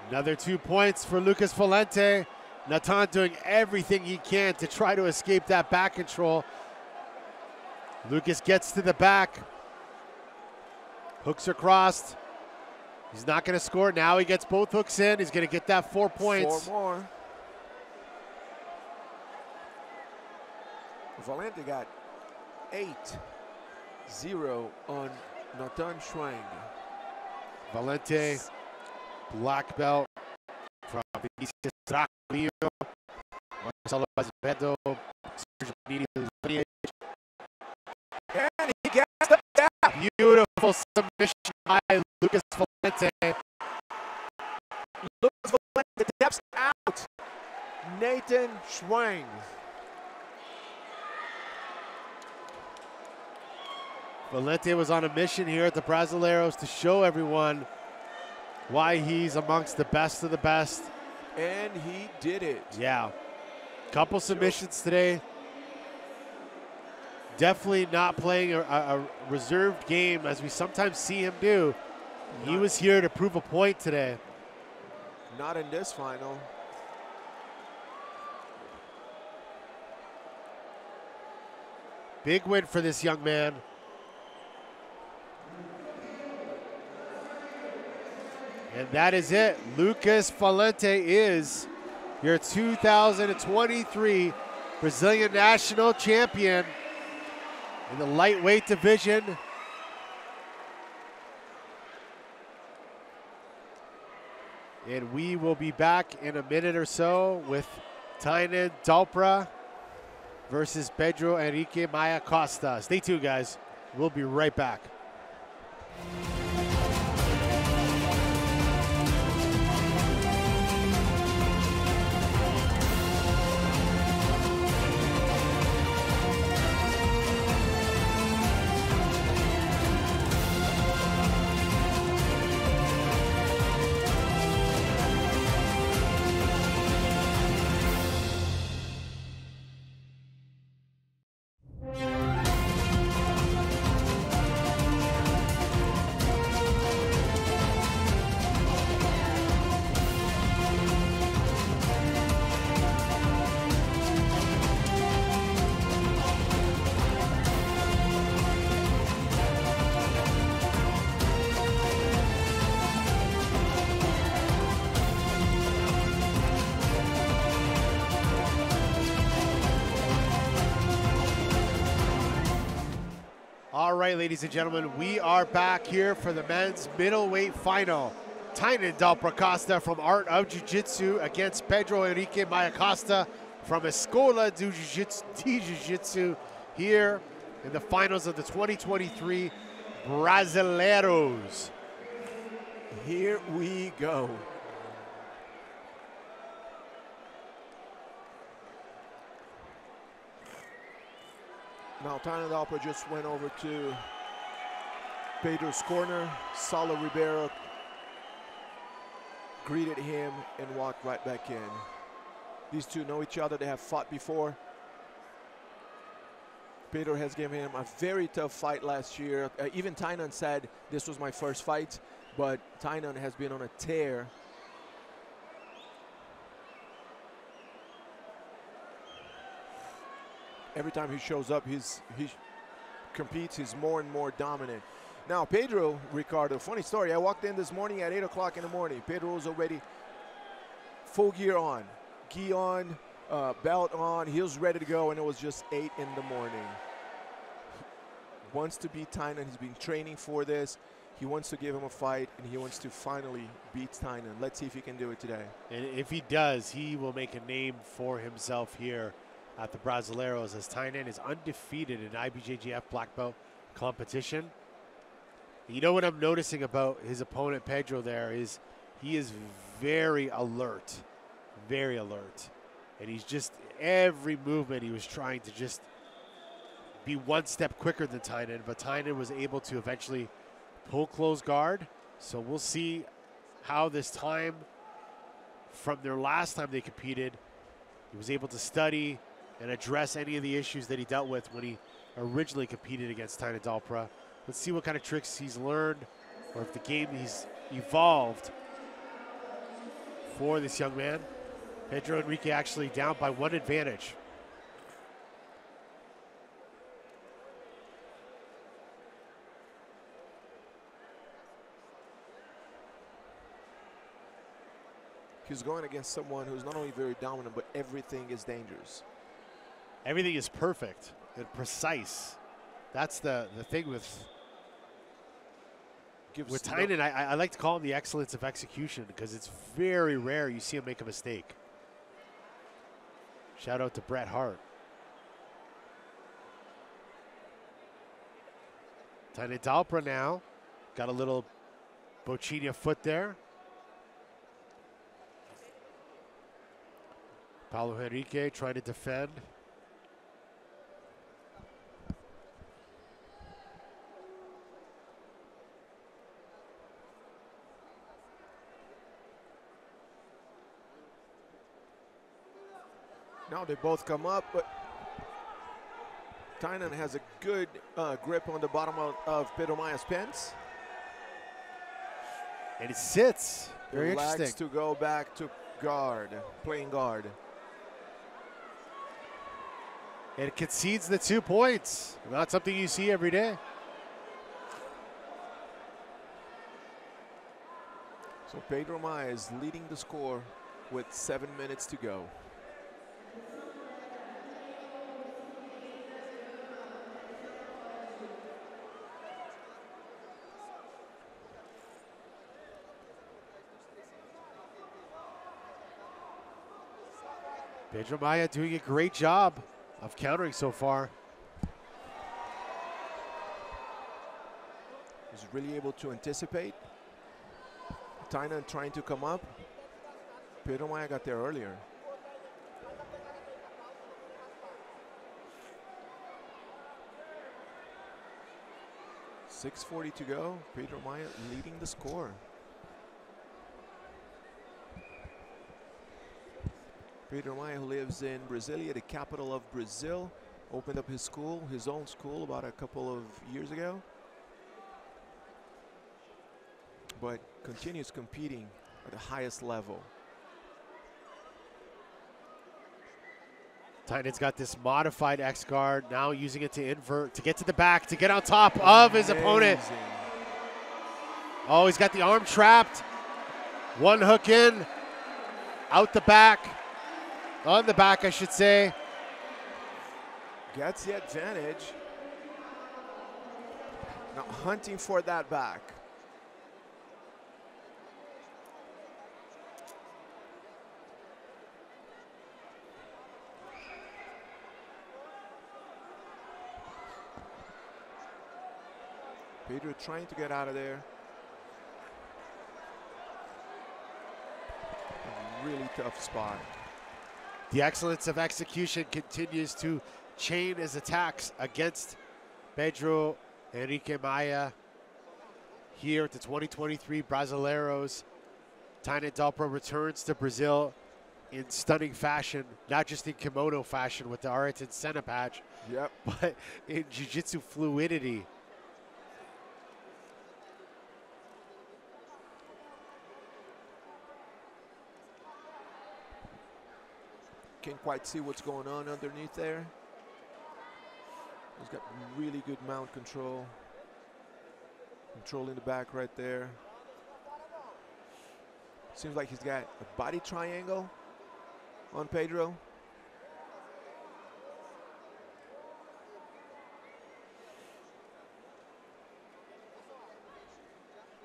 Another 2 points for Lucas Valente. Natan doing everything he can to try to escape that back control. Lucas gets to the back. Hooks are crossed. He's not going to score. Now he gets both hooks in. He's going to get that 4 points. 4 more. Valente got 8-0 on Natan Schwang. Valente, black belt from Basilio, Marcelo Azevedo, and he gets the tap. Beautiful submission by Lucas Valente. Lucas Valente taps out Natan Schwang. Valente was on a mission here at the Brasileiros to show everyone why he's amongst the best of the best. And he did it. Yeah. Couple submissions today. Definitely not playing a reserved game as we sometimes see him do. He was here to prove a point today. Not in this final. Big win for this young man. And that is it. Lucas Valente is your 2023 Brazilian national champion in the lightweight division. And we will be back in a minute or so with Tainan Dalpra versus Pedro Henrique Maia Costa. Stay tuned, guys. We'll be right back. All right, ladies and gentlemen, we are back here for the men's middleweight final. Tainan Dalpra Costa from Art of Jiu-Jitsu against Pedro Henrique Maia Costa from Escola de Jiu-Jitsu here in the finals of the 2023 Brasileiros. Here we go. Now Tainan Dalpra just went over to Pedro's corner. Saulo Ribeiro greeted him and walked right back in. These two know each other. They have fought before. Pedro has given him a very tough fight last year. Even Tainan said this was my first fight, but Tainan has been on a tear Every time he shows up, he competes, he's more and more dominant. Now, Pedro, Ricardo, funny story. I walked in this morning at 8 o'clock in the morning. Pedro was already full gear on, gi on, belt on. He was ready to go, and it was just 8 in the morning. He wants to beat Tainan. He's been training for this. He wants to give him a fight, and he wants to finally beat Tainan. Let's see if he can do it today. And if he does, he will make a name for himself here at the Brasileiros, as Tainan is undefeated in IBJJF black belt competition. You know what I'm noticing about his opponent Pedro there is he is very alert, and he's just, every movement he was trying to just be one step quicker than Tainan, but Tainan was able to eventually pull close guard. So we'll see how this time from their last time they competed, he was able to study and address any of the issues that he dealt with when he originally competed against Tainan Dalpra. Let's see what kind of tricks he's learned, or if the game he's evolved for this young man. Pedro Henrique actually down by 1 advantage. He's going against someone who's not only very dominant, but everything is dangerous. Everything is perfect and precise. That's the thing with Tainan. I like to call him the excellence of execution, because it's very rare you see him make a mistake. Shout out to Bret Hart. Tainan Dalpra now got a little Bochinha foot there. Paulo Henrique trying to defend. Now they both come up, but Tainan has a good grip on the bottom of Pedro Maia's pants. And it sits. Very Relax interesting. To go back to guard, playing guard. And it concedes the 2 points. Not something you see every day. So Pedro Maia is leading the score with 7 minutes to go. Pedro Maia doing a great job of countering so far. He's really able to anticipate. Tainan trying to come up. Pedro Maia got there earlier. .640 to go. Pedro Maia leading the score. Pedro Maia, who lives in Brasilia, the capital of Brazil, opened up his school, his own school, about a couple of years ago. But continues competing at the highest level. Tainan's got this modified X guard, now using it to invert, to get to the back, to get on top of his opponent. Oh, he's got the arm trapped. One hook in, out the back. On the back, I should say. Gets the advantage. Now hunting for that back. Pedro trying to get out of there. A really tough spot. The excellence of execution continues to chain his attacks against Pedro Henrique Maia here at the 2023 Brasileiros. Tainan Dalpra returns to Brazil in stunning fashion, not just in kimono fashion with the Araton Senna patch, but in jiu-jitsu fluidity. Can't quite see what's going on underneath there. He's got really good mount control. Controlling the back right there. Seems like he's got a body triangle on Pedro.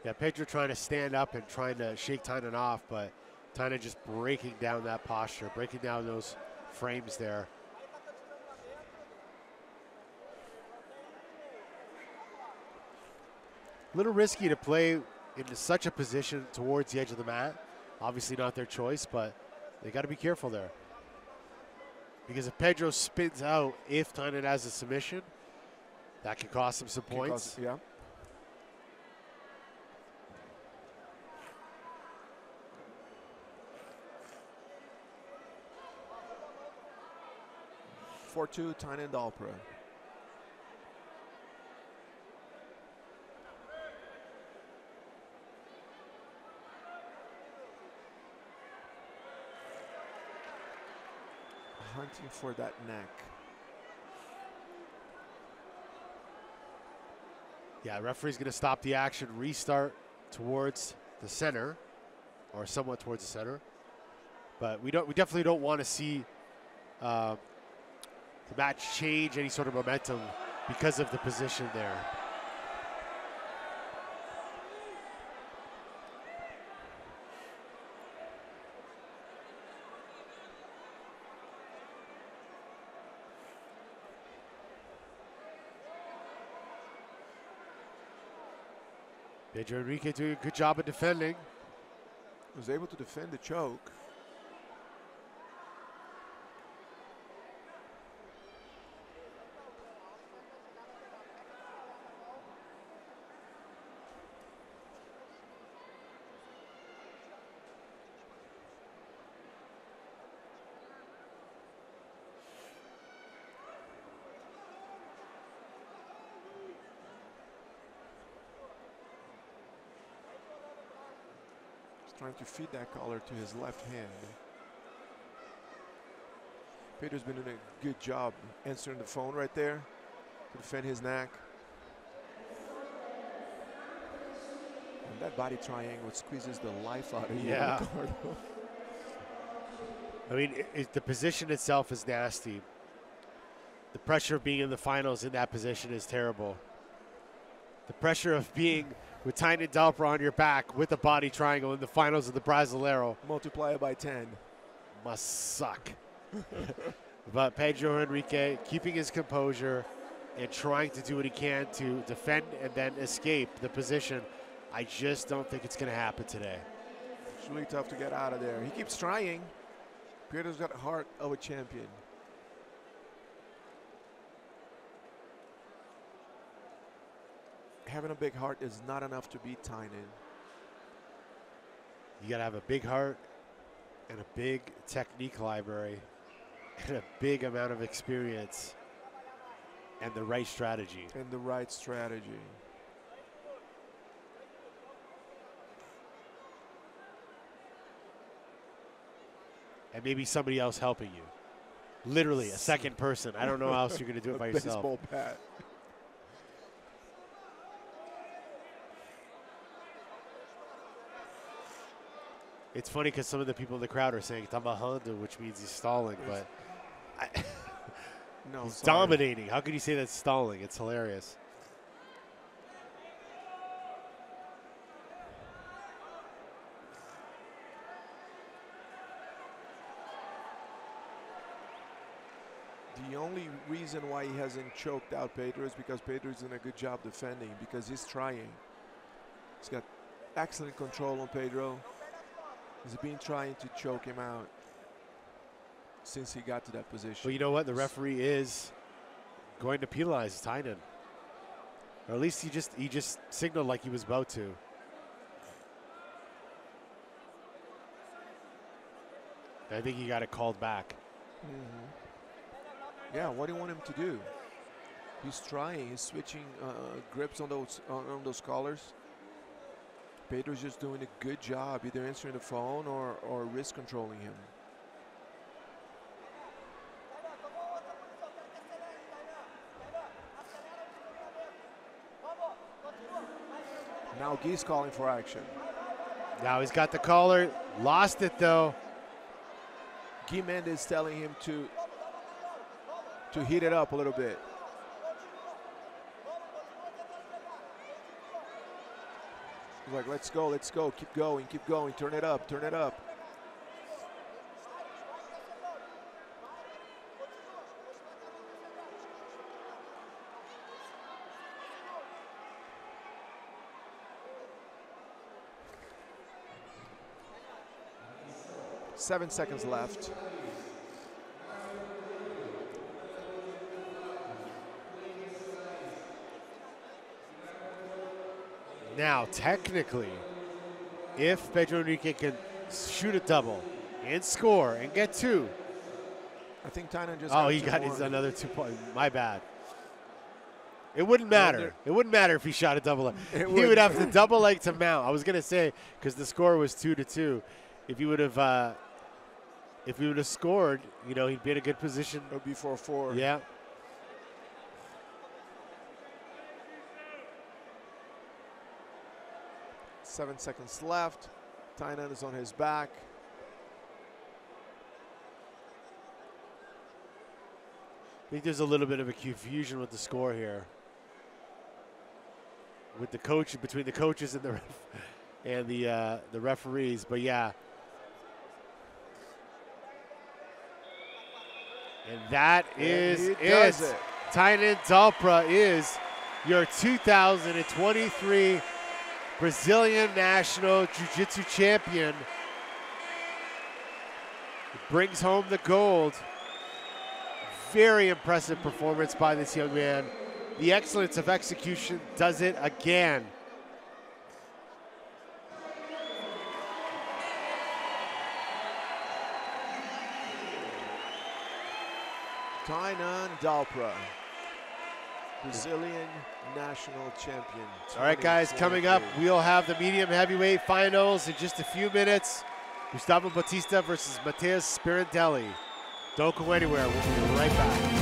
Yeah, Pedro trying to stand up and trying to shake Tainan off, but Tainan just breaking down that posture, breaking down those frames there. A little risky to play into such a position towards the edge of the mat. Obviously not their choice, but they got to be careful there. Because if Pedro spins out, if Tainan has a submission, that could cost him some points. Yeah. (4-2) Tainan Dalpra. Hunting for that neck. Yeah, referee's going to stop the action, restart towards the center, or somewhat towards the center. But we definitely don't want to see the match change any sort of momentum because of the position there. Pedro Enrique doing a good job of defending. Was able to defend the choke. Trying to feed that collar to his left hand. Pedro's been doing a good job answering the phone right there to defend his neck. And that body triangle squeezes the life out of you. Yeah. I mean, the position itself is nasty. The pressure of being in the finals in that position is terrible. The pressure of being with Tainan Dalpra on your back with a body triangle in the finals of the Brasileiro. Multiply it by 10. Must suck. But Pedro Enrique keeping his composure and trying to do what he can to defend and then escape the position. I just don't think it's going to happen today. It's really tough to get out of there. He keeps trying. Pedro's got the heart of a champion. Having a big heart is not enough to beat Tainan. You got to have a big heart and a big technique library and a big amount of experience and the right strategy. And the right strategy. And maybe somebody else helping you. Literally a second person. I don't know how else you're going to do it by yourself. Baseball bat. It's funny because some of the people in the crowd are saying Tamahanda, which means he's stalling, but no, he's dominating. How could you say that's stalling? It's hilarious. The only reason why he hasn't choked out Pedro is because Pedro's doing a good job defending, because he's trying. He's got excellent control on Pedro. He's been trying to choke him out since he got to that position. Well, you know what? The referee is going to penalize Tainan. Or at least he just signaled like he was about to. I think he got it called back. Mm-hmm. Yeah, what do you want him to do? He's trying. He's switching grips on those collars. Pedro's just doing a good job, either answering the phone or wrist controlling him. Now Guy's calling for action. Now he's got the collar, lost it though. Guy Mendes telling him to heat it up a little bit. He's like, let's go, keep going, turn it up, turn it up. Seven seconds left. Now, technically, if Pedro Enrique can shoot a double and score and get two. I think Tainan just he got his another 2 point. My bad. It wouldn't matter. It wouldn't matter if he shot a double leg. He would have the double leg to mount. I was going to say, because the score was 2-2, if he would have scored, you know, he'd be in a good position. It would be 4-4. Yeah. Seven seconds left. Tainan is on his back. I think there's a little bit of a confusion with the score here, with the coach, between the coaches and the referees. But yeah, and that is it. Tainan Dalpra is your 2023 Brazilian National Jiu-Jitsu Champion. Brings home the gold. Very impressive performance by this young man. The excellence of execution does it again. Tainan Dalpra, Brazilian National Champion. All right, guys, coming up, we'll have the medium heavyweight finals in just a few minutes. Gustavo Batista versus Matheus Spirandelli. Don't go anywhere. We'll be right back.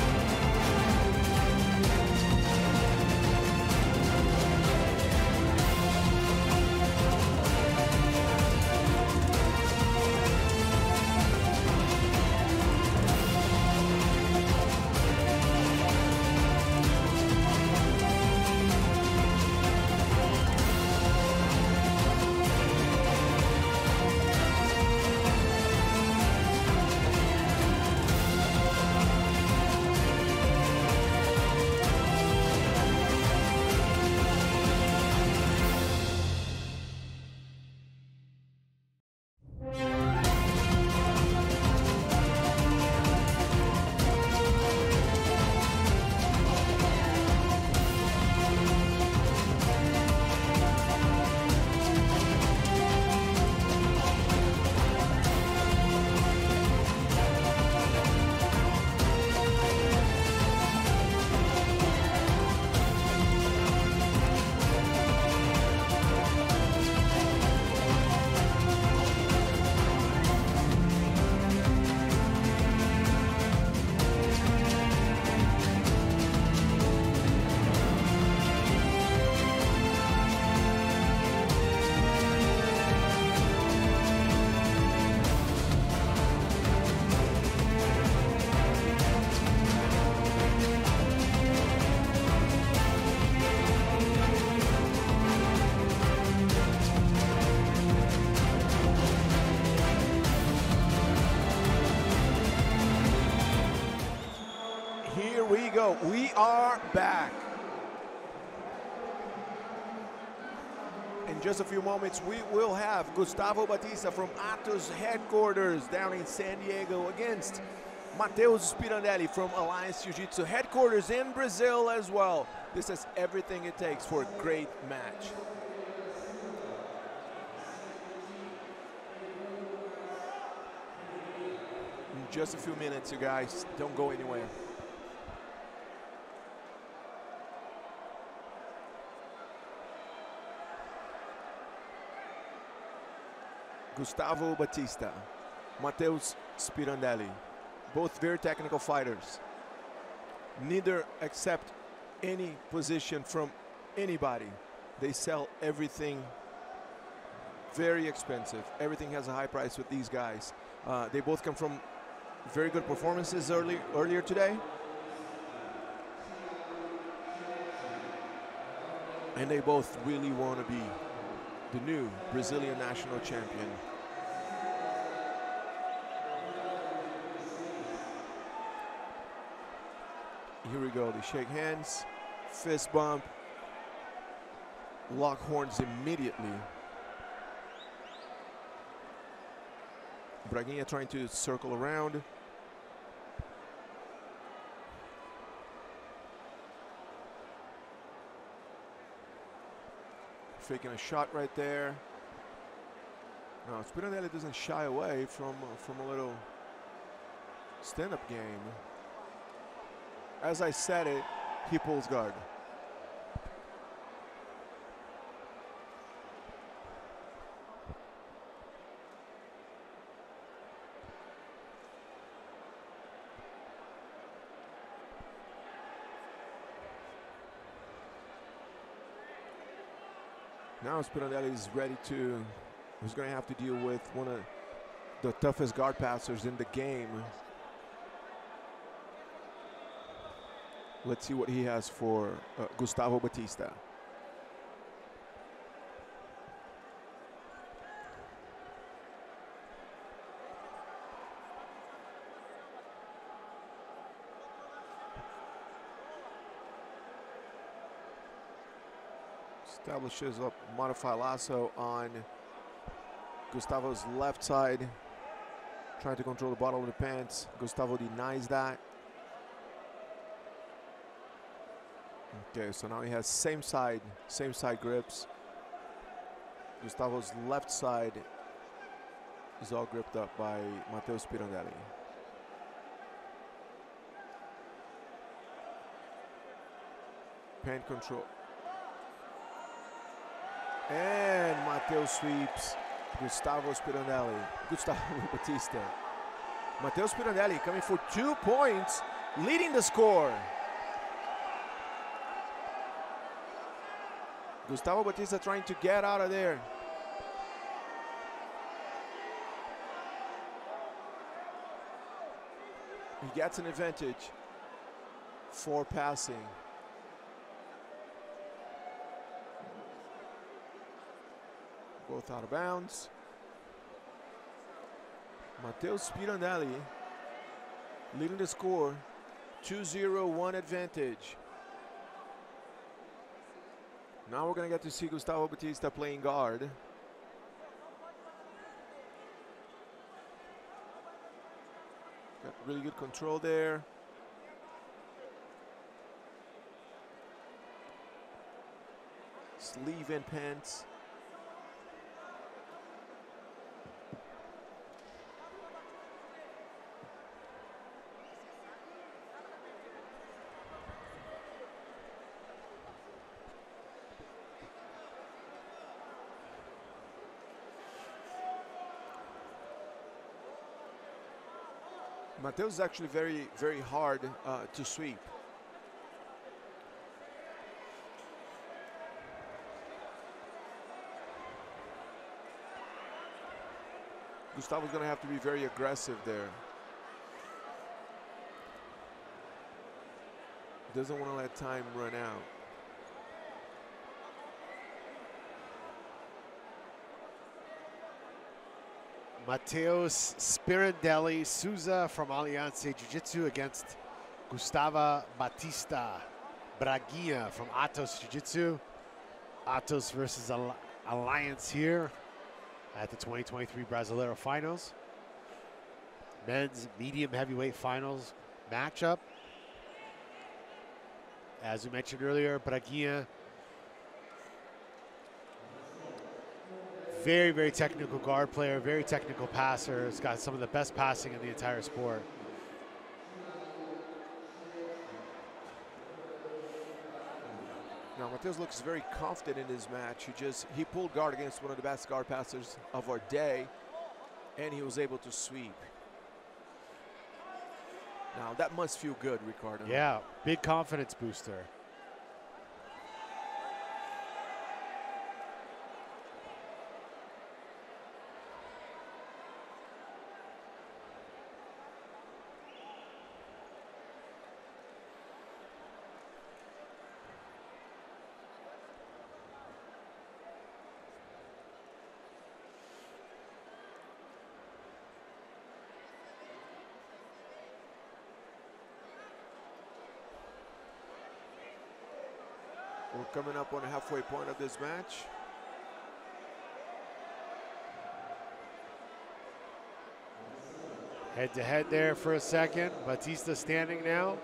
We are back. In just a few moments, we will have Gustavo Batista from Atos headquarters down in San Diego against Matheus Spirandelli from Alliance Jiu-Jitsu headquarters in Brazil as well. This is everything it takes for a great match. In just a few minutes, you guys. Don't go anywhere. Gustavo Batista, Matheus Spirandelli, both very technical fighters. Neither accept any position from anybody. They sell everything very expensive. Everything has a high price with these guys. They both come from very good performances earlier today. And they both really want to be the new Brazilian national champion. Here we go, they shake hands, fist bump, lock horns immediately. Braguinha trying to circle around. Faking a shot right there. No, Spirandelli doesn't shy away from a little stand-up game. As I said it, he pulls guard. Now Spirandelli is ready to, he's going to have to deal with one of the toughest guard passers in the game. Let's see what he has for Gustavo Batista. Establishes a modified lasso on Gustavo's left side, trying to control the bottom of the pants. Gustavo denies that. Okay, so now he has same side grips. Gustavo's left side is all gripped up by Matteo Spirandelli. Pan control. And Matteo sweeps Gustavo Batista. Matteo Spirandelli coming for 2 points, leading the score. Gustavo Batista trying to get out of there. He gets an advantage for passing. Both out of bounds. Matteo Spirandelli leading the score, 2-0, advantage. Now we're going to get to see Gustavo Batista playing guard. Got really good control there. Sleeve and pants. Matteo is actually very, very hard to sweep. Gustavo's going to have to be very aggressive there. Doesn't want to let time run out. Mateus Spirandelli Souza from Aliança Jiu-Jitsu against Gustavo Batista Braguinha from Atos Jiu-Jitsu. Atos versus Alliance here at the 2023 Brasileiro Finals. Men's medium heavyweight finals matchup. As we mentioned earlier, Braguinha, very, very technical guard player, very technical passer. He's got some of the best passing in the entire sport. Now Mateus looks very confident in his match. He pulled guard against one of the best guard passers of our day, and he was able to sweep. Now that must feel good, Ricardo. Yeah, big confidence booster. We're coming up on the halfway point of this match. Head to head there for a second. Batista standing now.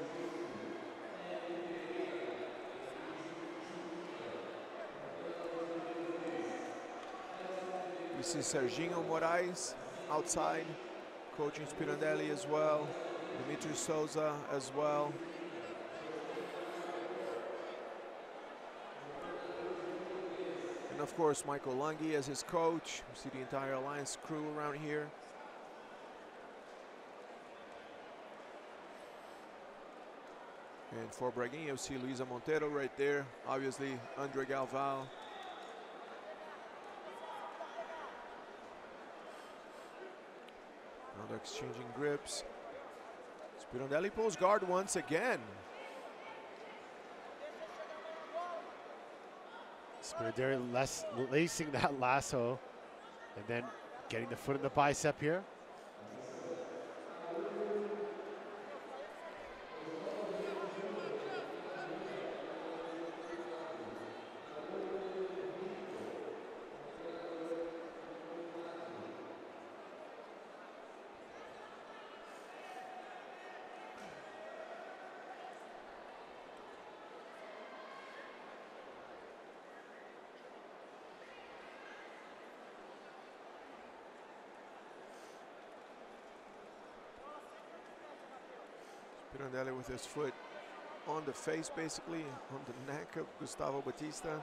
We see Serginho Moraes outside, coaching Spirandelli as well. Dimitri Souza as well. And of course, Michael Lungi as his coach. We see the entire Alliance crew around here. And for Braguinha, you see Luisa Monteiro right there. Obviously, Andre Galval. Now they're exchanging grips. Spirandelli pulls guard once again. Spirandelli lacing that lasso and then getting the foot in the bicep here. Spirandelli with his foot on the face, basically, on the neck of Gustavo Batista.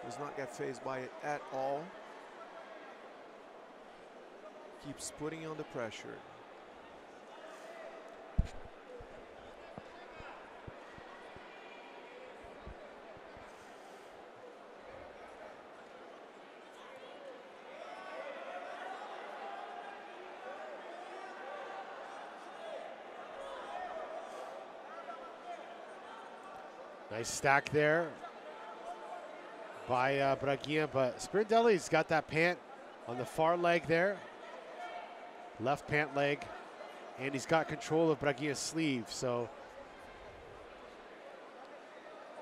Does not get phased by it at all. Keeps putting on the pressure. Nice stack there by Braguinha, but Spirandelli's got that pant on the far leg there, left pant leg, and he's got control of Braguinha's sleeve. So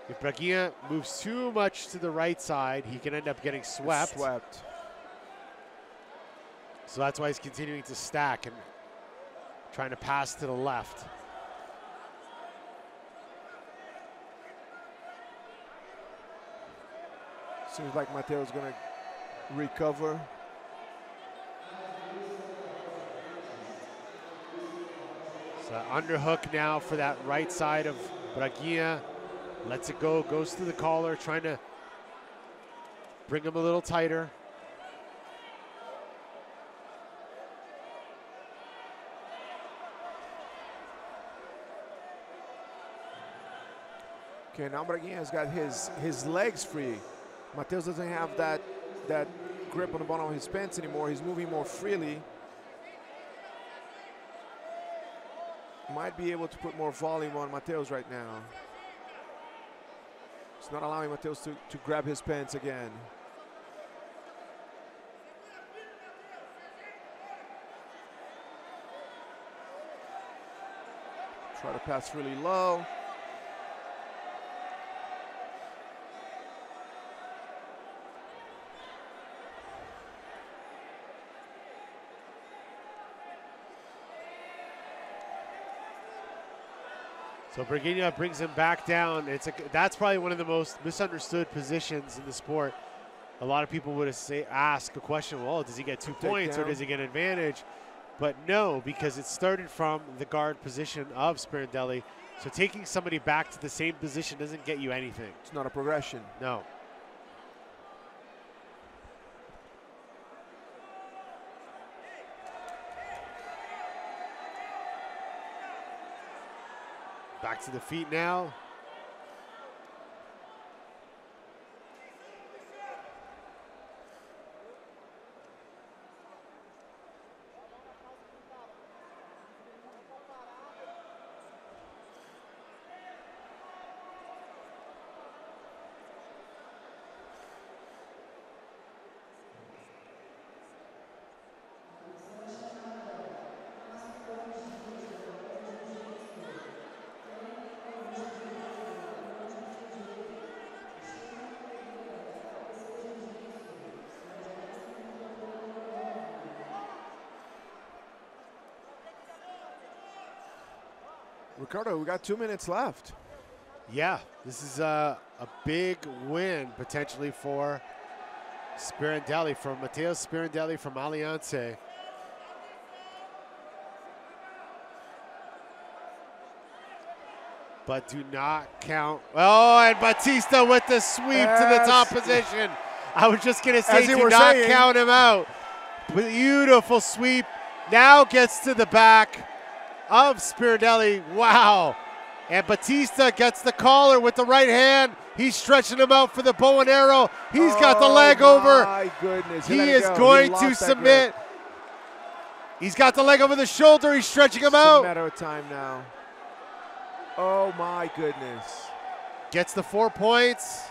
if Braguinha moves too much to the right side, he can end up getting swept. So that's why he's continuing to stack and trying to pass to the left. Seems like Mateo's gonna recover. So underhook now for that right side of Braguinha. Lets it go, goes to the collar, trying to bring him a little tighter. Okay, now Braguinha's got his legs free. Mateus doesn't have that grip on the bottom of his pants anymore. He's moving more freely. Might be able to put more volume on Mateus right now. It's not allowing Mateus to grab his pants again. Try to pass really low. So Braguinha brings him back down. That's probably one of the most misunderstood positions in the sport. A lot of people would ask a question, well, does he get 2 points or does he get an advantage? But no, because it started from the guard position of Spirandelli. So taking somebody back to the same position doesn't get you anything. It's not a progression. No. Back to the feet now. Ricardo, we got 2 minutes left. Yeah, this is a big win potentially for Spirandelli, from Matteo Spirandelli from Alianza. But do not count. Oh, and Batista with the sweep to the top position. I was just going to say, do not count him out. Beautiful sweep. Now gets to the back of Spirandelli. Wow. And Batista gets the collar with the right hand. He's stretching him out for the bow and arrow. He's got the leg over. My goodness. He is going to submit. He's got the leg over the shoulder. He's stretching him out. It's a matter of time now. Oh, my goodness. Gets the 4 points.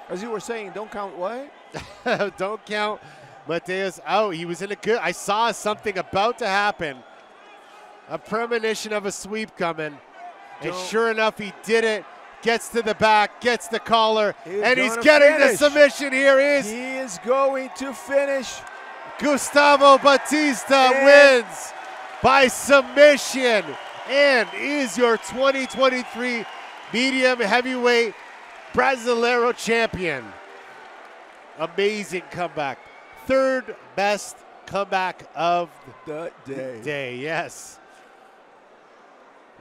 As you were saying, don't count what? Don't count Mateo's out. He was in a good, I saw something about to happen. A premonition of a sweep coming. And sure enough, he did it. Gets to the back, gets the collar, and he's getting the submission. Here he is going to finish. Gustavo Batista wins by submission and is your 2023 medium heavyweight Brasileiro champion. Amazing comeback. Third best comeback of the day. Yes.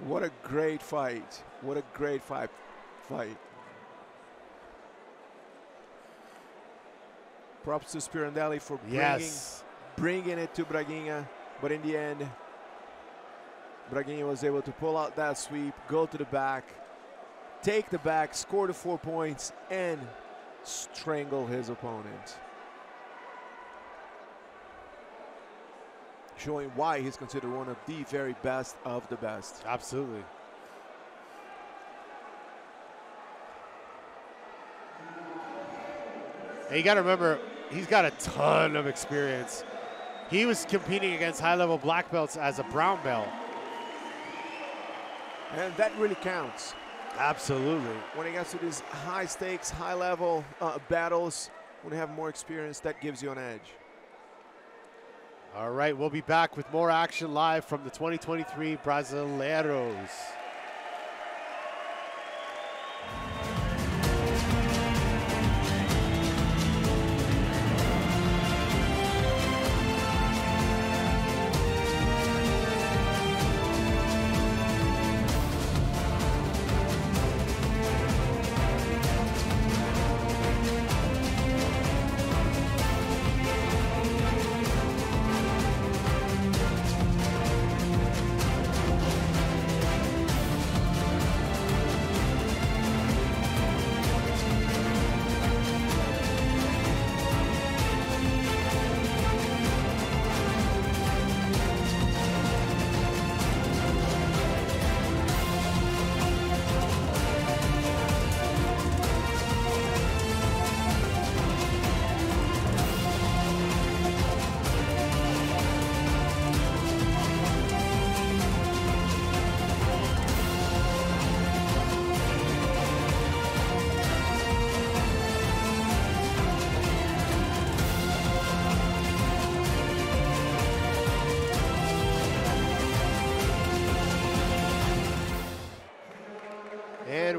What a great fight. What a great fight. Props to Spirandelli for bringing it to Braguinha. But in the end, Braguinha was able to pull out that sweep, go to the back, take the back, score the 4 points, and strangle his opponent. Showing why he's considered one of the very best of the best. Absolutely. And you got to remember, he's got a ton of experience. He was competing against high-level black belts as a brown belt. And that really counts. Absolutely. When it gets to these high-stakes, high-level battles, when you have more experience, that gives you an edge. All right, we'll be back with more action live from the 2023 Brasileiros.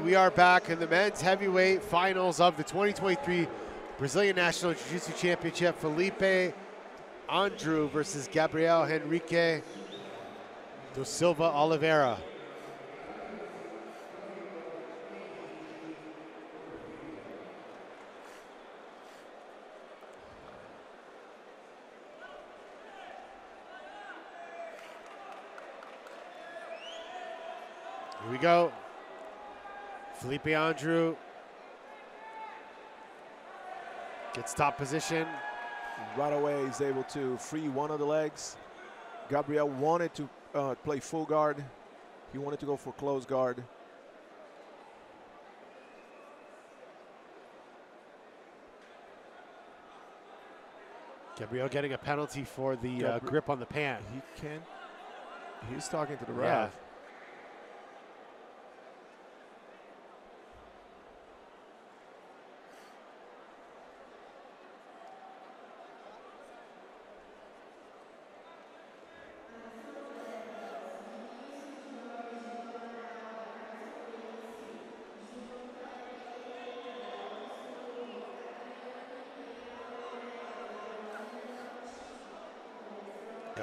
We are back in the men's heavyweight finals of the 2023 Brazilian National Jiu-Jitsu Championship. Fellipe Andrew versus Gabriel Henrique do Silva Oliveira. Here we go. Fellipe Andrew gets top position. Right away, he's able to free one of the legs. Gabriel wanted to play full guard. He wanted to go for close guard. Gabriel getting a penalty for the grip on the pant. He's talking to the ref. Yeah.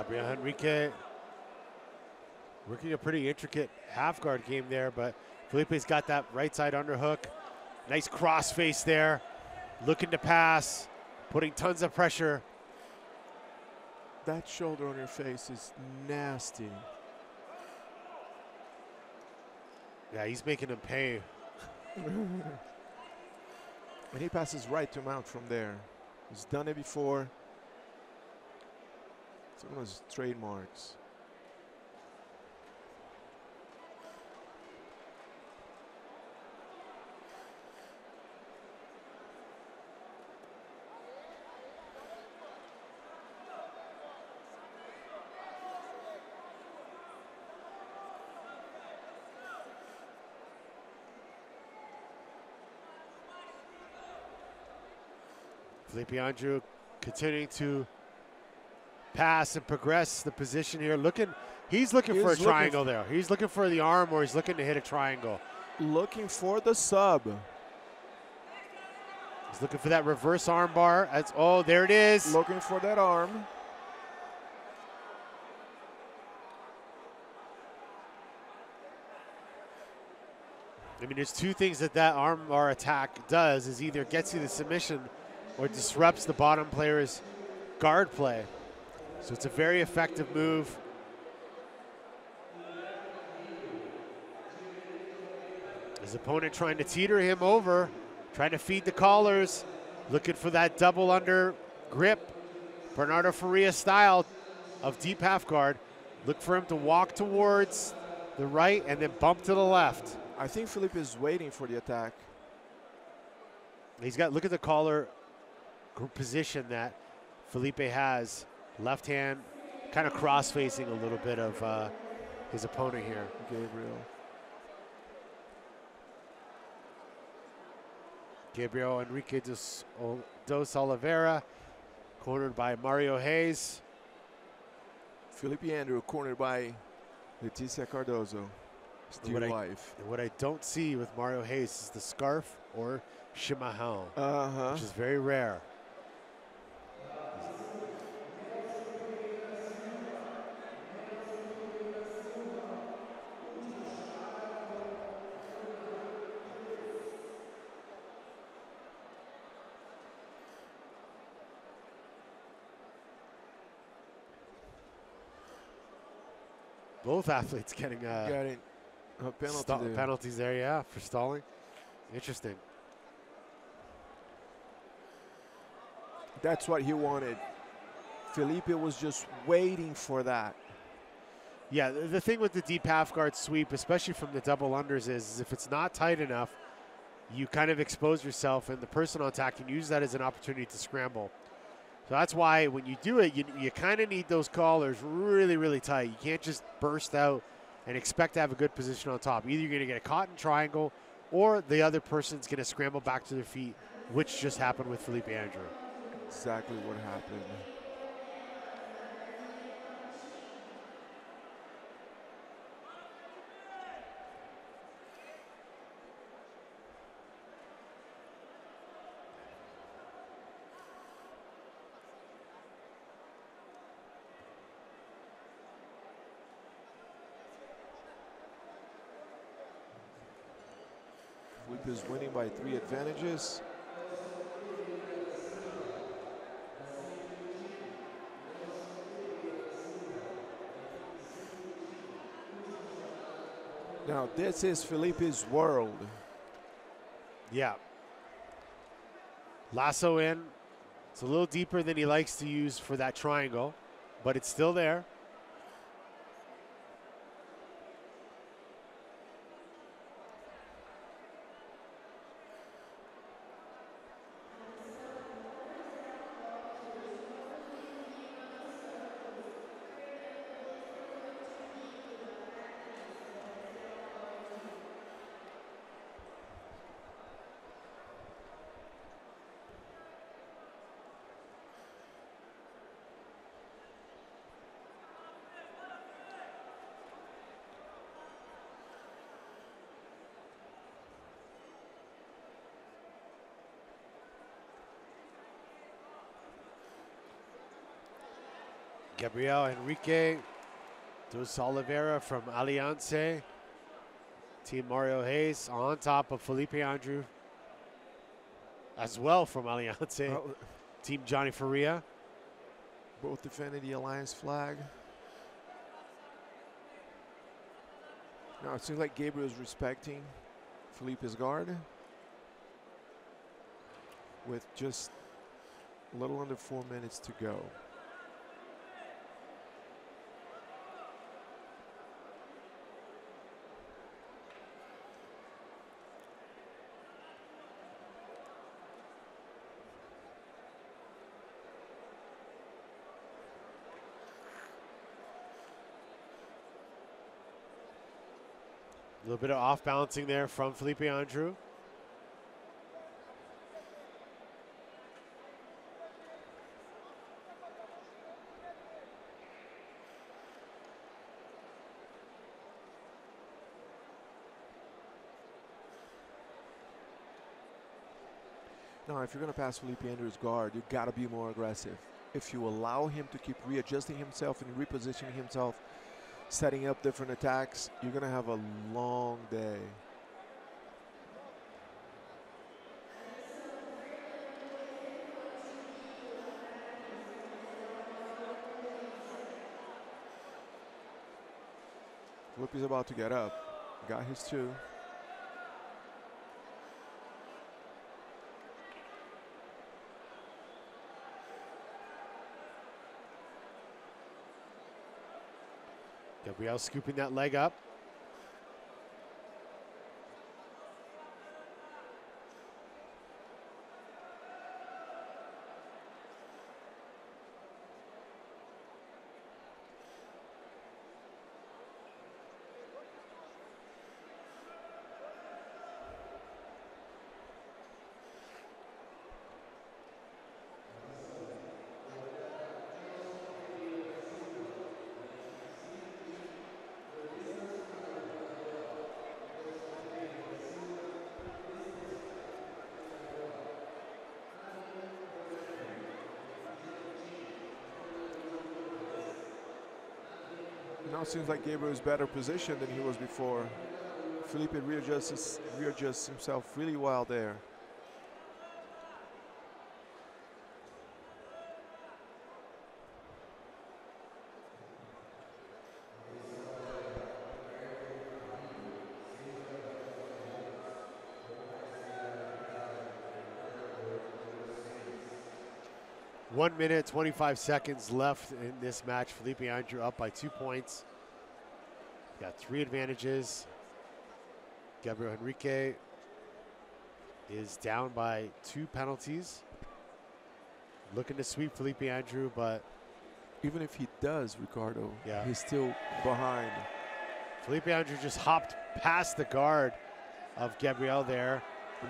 Gabriel Henrique working a pretty intricate half guard game there, but Fellipe's got that right side underhook. Nice cross face there. Looking to pass, putting tons of pressure. That shoulder on your face is nasty. Yeah, he's making him pay. And he passes right to mount from there. He's done it before. It's one of his trademarks. Fellipe Andrew continuing to pass and progress the position here. He's looking for a triangle there. He's looking for the arm, or he's looking to hit a triangle. Looking for the sub. He's looking for that reverse arm bar. Oh, there it is. Looking for that arm. I mean, there's two things that arm bar attack does, is either gets you the submission or disrupts the bottom player's guard play. So it's a very effective move. His opponent trying to teeter him over, trying to feed the collars, looking for that double under grip, Bernardo Faria style of deep half guard. Look for him to walk towards the right and then bump to the left. I think Fellipe is waiting for the attack. He's got, look at the collar position that Fellipe has. Left hand kind of cross-facing a little bit of his opponent here. Gabriel Enrique dos Oliveira, cornered by Mario Reis. Fellipe Andrew, cornered by Leticia Cardozo. Still life. And what I don't see with Mario Reis is the scarf or chimarrão, which is very rare. Both athletes getting penalties there, yeah, for stalling. Interesting. That's what he wanted. Fellipe was just waiting for that. Yeah, the thing with the deep half guard sweep, especially from the double unders, is if it's not tight enough, you kind of expose yourself, and the person on attack can use that as an opportunity to scramble. So that's why when you do it, you kind of need those collars really, really tight. You can't just burst out and expect to have a good position on top. Either you're going to get a caught in triangle, or the other person's going to scramble back to their feet, which just happened with Fellipe Andrew. Exactly what happened. Fellipe is winning by 3 advantages. Now this is Fellipe's world. Yeah. Lasso in. It's a little deeper than he likes to use for that triangle, but it's still there. Gabriel Enrique dos Oliveira from Aliança. Team Mario Reis on top of Felipe Andrew as well from Aliança. Oh, Team Johnny Faria. both defending the Alliance flag. Now it seems like Gabriel is respecting Felipe's guard with just a little under 4 minutes to go. A little bit of off balancing there from Felipe Andrew. Now, if you're going to pass Felipe Andrew's guard, you got to be more aggressive. If you allow him to keep readjusting himself and repositioning himself, setting up different attacks, you're going to have a long day. Felipe's about to get up. Got his two. Gabriel scooping that leg up. Now it seems like Gabriel is better positioned than he was before. Fellipe readjusts himself really well there. One minute, 25 seconds left in this match. Felipe Andrew up by 2 points. Got 3 advantages. Gabriel Enrique is down by 2 penalties. Looking to sweep Felipe Andrew, but Even if he does, Ricardo, yeah, he's still behind. Felipe Andrew just hopped past the guard of Gabriel there.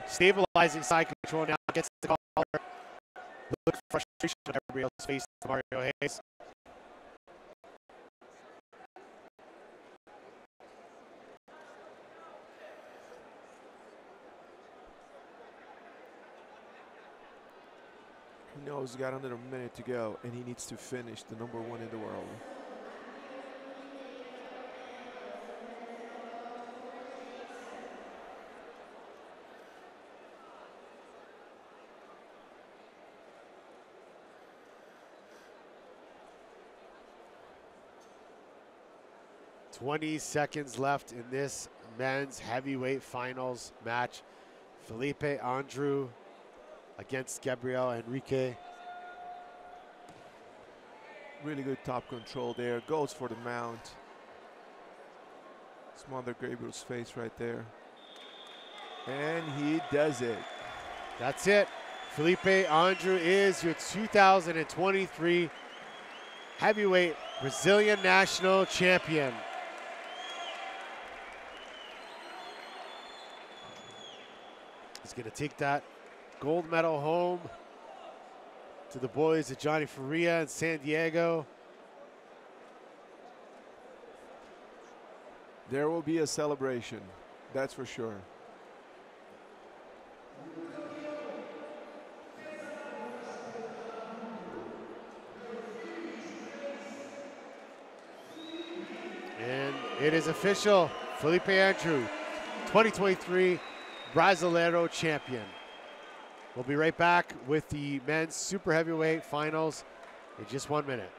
Stabilizing side control now, gets the collar. Look at frustration on Gabriel's face from Mario Reis. He knows he's got under a minute to go, and he needs to finish the #1 in the world. "20 seconds left in this men's heavyweight finals match. Felipe Andrew against Gabriel Enrique. Really good top control there. Goes for the mount. Smother Gabriel's face right there. And he does it. That's it. Felipe Andrew is your 2023 heavyweight Brazilian national champion. He's going to take that gold medal home to the boys at Johnny Faria in San Diego. There will be a celebration, that's for sure. It is official. Fellipe Andrew, 2023 Brasileiro champion. We'll be right back with the men's super heavyweight finals in just 1 minute.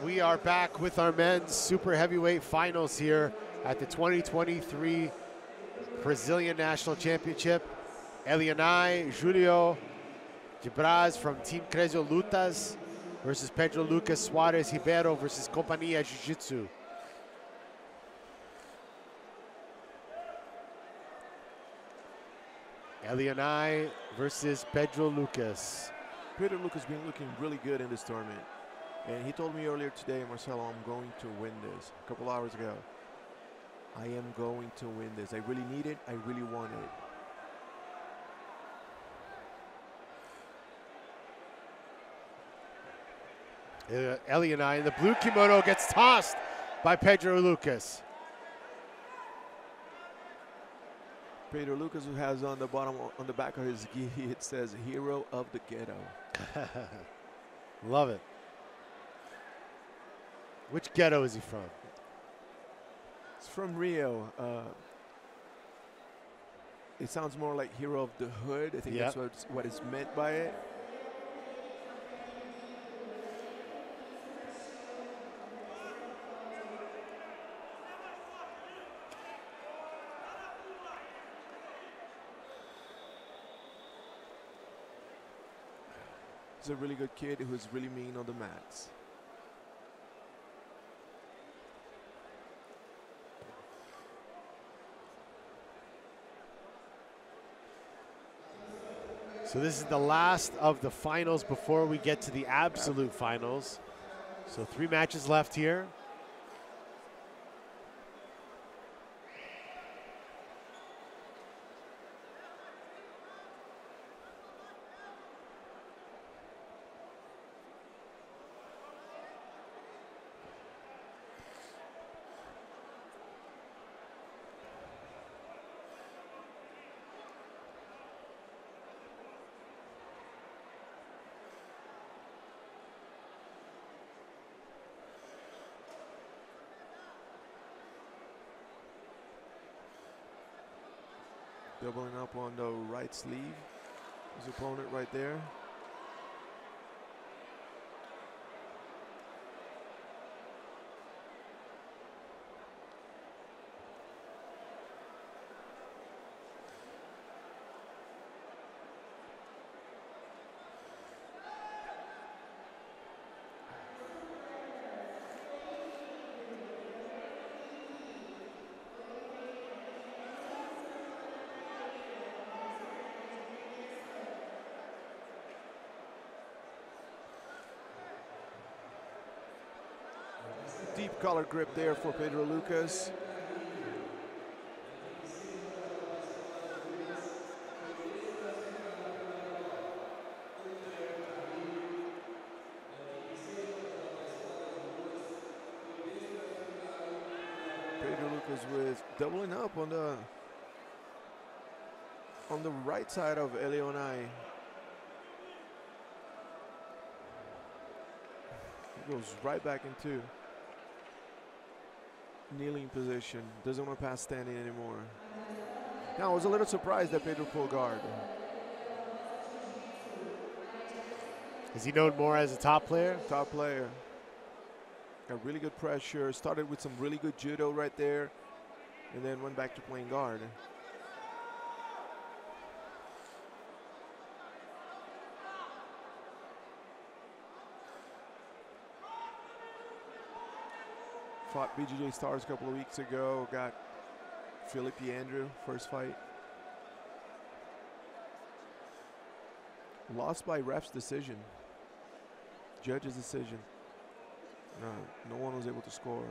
We are back with our men's super heavyweight finals here at the 2023 Brazilian National Championship. Elianai Julio de Braz from Team Crezio Lutas versus Pedro Lucas Suarez Ribeiro versus Companhia Jiu-Jitsu. Elianai versus Pedro Lucas. Pedro Lucas been looking really good in this tournament. And he told me earlier today, Marcelo, I'm going to win this. A couple hours ago. I am going to win this. I really need it. I really want it. Elianai in the blue kimono gets tossed by Pedro Lucas. Pedro Lucas, who has on the bottom, on the back of his gi, it says "Hero of the Ghetto." Love it. Which ghetto is he from? It's from Rio. It sounds more like Hero of the Hood. I think that's what is meant by it. He's a really good kid who's really mean on the mats. So this is the last of the finals before we get to the absolute finals. So 3 matches left here. Doubling up on the right sleeve. His opponent right there. collar grip there for Pedro Lucas. Pedro Lucas with doubling up on the right side of Eleonai. He goes right back into kneeling position. Doesn't want to pass standing anymore. Now I was a little surprised that Pedro pulled guard. Is he known more as a top player? Top player. Got really good pressure. Started with some really good judo right there, and then went back to playing guard. Fought BJJ Stars a couple of weeks ago. Got Fellipe Andrew first fight. Lost by ref's decision. Judge's decision. No one was able to score.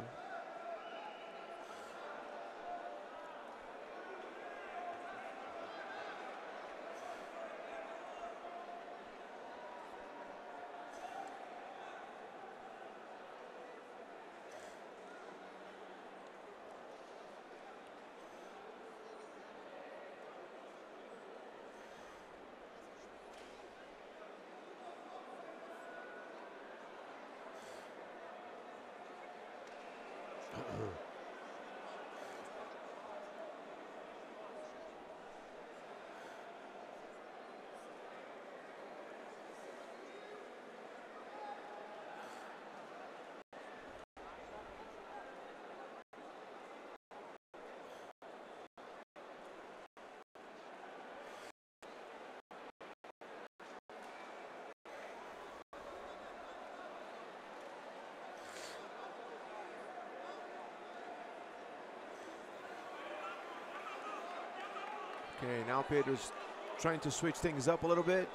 Okay, now Pedro's trying to switch things up a little bit.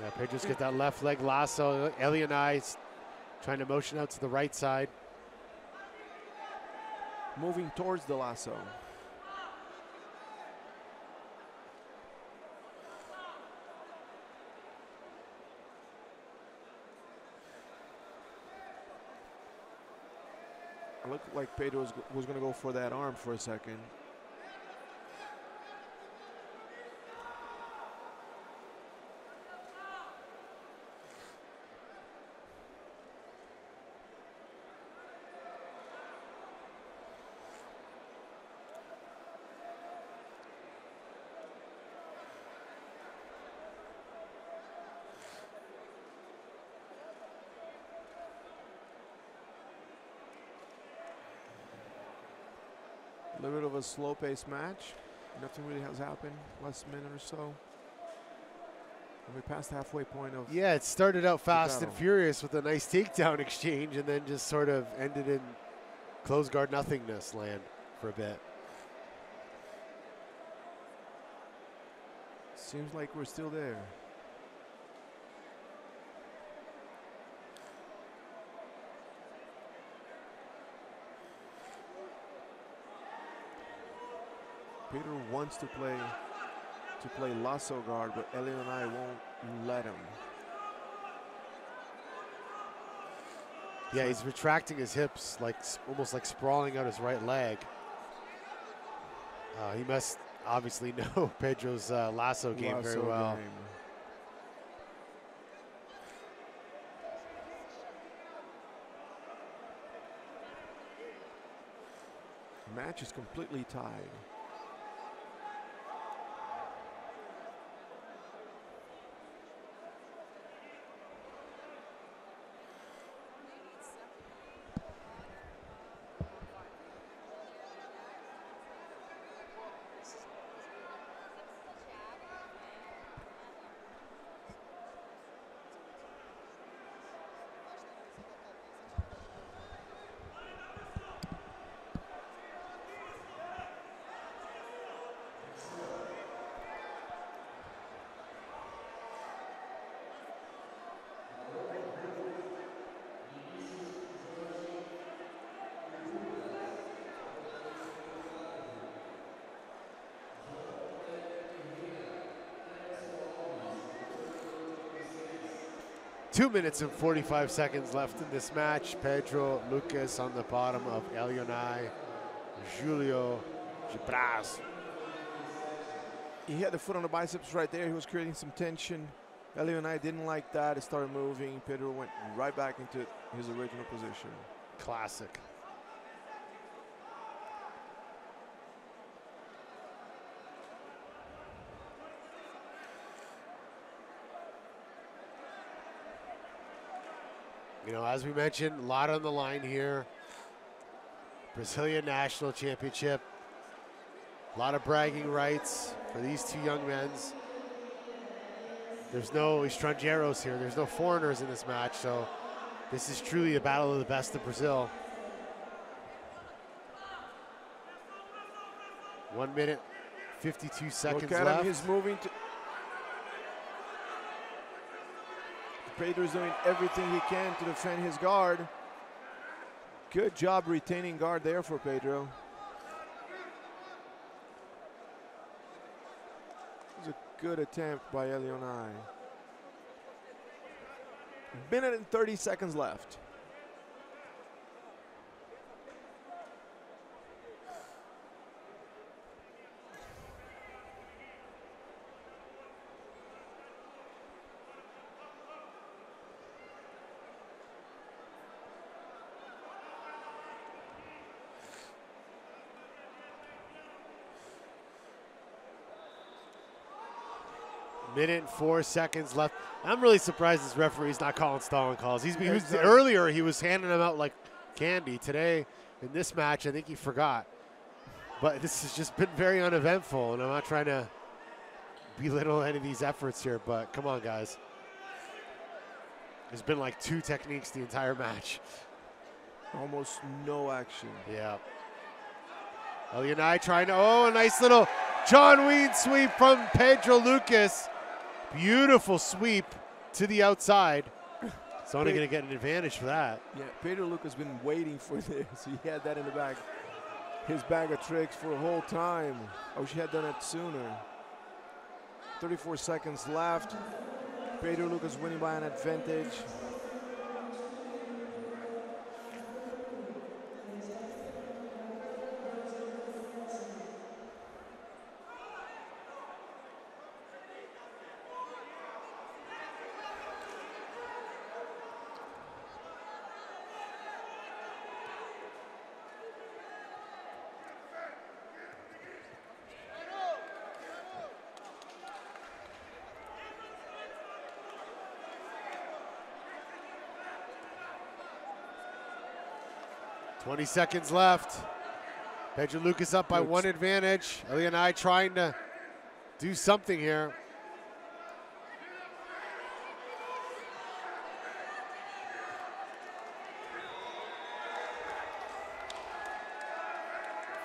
Yeah, Pedro's get that left leg lasso. Eleonai's trying to motion out to the right side. Moving towards the lasso. It looked like Pedro was going to go for that arm for a second. A little bit of a slow-paced match. Nothing really has happened last minute or so. And we passed the halfway point of. Yeah, it started out fast and furious with a nice takedown exchange, and then just sort of ended in close guard nothingness land for a bit. Seems like we're still there. Peter wants to play lasso guard, but Eleonai won't let him. Yeah, he's retracting his hips, like almost like sprawling out his right leg. He must obviously know Pedro's lasso game very well. Match is completely tied. 2 minutes and 45 seconds left in this match. Pedro Lucas on the bottom of Elionai Julio Gibras. He had the foot on the biceps right there. He was creating some tension. Elionai didn't like that. It started moving. Pedro went right back into his original position. Classic. You know, as we mentioned, a lot on the line here. Brazilian National Championship. A lot of bragging rights for these two young men. There's no estrangeiros here. There's no foreigners in this match, so this is truly a battle of the best of Brazil. 1 minute, 52 seconds Look at left. him, he's moving to... Pedro's doing everything he can to defend his guard. Good job retaining guard there for Pedro. It was a good attempt by Elionai. Minute and 30 seconds left. Minute and 4 seconds left. I'm really surprised this referee's not calling stalling calls. Earlier, he was handing them out like candy. Today, in this match, I think he forgot. But this has just been very uneventful, and I'm not trying to belittle any of these efforts here, but come on, guys. There's been like 2 techniques the entire match. Almost no action. Yeah. Elionai trying to, oh, a nice little John Wayne sweep from Pedro Lucas. Beautiful sweep to the outside. It's only going to get an advantage for that. Yeah, Pedro Lucas has been waiting for this. He had that in the bag, his bag of tricks for a whole time. I wish he had done it sooner. 34 seconds left. Pedro Lucas winning by an advantage. .20 seconds left. Pedro Lucas up by 1 advantage. Elionai trying to do something here.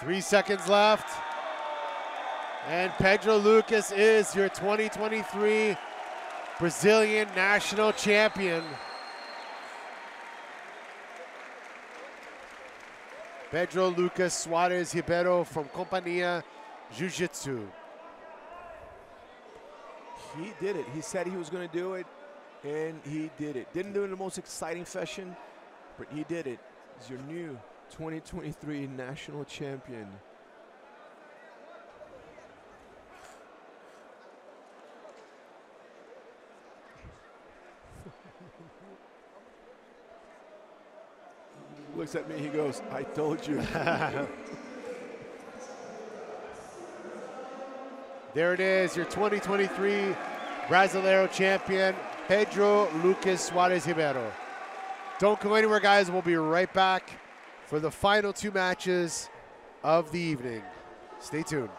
Three seconds left. And Pedro Lucas is your 2023 Brazilian national champion. Pedro Lucas Suarez Ribeiro from Companhia Jiu-Jitsu. He did it. He said he was going to do it, and he did it. Didn't do it in the most exciting fashion, but he did it. He's your new 2023 national champion. Looks at me, he goes, I told you. There it is, your 2023 Brasileiro champion, Pedro Lucas Suarez Ribeiro. Don't go anywhere, guys. We'll be right back for the final 2 matches of the evening. Stay tuned.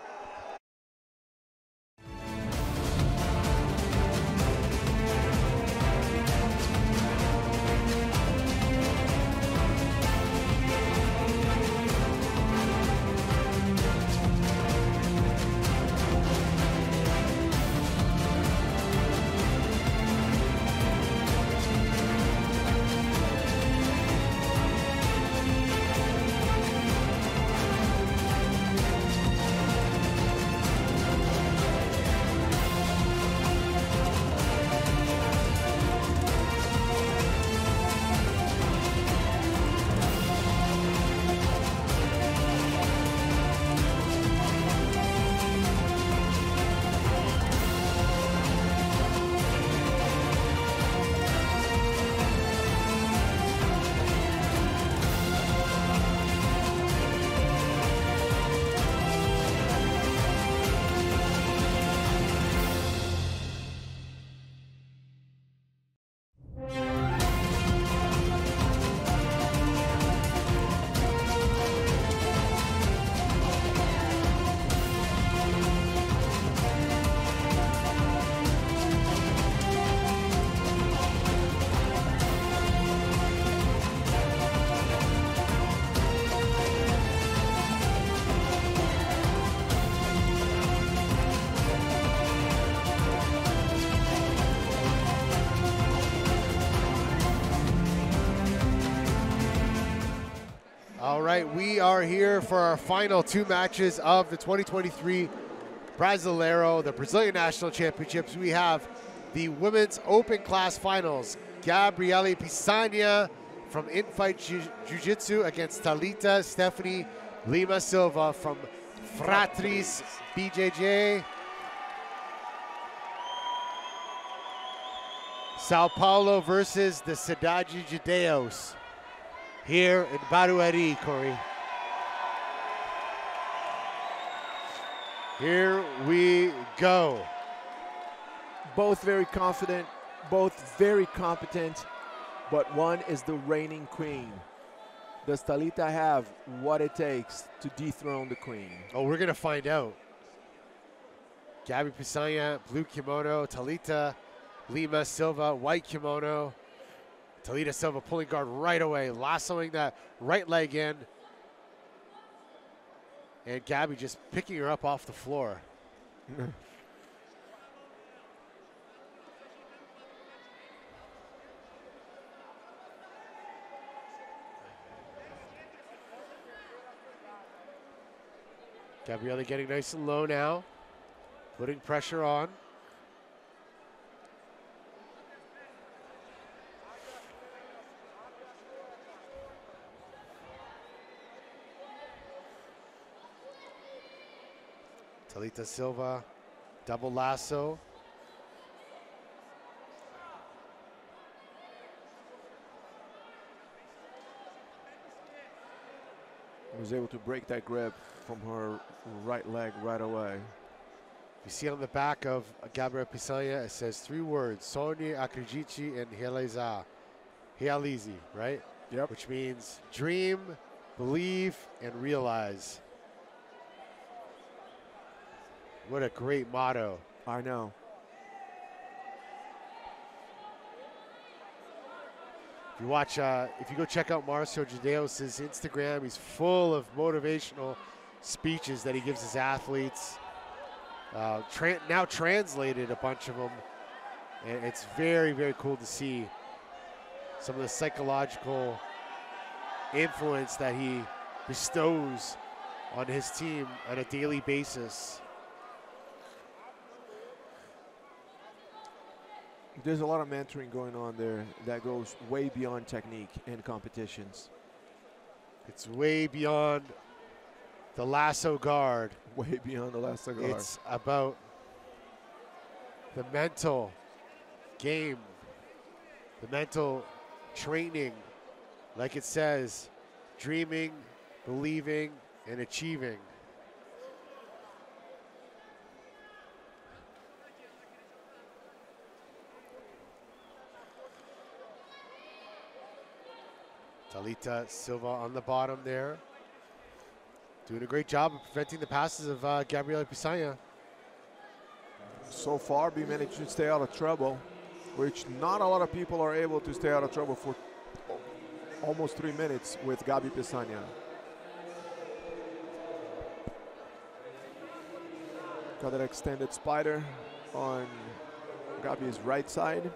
right, we are here for our final 2 matches of the 2023 Brasileiro, the Brazilian National Championships. We have the women's open class finals. Gabriele Pisania from In-Fight Jiu-Jitsu against Thalita Stephanie Lima Silva from Fratris BJJ. Sao Paulo versus the Cidade de Deus here in Barueri, Corey. Here we go. Both very confident, both very competent, but one is the reigning queen. Does Thalita have what it takes to dethrone the queen? Oh, we're gonna find out. Gabi Pisania, blue kimono. Thalita Lima Silva, white kimono. Thalita Silva pulling guard right away, lassoing that right leg in. And Gabi just picking her up off the floor. Gabriele getting nice and low now, putting pressure on. Thalita Silva, double lasso. Was able to break that grip from her right leg right away. You see on the back of Gabriele Pisania, it says 3 words: Sonhe, acredite, and realize, right? Yep. Which means dream, believe, and realize. What a great motto. I know. If you watch, if you go check out Marcio Judeos' Instagram, he's full of motivational speeches that he gives his athletes. Now translated a bunch of them. And it's very, very cool to see some of the psychological influence that he bestows on his team on a daily basis. There's a lot of mentoring going on there that goes way beyond technique and competitions. It's way beyond the lasso guard. Way beyond the lasso guard. It's about the mental game, the mental training, like it says, dreaming, believing, and achieving. Thalita Silva on the bottom there. Doing a great job of preventing the passes of Gabriele Pisania. So far, we managed to stay out of trouble, which not a lot of people are able to stay out of trouble for almost 3 minutes with Gabi Pisania. Got that extended spider on Gabi's right side.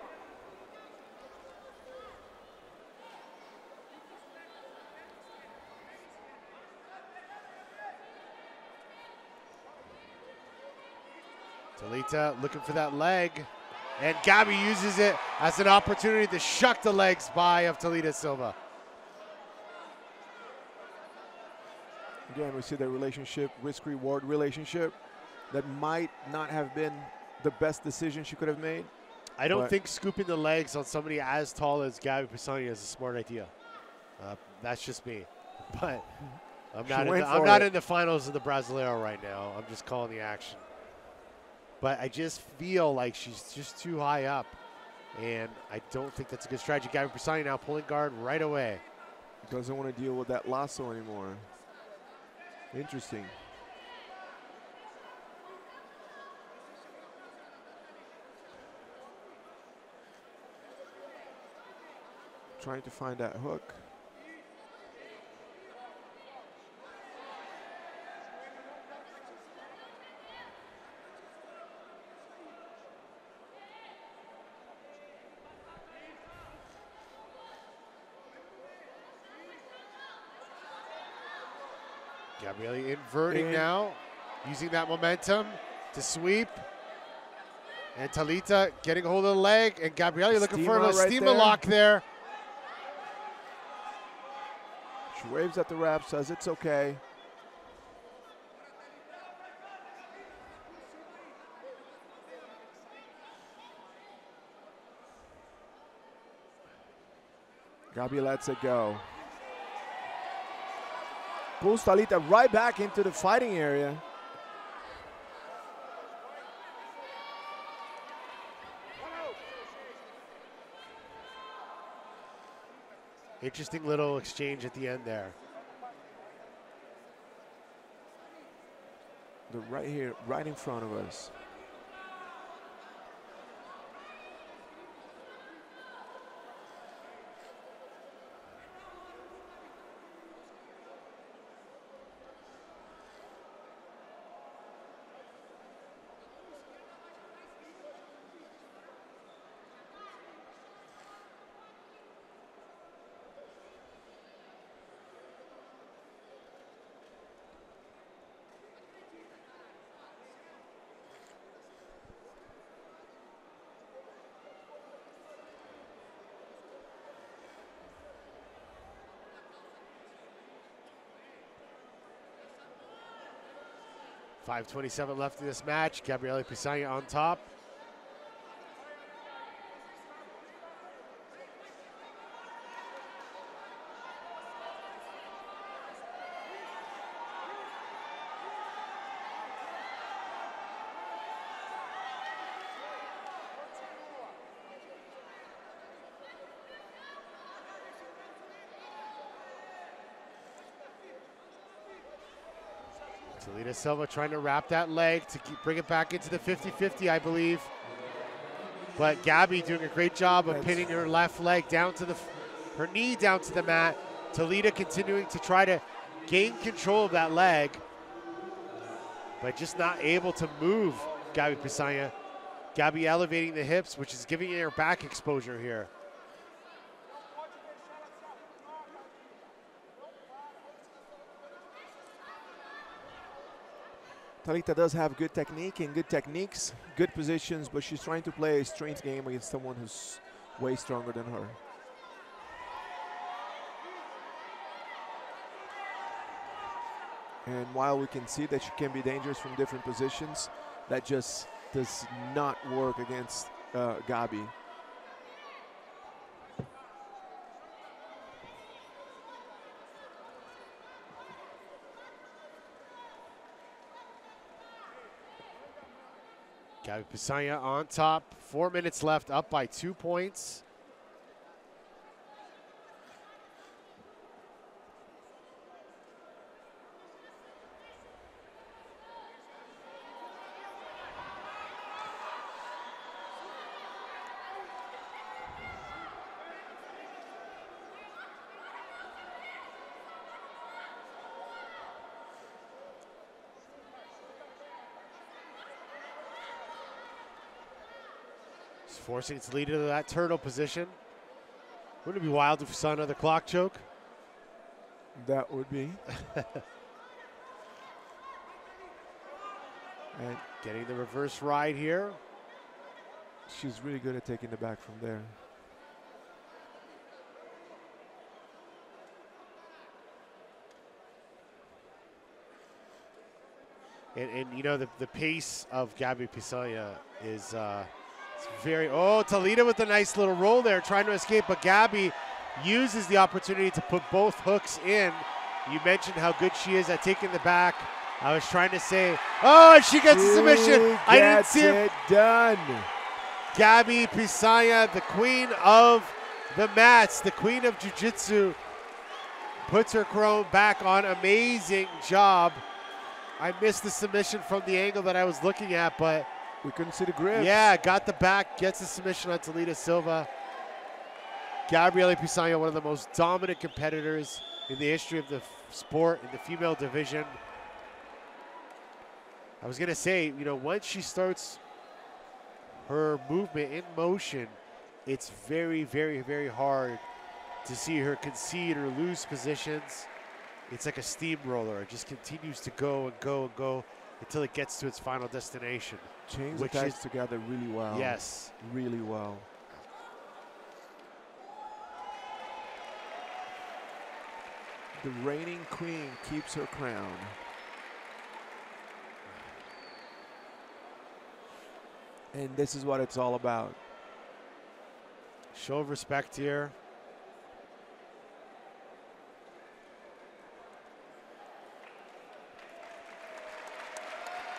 Thalita looking for that leg, and Gabi uses it as an opportunity to shuck the legs by of Thalita Silva. Again, we see the relationship, risk-reward relationship, that might not have been the best decision she could have made. I don't think scooping the legs on somebody as tall as Gabi Pisania is a smart idea. That's just me. But I'm not in the finals of the Brasileiro right now. I'm just calling the action. But I just feel like she's just too high up, and I don't think that's a good strategy. Gabi Pisania now pulling guard right away. Doesn't want to deal with that lasso anymore. Interesting. Trying to find that hook. Gabriele inverting now, using that momentum to sweep. And Talita getting a hold of the leg, and Gabriele looking for a little steamer lock there. She waves at the ref, says it's okay. Gabi lets it go. Pulls Talita right back into the fighting area. Interesting little exchange at the end there. They're right here, right in front of us. .527 left in this match. Gabriele Pisagna on top. Talita Silva trying to wrap that leg to bring it back into the 50-50, I believe. But Gabby doing a great job of pinning her left leg down to her knee down to the mat. Talita continuing to try to gain control of that leg, but just not able to move Gabi Pisagna. Gabby elevating the hips, which is giving her back exposure here. Talita does have good technique and good techniques, good positions, but she's trying to play a strength game against someone who's way stronger than her. And while we can see that she can be dangerous from different positions, that just does not work against Gabi. Gabi Pisagna on top, 4 minutes left, up by 2 points. Forcing its lead into that turtle position. Wouldn't it be wild if we saw another clock choke? That would be. And getting the reverse ride here. She's really good at taking the back from there. And you know, the pace of Gabi Pisagna is it's very, oh, Talita with a nice little roll there, trying to escape, but Gabi uses the opportunity to put both hooks in. You mentioned how good she is at taking the back. I was trying to say, oh, and she gets the submission. I didn't see it. Done. Gabi Pisagna, the queen of the mats, the queen of jiu-jitsu, puts her crown back on. Amazing job. I missed the submission from the angle that I was looking at, but we couldn't see the grip. Yeah, got the back, gets the submission on Talita Silva. Gabriele Pisagna, one of the most dominant competitors in the history of the sport, in the female division. I was gonna say, you know, once she starts her movement in motion, it's very, very, very hard to see her concede or lose positions. it's like a steamroller. It just continues to go and go and go until it gets to its final destination. Chains attached together really well. Yes. Really well. The reigning queen keeps her crown. And this is what it's all about. Show of respect here.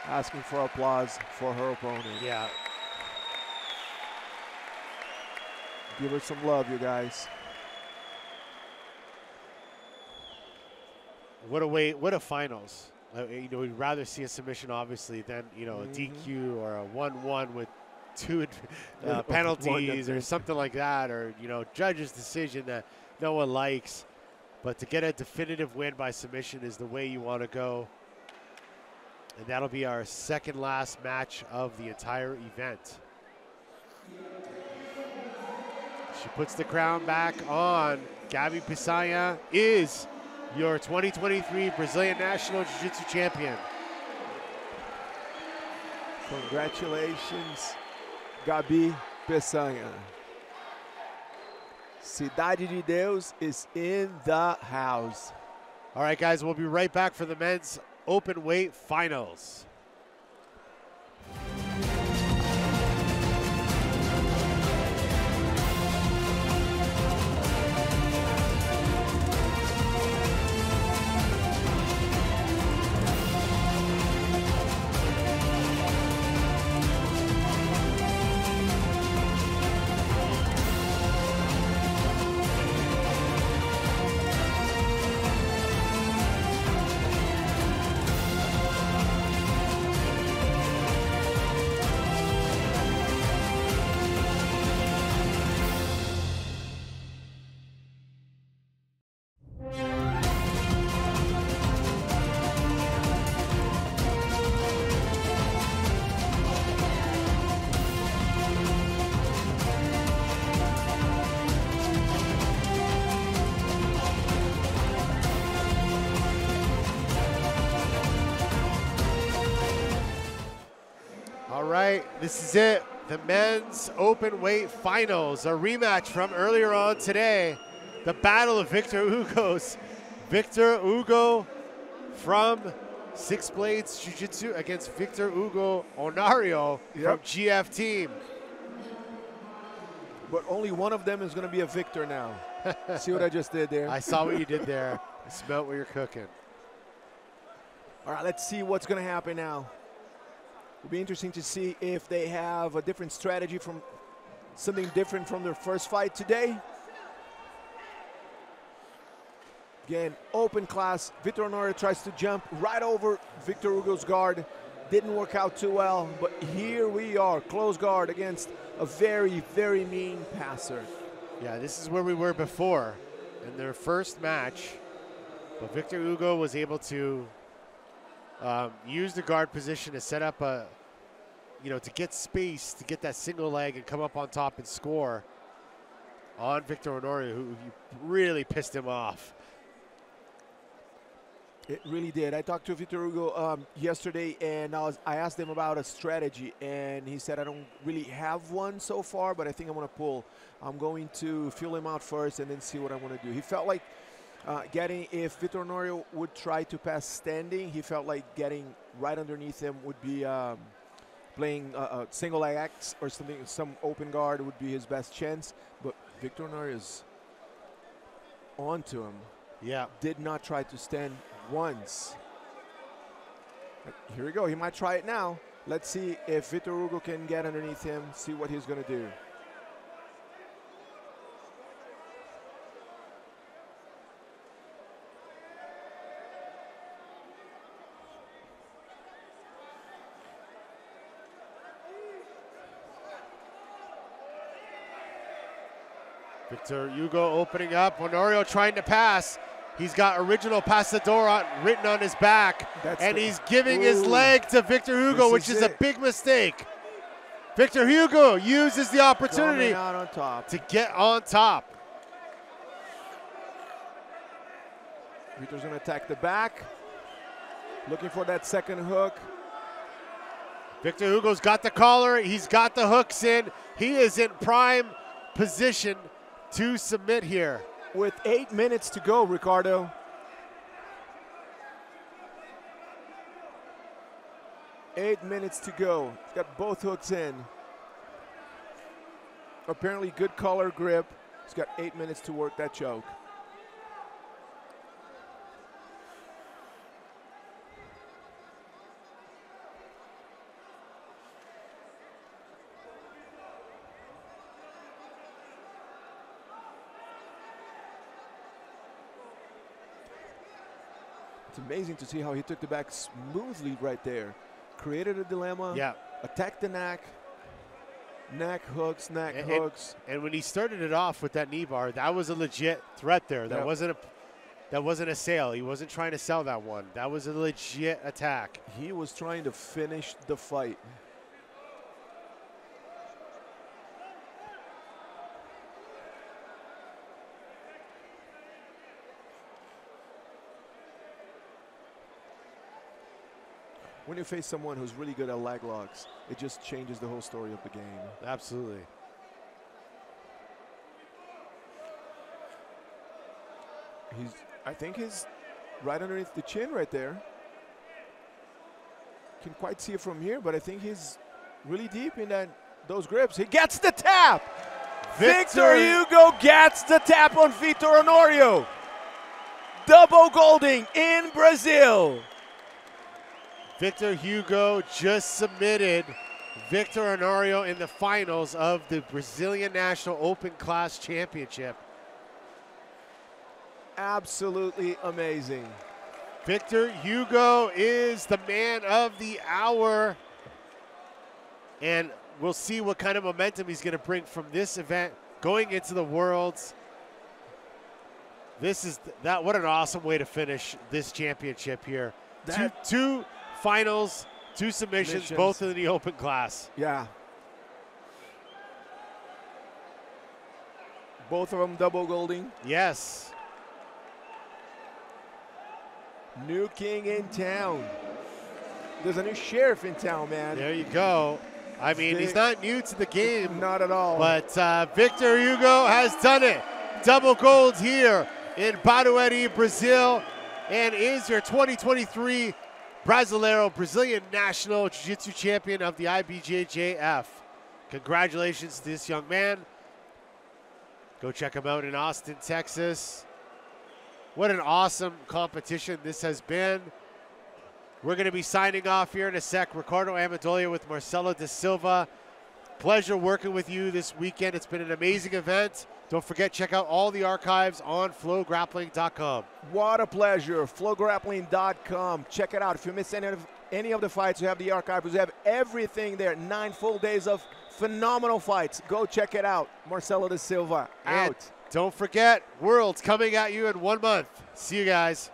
Asking for applause for her opponent. Yeah. Give her some love, you guys. What a finals. You know, we'd rather see a submission, obviously, than, you know, a DQ or a 1-1 with 2 penalties or something like that, or, you know, judge's decision that no one likes. But to get a definitive win by submission is the way you want to go. And that'll be our second last match of the entire event. She puts the crown back on. Gabi Pissanha is your 2023 Brazilian National Jiu-Jitsu Champion. Congratulations, Gabi Pissanha. Cidade de Deus is in the house. All right, guys, we'll be right back for the men's open weight finals. This is it, the men's open weight finals, a rematch from earlier on today. The battle of Victor Hugo's. Victor Hugo from Six Blades Jiu-Jitsu against Victor Hugo Onario from GF Team. But only one of them is going to be a victor now. See what I just did there? I saw what you did there. I smelled what you're cooking. All right, let's see what's going to happen now. It'll be interesting to see if they have a different strategy, from something different from their first fight today. Again, open class. Victor Onario tries to jump right over Victor Hugo's guard. Didn't work out too well, but here we are, close guard against a very, very mean passer. Yeah, this is where we were before in their first match, but Victor Hugo was able to use the guard position to set up a, to get space, to get that single leg and come up on top and score on Victor Onario, who really pissed him off. It really did. I talked to Victor Hugo yesterday, and I asked him about a strategy, and he said, I don't really have one so far, but I think I'm going to pull. I'm going to feel him out first and then see what I want to do. He felt like if Victor Onario would try to pass standing, he felt like getting right underneath him would be playing a single leg X or something, some open guard would be his best chance. But Victor Onario is onto him. Yeah. Did not try to stand once. Here we go. He might try it now. Let's see if Victor Hugo can get underneath him, see what he's going to do. Victor Hugo opening up. Onario trying to pass. He's got original Pasador written on his back. And he's giving his leg to Victor Hugo, which is a big mistake. Victor Hugo uses the opportunity to get on top. Vitor's going to attack the back. Looking for that second hook. Victor Hugo's got the collar. He's got the hooks in. He is in prime position to submit here. With 8 minutes to go, Ricardo. 8 minutes to go. He's got both hooks in. Apparently good collar grip. He's got 8 minutes to work that choke. It's amazing to see how he took the back smoothly right there. Created a dilemma. Yeah. Attacked the neck. Neck hooks, hooks. And when he started it off with that knee bar, that was a legit threat there. That wasn't a sale. He wasn't trying to sell that one. That was a legit attack. He was trying to finish the fight. When you face someone who's really good at leg locks, it just changes the whole story of the game. Absolutely. I think he's right underneath the chin right there. Can quite see it from here, but I think he's really deep in those grips. He gets the tap. Victor Hugo gets the tap on Vitor Honorio. Double golding in Brazil. Victor Hugo just submitted Victor Honorio in the finals of the Brazilian National Open Class Championship. Absolutely amazing. Victor Hugo is the man of the hour. And we'll see what kind of momentum he's going to bring from this event going into the Worlds. What an awesome way to finish this championship here. Two finals, 2 submissions, both in the open class. Yeah. Both of them double golding. Yes. New king in town. There's a new sheriff in town, man. There you go. I mean, he's not new to the game. Not at all. But Victor Hugo has done it. Double golds here in Barueri, Brazil, and is your 2023 Brasileiro, Brazilian National Jiu-Jitsu Champion of the IBJJF. Congratulations to this young man. Go check him out in Austin, Texas. What an awesome competition this has been. We're going to be signing off here in a sec. Ricardo Amendolia with Marcelo da Silva. Pleasure working with you this weekend. It's been an amazing event. Don't forget, check out all the archives on FloGrappling.com. What a pleasure. FloGrappling.com. Check it out. If you miss any of the fights, you have the archives. You have everything there. 9 full days of phenomenal fights. Go check it out. Marcelo da Silva out. And don't forget, Worlds coming at you in 1 month. See you guys.